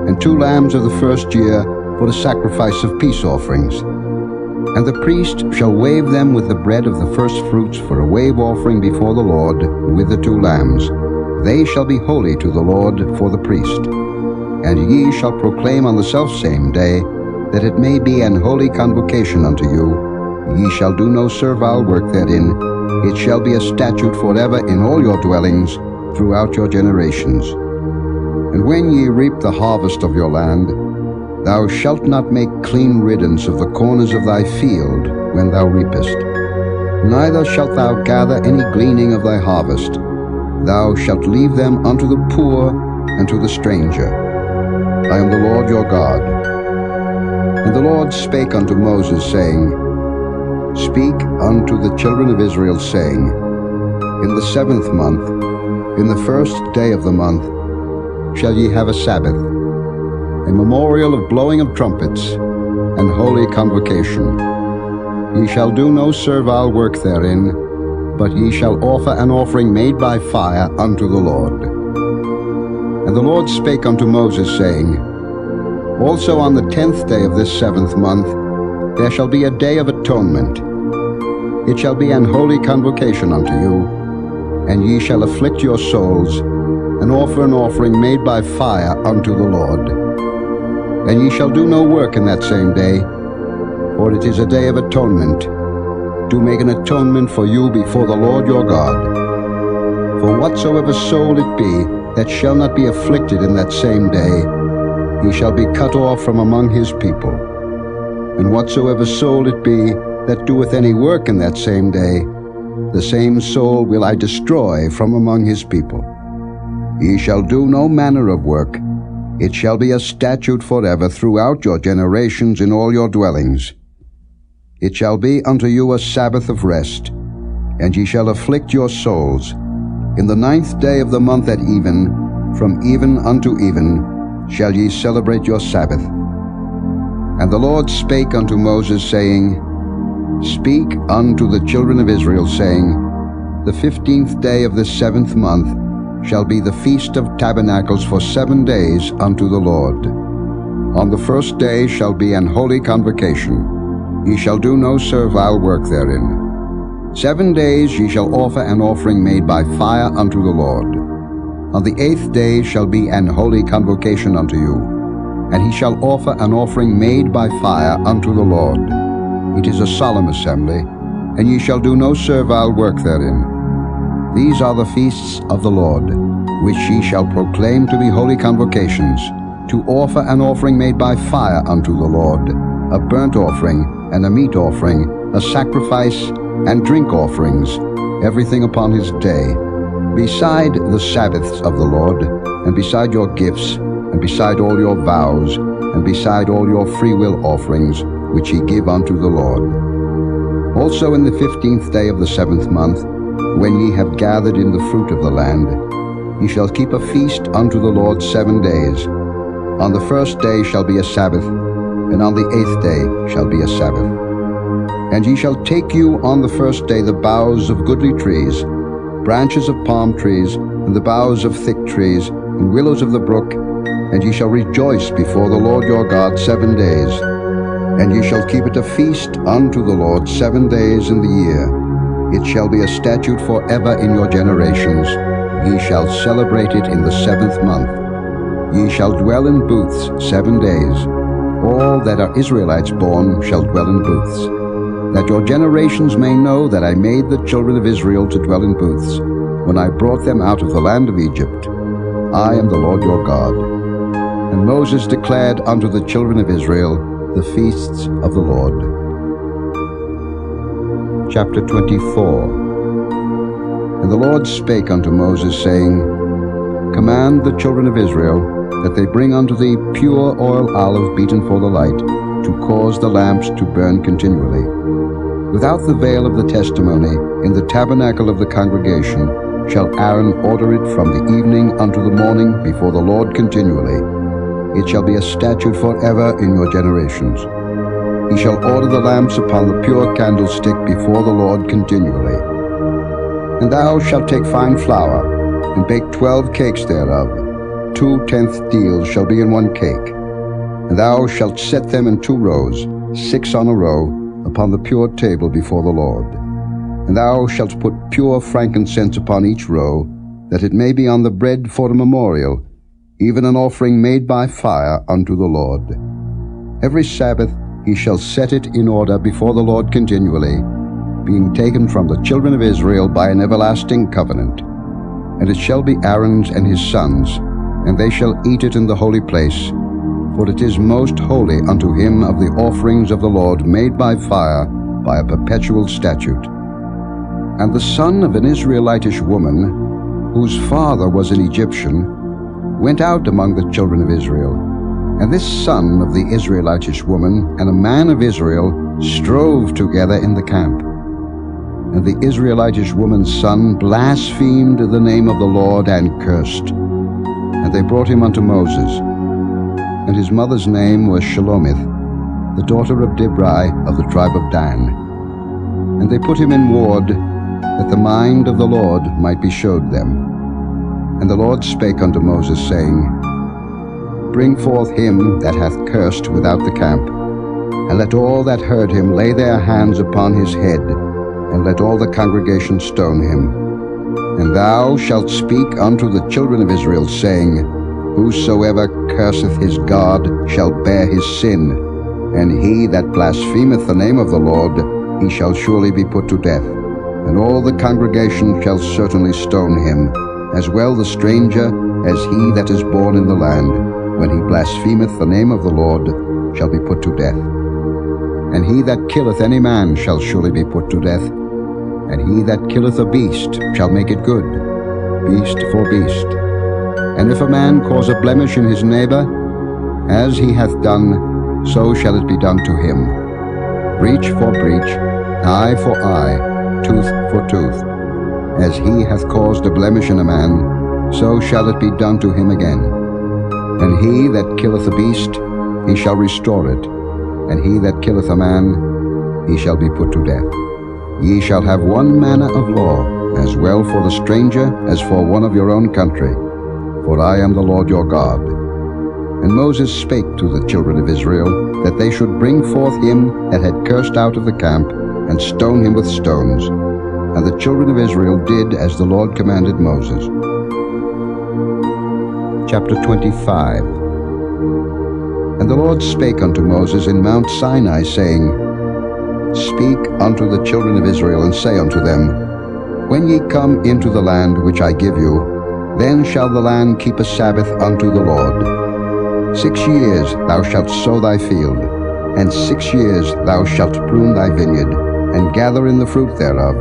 and 2 lambs of the first year for the sacrifice of peace offerings. And the priest shall wave them with the bread of the first fruits for a wave offering before the Lord, with the 2 lambs. They shall be holy to the Lord for the priest. And ye shall proclaim on the selfsame day, that it may be an holy convocation unto you. Ye shall do no servile work therein. It shall be a statute forever in all your dwellings, throughout your generations. And when ye reap the harvest of your land, thou shalt not make clean riddance of the corners of thy field when thou reapest. Neither shalt thou gather any gleaning of thy harvest. Thou shalt leave them unto the poor and to the stranger. I am the Lord your God. And the Lord spake unto Moses, saying, Speak unto the children of Israel, saying, In the 7th month, in the 1st day of the month, shall ye have a Sabbath, a memorial of blowing of trumpets, and holy convocation. Ye shall do no servile work therein, but ye shall offer an offering made by fire unto the Lord. And the Lord spake unto Moses, saying, Also on the 10th day of this 7th month there shall be a day of atonement. It shall be an holy convocation unto you, and ye shall afflict your souls, and offer an offering made by fire unto the Lord. And ye shall do no work in that same day, for it is a day of atonement, to make an atonement for you before the Lord your God. For whatsoever soul it be that shall not be afflicted in that same day, he shall be cut off from among his people. And whatsoever soul it be that doeth any work in that same day, the same soul will I destroy from among his people. Ye shall do no manner of work. It shall be a statute forever throughout your generations in all your dwellings. It shall be unto you a Sabbath of rest, and ye shall afflict your souls. In the 9th day of the month at even, from even unto even, shall ye celebrate your Sabbath. And the Lord spake unto Moses, saying, Speak unto the children of Israel, saying, The 15th day of this 7th month shall be the feast of tabernacles for 7 days unto the Lord. On the 1st day shall be an holy convocation. Ye shall do no servile work therein. 7 days ye shall offer an offering made by fire unto the Lord. On the 8th day shall be an holy convocation unto you, and he shall offer an offering made by fire unto the Lord. It is a solemn assembly, and ye shall do no servile work therein. These are the feasts of the Lord, which ye shall proclaim to be holy convocations, to offer an offering made by fire unto the Lord, a burnt offering, and a meat offering, a sacrifice, and drink offerings, everything upon his day, beside the Sabbaths of the Lord, and beside your gifts, and beside all your vows, and beside all your freewill offerings, which ye give unto the Lord. Also in the 15th day of the 7th month, when ye have gathered in the fruit of the land, ye shall keep a feast unto the Lord 7 days. On the first day shall be a Sabbath, and on the 8th day shall be a Sabbath. And ye shall take you on the first day the boughs of goodly trees, branches of palm trees, and the boughs of thick trees, and willows of the brook, and ye shall rejoice before the Lord your God 7 days. And ye shall keep it a feast unto the Lord 7 days in the year. It shall be a statute forever in your generations. Ye shall celebrate it in the 7th month. Ye shall dwell in booths 7 days. All that are Israelites born shall dwell in booths, that your generations may know that I made the children of Israel to dwell in booths, when I brought them out of the land of Egypt. I am the Lord your God. And Moses declared unto the children of Israel the feasts of the Lord. Chapter 24. And the Lord spake unto Moses, saying, Command the children of Israel that they bring unto thee pure oil olive beaten for the light, to cause the lamps to burn continually. Without the veil of the testimony, in the tabernacle of the congregation, shall Aaron order it from the evening unto the morning before the Lord continually. It shall be a statute forever in your generations. He shall order the lamps upon the pure candlestick before the Lord continually. And thou shalt take fine flour, and bake 12 cakes thereof. 2/10 deals shall be in 1 cake. And thou shalt set them in 2 rows, 6 on a row, upon the pure table before the Lord. And thou shalt put pure frankincense upon each row, that it may be on the bread for a memorial, even an offering made by fire unto the Lord. Every Sabbath he shall set it in order before the Lord continually, being taken from the children of Israel by an everlasting covenant. And it shall be Aaron's and his sons, and they shall eat it in the holy place, for it is most holy unto him of the offerings of the Lord made by fire, by a perpetual statute. And the son of an Israelitish woman, whose father was an Egyptian, went out among the children of Israel. And this son of the Israelitish woman and a man of Israel strove together in the camp. And the Israelitish woman's son blasphemed the name of the Lord and cursed. And they brought him unto Moses. And his mother's name was Shelomith, the daughter of Dibri of the tribe of Dan. And they put him in ward, that the mind of the Lord might be showed them. And the Lord spake unto Moses, saying, Bring forth him that hath cursed without the camp, and let all that heard him lay their hands upon his head, and let all the congregation stone him. And thou shalt speak unto the children of Israel, saying, Whosoever curseth his God shall bear his sin, and he that blasphemeth the name of the Lord, he shall surely be put to death. And all the congregation shall certainly stone him, as well the stranger as he that is born in the land, when he blasphemeth the name of the Lord, shall be put to death. And he that killeth any man shall surely be put to death, and he that killeth a beast shall make it good, beast for beast. And if a man cause a blemish in his neighbor, as he hath done, so shall it be done to him. Breach for breach, eye for eye, tooth for tooth. As he hath caused a blemish in a man, so shall it be done to him again. And he that killeth a beast, he shall restore it, and he that killeth a man, he shall be put to death. Ye shall have one manner of law, as well for the stranger as for one of your own country, for I am the Lord your God. And Moses spake to the children of Israel, that they should bring forth him that had cursed out of the camp, and stone him with stones. And the children of Israel did as the Lord commanded Moses. Chapter 25. And the Lord spake unto Moses in Mount Sinai, saying, Speak unto the children of Israel, and say unto them, When ye come into the land which I give you, then shall the land keep a Sabbath unto the Lord. 6 years thou shalt sow thy field, and 6 years thou shalt prune thy vineyard, and gather in the fruit thereof.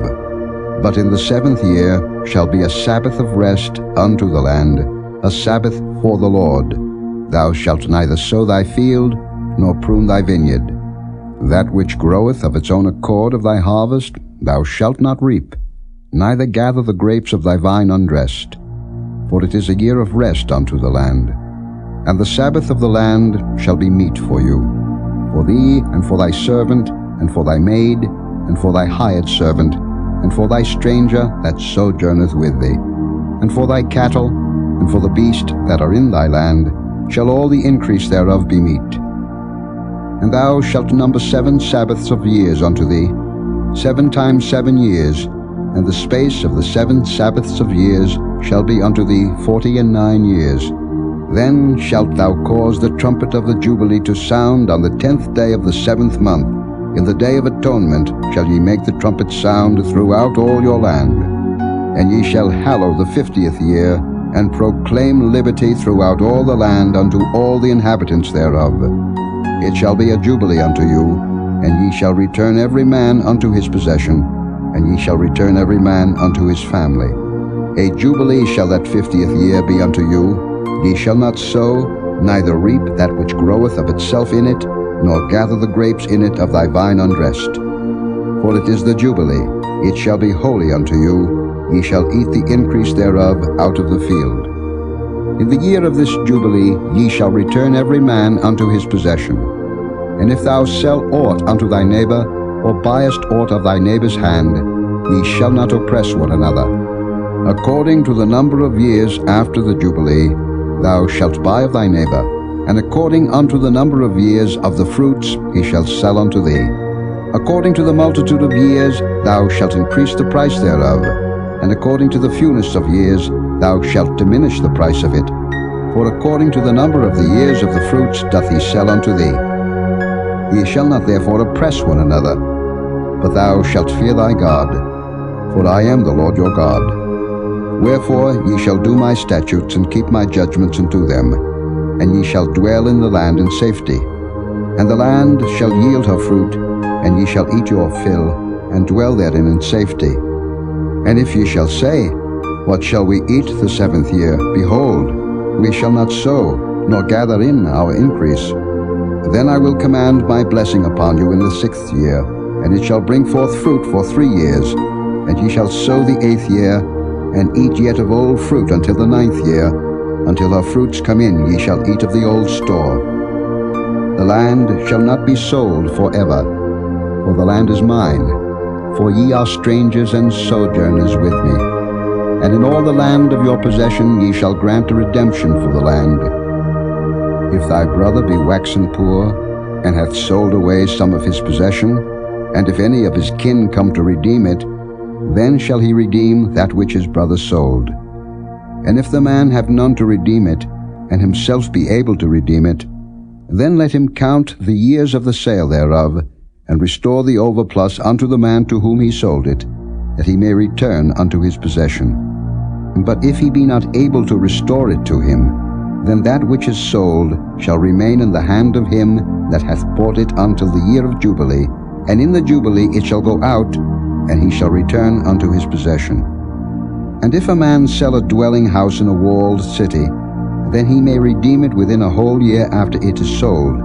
But in the 7th year shall be a Sabbath of rest unto the land, a Sabbath for the Lord. Thou shalt neither sow thy field, nor prune thy vineyard. That which groweth of its own accord of thy harvest thou shalt not reap, neither gather the grapes of thy vine undressed. For it is a year of rest unto the land. And the Sabbath of the land shall be meat for you, for thee, and for thy servant, and for thy maid, and for thy hired servant, and for thy stranger that sojourneth with thee, and for thy cattle, and for the beast that are in thy land, shall all the increase thereof be meat. And thou shalt number 7 Sabbaths of years unto thee, 7 times 7 years, and the space of the 7 Sabbaths of years shall be unto thee 49 years. Then shalt thou cause the trumpet of the Jubilee to sound on the 10th day of the 7th month. In the day of atonement shall ye make the trumpet sound throughout all your land. And ye shall hallow the 50th year, and proclaim liberty throughout all the land unto all the inhabitants thereof. It shall be a jubilee unto you, and ye shall return every man unto his possession, and ye shall return every man unto his family. A jubilee shall that 50th year be unto you. Ye shall not sow, neither reap that which groweth of itself in it, nor gather the grapes in it of thy vine undressed. For it is the jubilee, it shall be holy unto you. Ye shall eat the increase thereof out of the field. In the year of this jubilee ye shall return every man unto his possession. And if thou sell aught unto thy neighbor, or buyest aught of thy neighbor's hand, ye shall not oppress one another. According to the number of years after the jubilee thou shalt buy of thy neighbor, and according unto the number of years of the fruits he shall sell unto thee. According to the multitude of years thou shalt increase the price thereof, and according to the fewness of years thou shalt diminish the price of it. For according to the number of the years of the fruits doth he sell unto thee. Ye shall not therefore oppress one another, but thou shalt fear thy God, for I am the Lord your God. Wherefore ye shall do my statutes, and keep my judgments, and do them, and ye shall dwell in the land in safety. And the land shall yield her fruit, and ye shall eat your fill, and dwell therein in safety. And if ye shall say, What shall we eat the 7th year? Behold, we shall not sow, nor gather in our increase. Then I will command my blessing upon you in the 6th year, and it shall bring forth fruit for 3 years. And ye shall sow the 8th year, and eat yet of old fruit until the 9th year. Until her fruits come in ye shall eat of the old store. The land shall not be sold forever, for the land is mine, for ye are strangers and sojourners with me. And in all the land of your possession ye shall grant a redemption for the land. If thy brother be waxen poor, and hath sold away some of his possession, and if any of his kin come to redeem it, then shall he redeem that which his brother sold. And if the man have none to redeem it, and himself be able to redeem it, then let him count the years of the sale thereof, and restore the overplus unto the man to whom he sold it, that he may return unto his possession. But if he be not able to restore it to him, then that which is sold shall remain in the hand of him that hath bought it until the year of Jubilee, and in the Jubilee it shall go out, and he shall return unto his possession. And if a man sell a dwelling house in a walled city, then he may redeem it within a whole year after it is sold.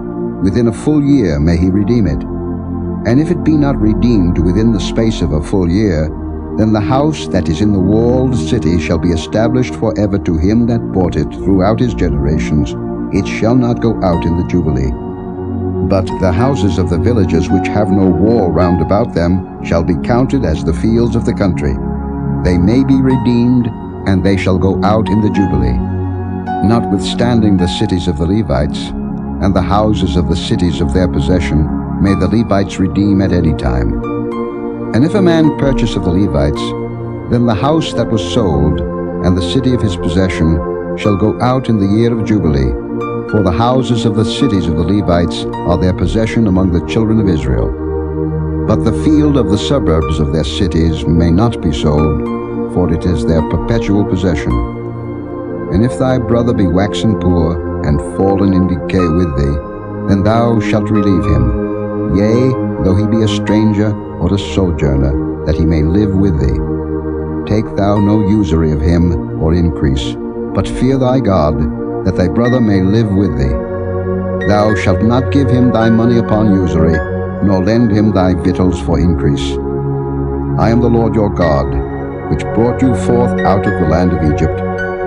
Within a full year may he redeem it. And if it be not redeemed within the space of a full year, then the house that is in the walled city shall be established forever to him that bought it throughout his generations. It shall not go out in the Jubilee. But the houses of the villages which have no wall round about them shall be counted as the fields of the country. They may be redeemed, and they shall go out in the Jubilee. Notwithstanding the cities of the Levites, and the houses of the cities of their possession, may the Levites redeem at any time. And if a man purchase of the Levites, then the house that was sold, and the city of his possession, shall go out in the year of Jubilee, for the houses of the cities of the Levites are their possession among the children of Israel. But the field of the suburbs of their cities may not be sold, for it is their perpetual possession. And if thy brother be waxen poor, and fallen in decay with thee, then thou shalt relieve him. yea, though he be a stranger or a sojourner, that he may live with thee. Take thou no usury of him or increase, but fear thy God, that thy brother may live with thee. Thou shalt not give him thy money upon usury, nor lend him thy victuals for increase. I am the Lord your God, which brought you forth out of the land of Egypt,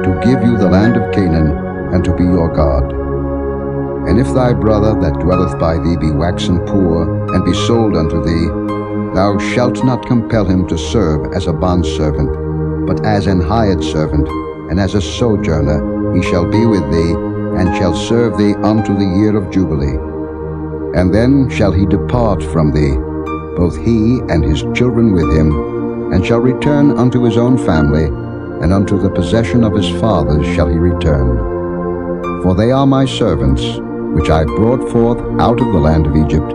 to give you the land of Canaan, and to be your God. And if thy brother that dwelleth by thee be waxen poor, and be sold unto thee, thou shalt not compel him to serve as a bondservant, but as an hired servant, and as a sojourner he shall be with thee, and shall serve thee unto the year of Jubilee. And then shall he depart from thee, both he and his children with him, and shall return unto his own family, and unto the possession of his fathers shall he return. For they are my servants, which I brought forth out of the land of Egypt.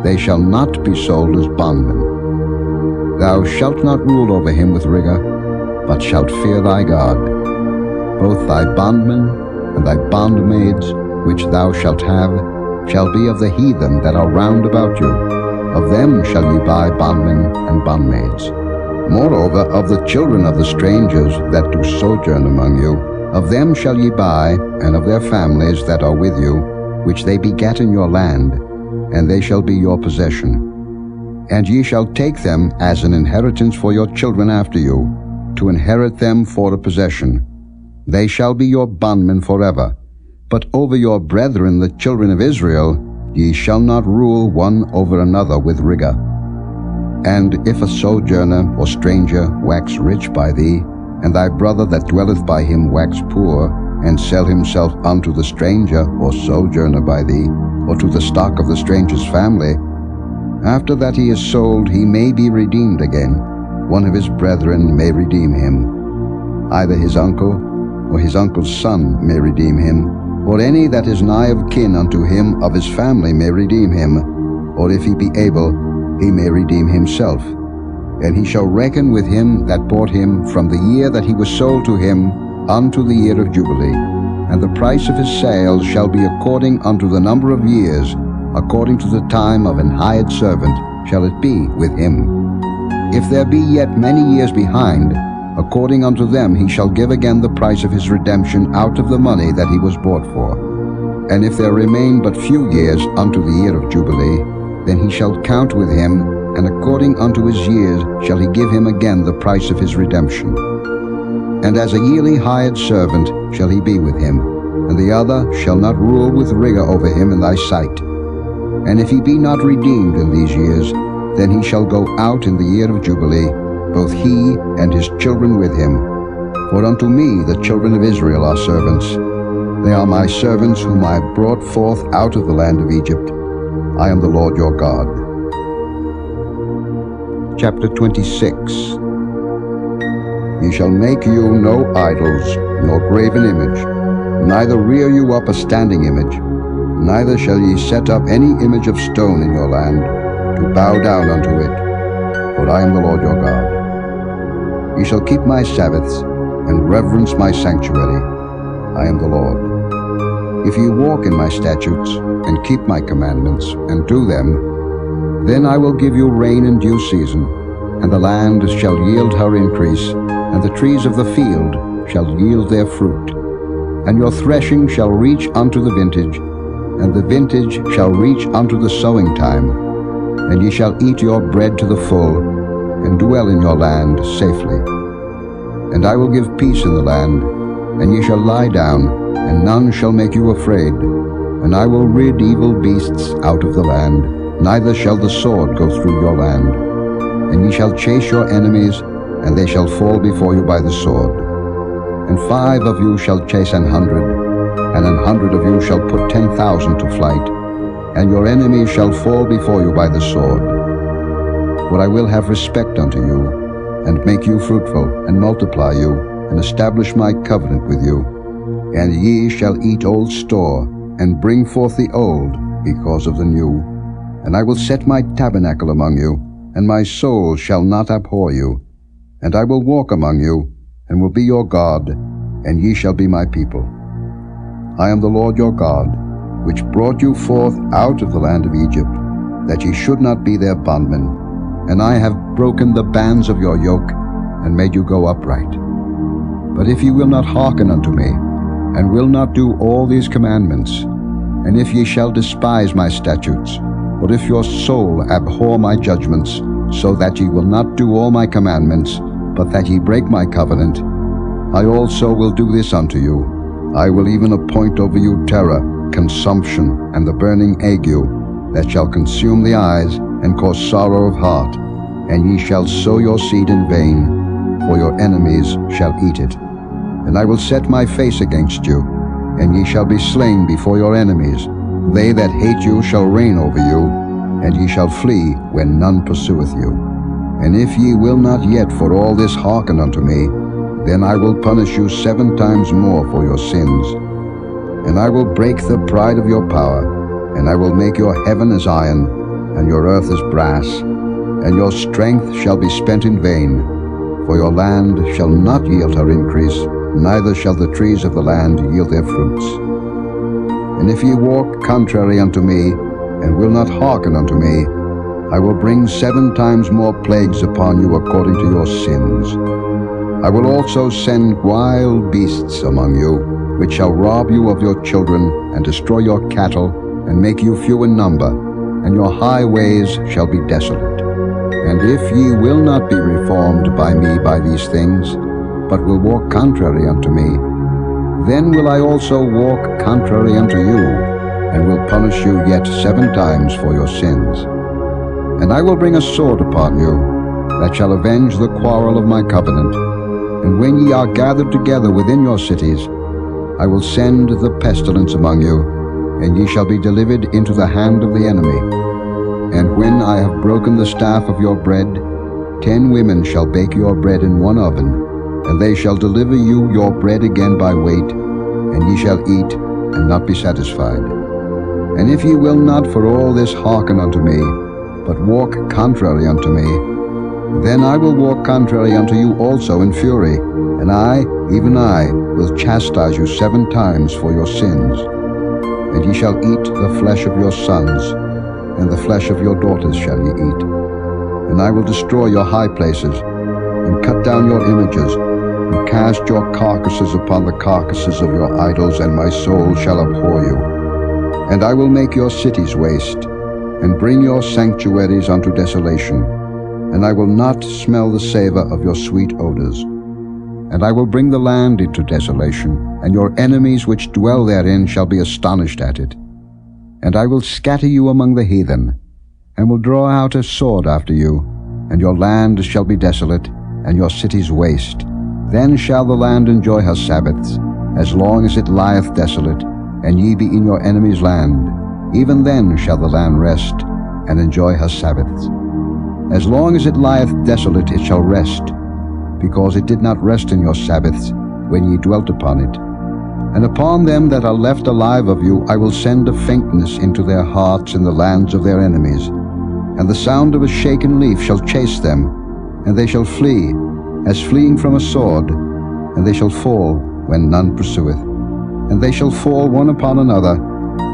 They shall not be sold as bondmen. Thou shalt not rule over him with rigor, but shalt fear thy God. Both thy bondmen and thy bondmaids, which thou shalt have, shall be of the heathen that are round about you. Of them shall ye buy bondmen and bondmaids. Moreover, of the children of the strangers that do sojourn among you, of them shall ye buy, and of their families that are with you, which they begat in your land, and they shall be your possession. And ye shall take them as an inheritance for your children after you, to inherit them for a possession. They shall be your bondmen forever. But over your brethren the children of Israel ye shall not rule one over another with rigor. And if a sojourner or stranger wax rich by thee, and thy brother that dwelleth by him wax poor, and sell himself unto the stranger or sojourner by thee, or to the stock of the stranger's family, after that he is sold he may be redeemed again. One of his brethren may redeem him. Either his uncle or his uncle's son may redeem him, or any that is nigh of kin unto him of his family may redeem him, or if he be able, he may redeem himself. And he shall reckon with him that bought him from the year that he was sold to him unto the year of Jubilee. And the price of his sale shall be according unto the number of years, according to the time of an hired servant shall it be with him. If there be yet many years behind, according unto them he shall give again the price of his redemption out of the money that he was bought for. And if there remain but few years unto the year of Jubilee, then he shall count with him, and according unto his years shall he give him again the price of his redemption. And as a yearly hired servant shall he be with him, and the other shall not rule with rigor over him in thy sight. And if he be not redeemed in these years, then he shall go out in the year of Jubilee, both he and his children with him. For unto me the children of Israel are servants. They are my servants whom I brought forth out of the land of Egypt. I am the Lord your God. Chapter 26. Ye shall make you no idols, nor graven image, neither rear you up a standing image, neither shall ye set up any image of stone in your land, to bow down unto it, for I am the Lord your God. Ye shall keep my Sabbaths, and reverence my sanctuary. I am the Lord. If ye walk in my statutes, and keep my commandments, and do them, then I will give you rain in due season, and the land shall yield her increase, and the trees of the field shall yield their fruit. And your threshing shall reach unto the vintage, and the vintage shall reach unto the sowing time. And ye shall eat your bread to the full, and dwell in your land safely. And I will give peace in the land, and ye shall lie down, and none shall make you afraid. And I will rid evil beasts out of the land, neither shall the sword go through your land. And ye shall chase your enemies, and they shall fall before you by the sword. And 5 of you shall chase 100, and 100 of you shall put 10,000 to flight, and your enemies shall fall before you by the sword. For I will have respect unto you, and make you fruitful, and multiply you, and establish my covenant with you. And ye shall eat old store, and bring forth the old, because of the new. And I will set my tabernacle among you, and my soul shall not abhor you. And I will walk among you, and will be your God, and ye shall be my people. I am the Lord your God, which brought you forth out of the land of Egypt. that ye should not be their bondmen, and I have broken the bands of your yoke, and made you go upright. But if ye will not hearken unto me, and will not do all these commandments, and if ye shall despise my statutes, or if your soul abhor my judgments, so that ye will not do all my commandments, but that ye break my covenant, I also will do this unto you. I will even appoint over you terror, consumption, and the burning ague, that shall consume the eyes, and cause sorrow of heart. And ye shall sow your seed in vain, for your enemies shall eat it. And I will set my face against you, and ye shall be slain before your enemies. They that hate you shall reign over you, and ye shall flee when none pursueth you. And if ye will not yet for all this hearken unto me, then I will punish you 7 times more for your sins. And I will break the pride of your power, and I will make your heaven as iron, and your earth as brass, and your strength shall be spent in vain. For your land shall not yield her increase, neither shall the trees of the land yield their fruits. And if ye walk contrary unto me, and will not hearken unto me, I will bring 7 times more plagues upon you according to your sins. I will also send wild beasts among you, which shall rob you of your children, and destroy your cattle, and make you few in number, and your highways shall be desolate. And if ye will not be reformed by me by these things, but will walk contrary unto me, then will I also walk contrary unto you, and will punish you yet 7 times for your sins. And I will bring a sword upon you, that shall avenge the quarrel of my covenant. And when ye are gathered together within your cities, I will send the pestilence among you, and ye shall be delivered into the hand of the enemy. And when I have broken the staff of your bread, 10 women shall bake your bread in one oven, and they shall deliver you your bread again by weight, and ye shall eat, and not be satisfied. And if ye will not for all this hearken unto me, but walk contrary unto me, then I will walk contrary unto you also in fury, and I, even I, will chastise you 7 times for your sins. And ye shall eat the flesh of your sons, and the flesh of your daughters shall ye eat. And I will destroy your high places, and cut down your images, and cast your carcasses upon the carcasses of your idols, and my soul shall abhor you. And I will make your cities waste, and bring your sanctuaries unto desolation, and I will not smell the savor of your sweet odors. And I will bring the land into desolation, and your enemies which dwell therein shall be astonished at it. And I will scatter you among the heathen, and will draw out a sword after you, and your land shall be desolate, and your cities waste. Then shall the land enjoy her Sabbaths, as long as it lieth desolate, and ye be in your enemy's land. Even then shall the land rest, and enjoy her Sabbaths. As long as it lieth desolate it shall rest, because it did not rest in your Sabbaths, when ye dwelt upon it. And upon them that are left alive of you I will send a faintness into their hearts in the lands of their enemies. And the sound of a shaken leaf shall chase them, and they shall flee, as fleeing from a sword, and they shall fall when none pursueth. And they shall fall one upon another,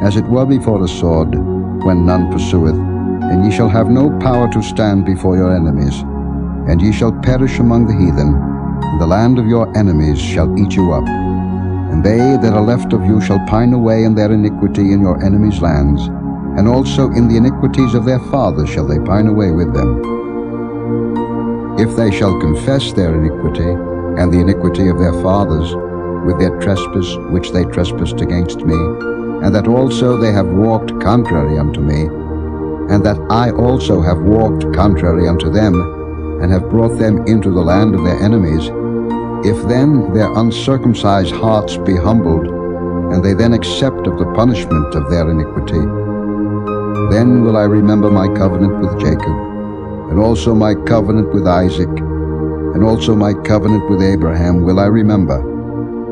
as it were before a sword, when none pursueth. And ye shall have no power to stand before your enemies. And ye shall perish among the heathen, and the land of your enemies shall eat you up. And they that are left of you shall pine away in their iniquity in your enemies' lands, and also in the iniquities of their fathers shall they pine away with them. If they shall confess their iniquity, and the iniquity of their fathers, with their trespass which they trespassed against me, and that also they have walked contrary unto me, and that I also have walked contrary unto them, and have brought them into the land of their enemies, if then their uncircumcised hearts be humbled, and they then accept of the punishment of their iniquity, then will I remember my covenant with Jacob, and also my covenant with Isaac, and also my covenant with Abraham will I remember,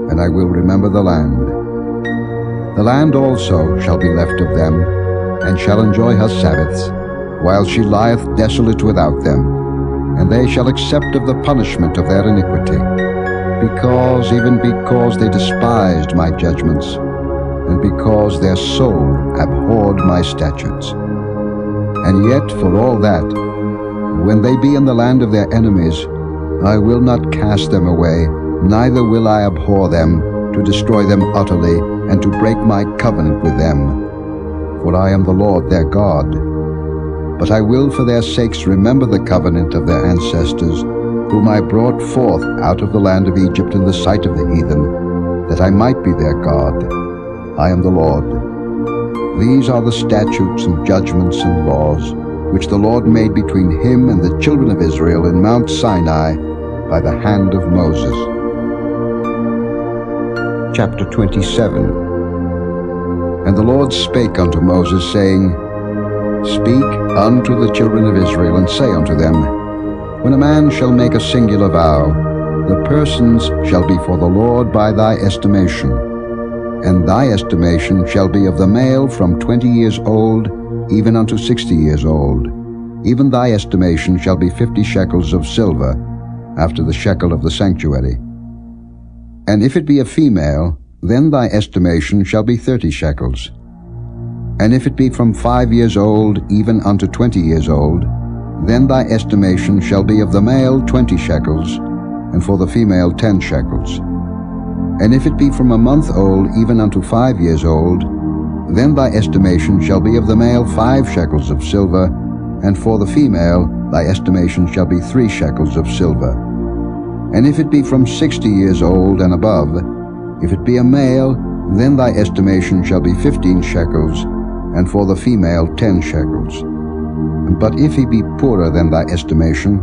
and I will remember the land. The land also shall be left of them, and shall enjoy her Sabbaths, while she lieth desolate without them, and they shall accept of the punishment of their iniquity, even because they despised my judgments, and because their soul abhorred my statutes. And yet for all that, when they be in the land of their enemies, I will not cast them away, neither will I abhor them, to destroy them utterly, and to break my covenant with them. For I am the Lord their God. But I will for their sakes remember the covenant of their ancestors, whom I brought forth out of the land of Egypt in the sight of the heathen, that I might be their God. I am the Lord. These are the statutes and judgments and laws, which the Lord made between him and the children of Israel in Mount Sinai by the hand of Moses. Chapter 27. And the Lord spake unto Moses, saying, Speak unto the children of Israel, and say unto them, When a man shall make a singular vow, the persons shall be for the Lord by thy estimation. And thy estimation shall be of the male from 20 years old even unto 60 years old. Even thy estimation shall be 50 shekels of silver, after the shekel of the sanctuary. And if it be a female, then thy estimation shall be 30 shekels. And if it be from 5 years old even unto 20 years old, then thy estimation shall be of the male 20 shekels, and for the female 10 shekels. And if it be from a month old even unto 5 years old, then thy estimation shall be of the male 5 shekels of silver, and for the female thy estimation shall be 3 shekels of silver. And if it be from 60 years old and above, if it be a male, then thy estimation shall be 15 shekels, and for the female 10 shekels. But if he be poorer than thy estimation,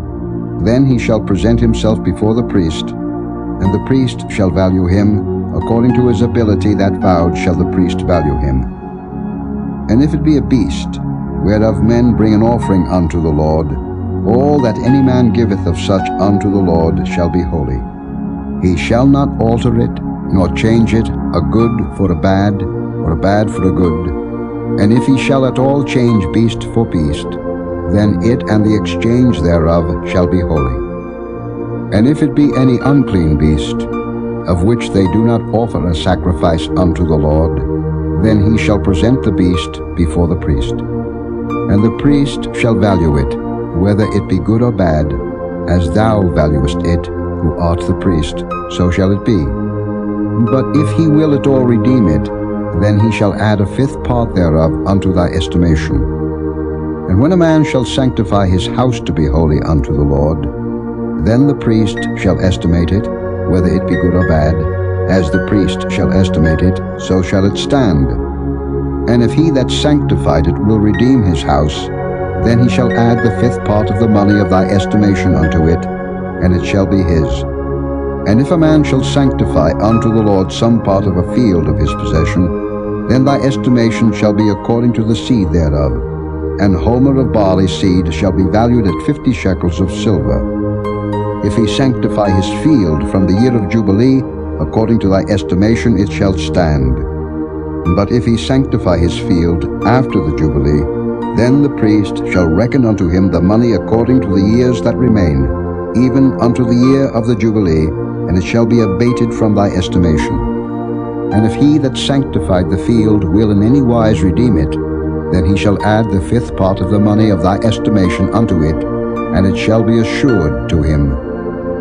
then he shall present himself before the priest, and the priest shall value him, according to his ability that vowed shall the priest value him. And if it be a beast, whereof men bring an offering unto the Lord, all that any man giveth of such unto the Lord shall be holy. He shall not alter it, nor change it, a good for a bad, or a bad for a good. And if he shall at all change beast for beast, then it and the exchange thereof shall be holy. And if it be any unclean beast, of which they do not offer a sacrifice unto the Lord, then he shall present the beast before the priest. And the priest shall value it, whether it be good or bad, as thou valuest it, who art the priest, so shall it be. But if he will at all redeem it, then he shall add a 5th part thereof unto thy estimation. And when a man shall sanctify his house to be holy unto the Lord, then the priest shall estimate it, whether it be good or bad, as the priest shall estimate it, so shall it stand. And if he that sanctified it will redeem his house, then he shall add the 5th part of the money of thy estimation unto it, and it shall be his. And if a man shall sanctify unto the Lord some part of a field of his possession, then thy estimation shall be according to the seed thereof. An homer of barley seed shall be valued at 50 shekels of silver. If he sanctify his field from the year of Jubilee, according to thy estimation it shall stand. But if he sanctify his field after the Jubilee, then the priest shall reckon unto him the money according to the years that remain, even unto the year of the Jubilee, and it shall be abated from thy estimation. And if he that sanctified the field will in any wise redeem it, then he shall add the 5th part of the money of thy estimation unto it, and it shall be assured to him.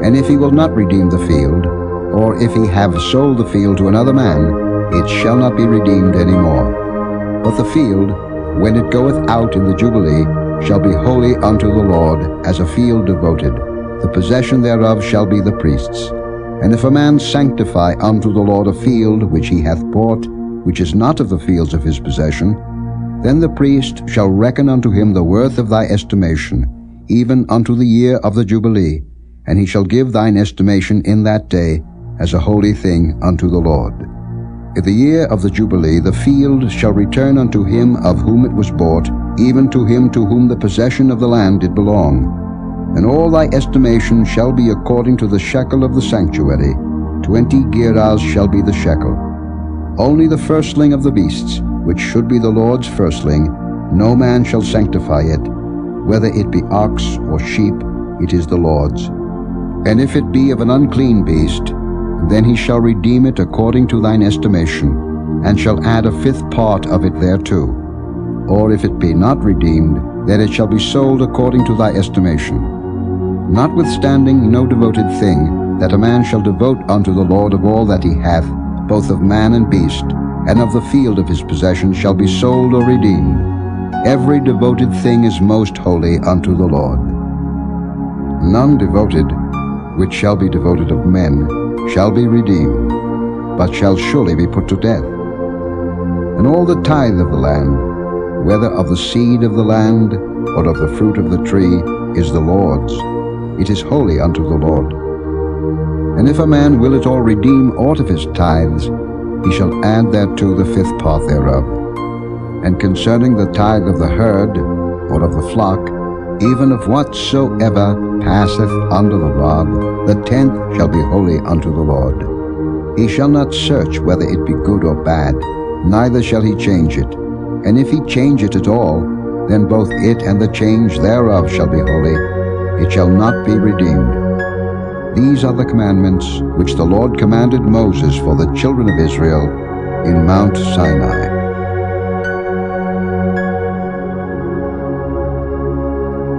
And if he will not redeem the field, or if he have sold the field to another man, it shall not be redeemed any more. But the field, when it goeth out in the Jubilee, shall be holy unto the Lord, as a field devoted. The possession thereof shall be the priest's. And if a man sanctify unto the Lord a field which he hath bought, which is not of the fields of his possession, then the priest shall reckon unto him the worth of thy estimation, even unto the year of the Jubilee, and he shall give thine estimation in that day as a holy thing unto the Lord. In the year of the Jubilee the field shall return unto him of whom it was bought, even to him to whom the possession of the land did belong. And all thy estimation shall be according to the shekel of the sanctuary. 20 gerahs shall be the shekel. Only the firstling of the beasts, which should be the Lord's firstling, no man shall sanctify it. Whether it be ox or sheep, it is the Lord's. And if it be of an unclean beast, then he shall redeem it according to thine estimation, and shall add a 5th part of it thereto. Or if it be not redeemed, that it shall be sold according to thy estimation. Notwithstanding no devoted thing, that a man shall devote unto the Lord of all that he hath, both of man and beast, and of the field of his possession, shall be sold or redeemed. Every devoted thing is most holy unto the Lord. None devoted, which shall be devoted of men, shall be redeemed, but shall surely be put to death. And all the tithe of the land, whether of the seed of the land, or of the fruit of the tree, is the Lord's. It is holy unto the Lord. And if a man will at all redeem aught of his tithes, he shall add thereto the fifth part thereof. And concerning the tithe of the herd, or of the flock, even of whatsoever passeth under the rod, the tenth shall be holy unto the Lord. He shall not search whether it be good or bad, neither shall he change it. And if he change it at all, then both it and the change thereof shall be holy. It shall not be redeemed. These are the commandments which the Lord commanded Moses for the children of Israel in Mount Sinai.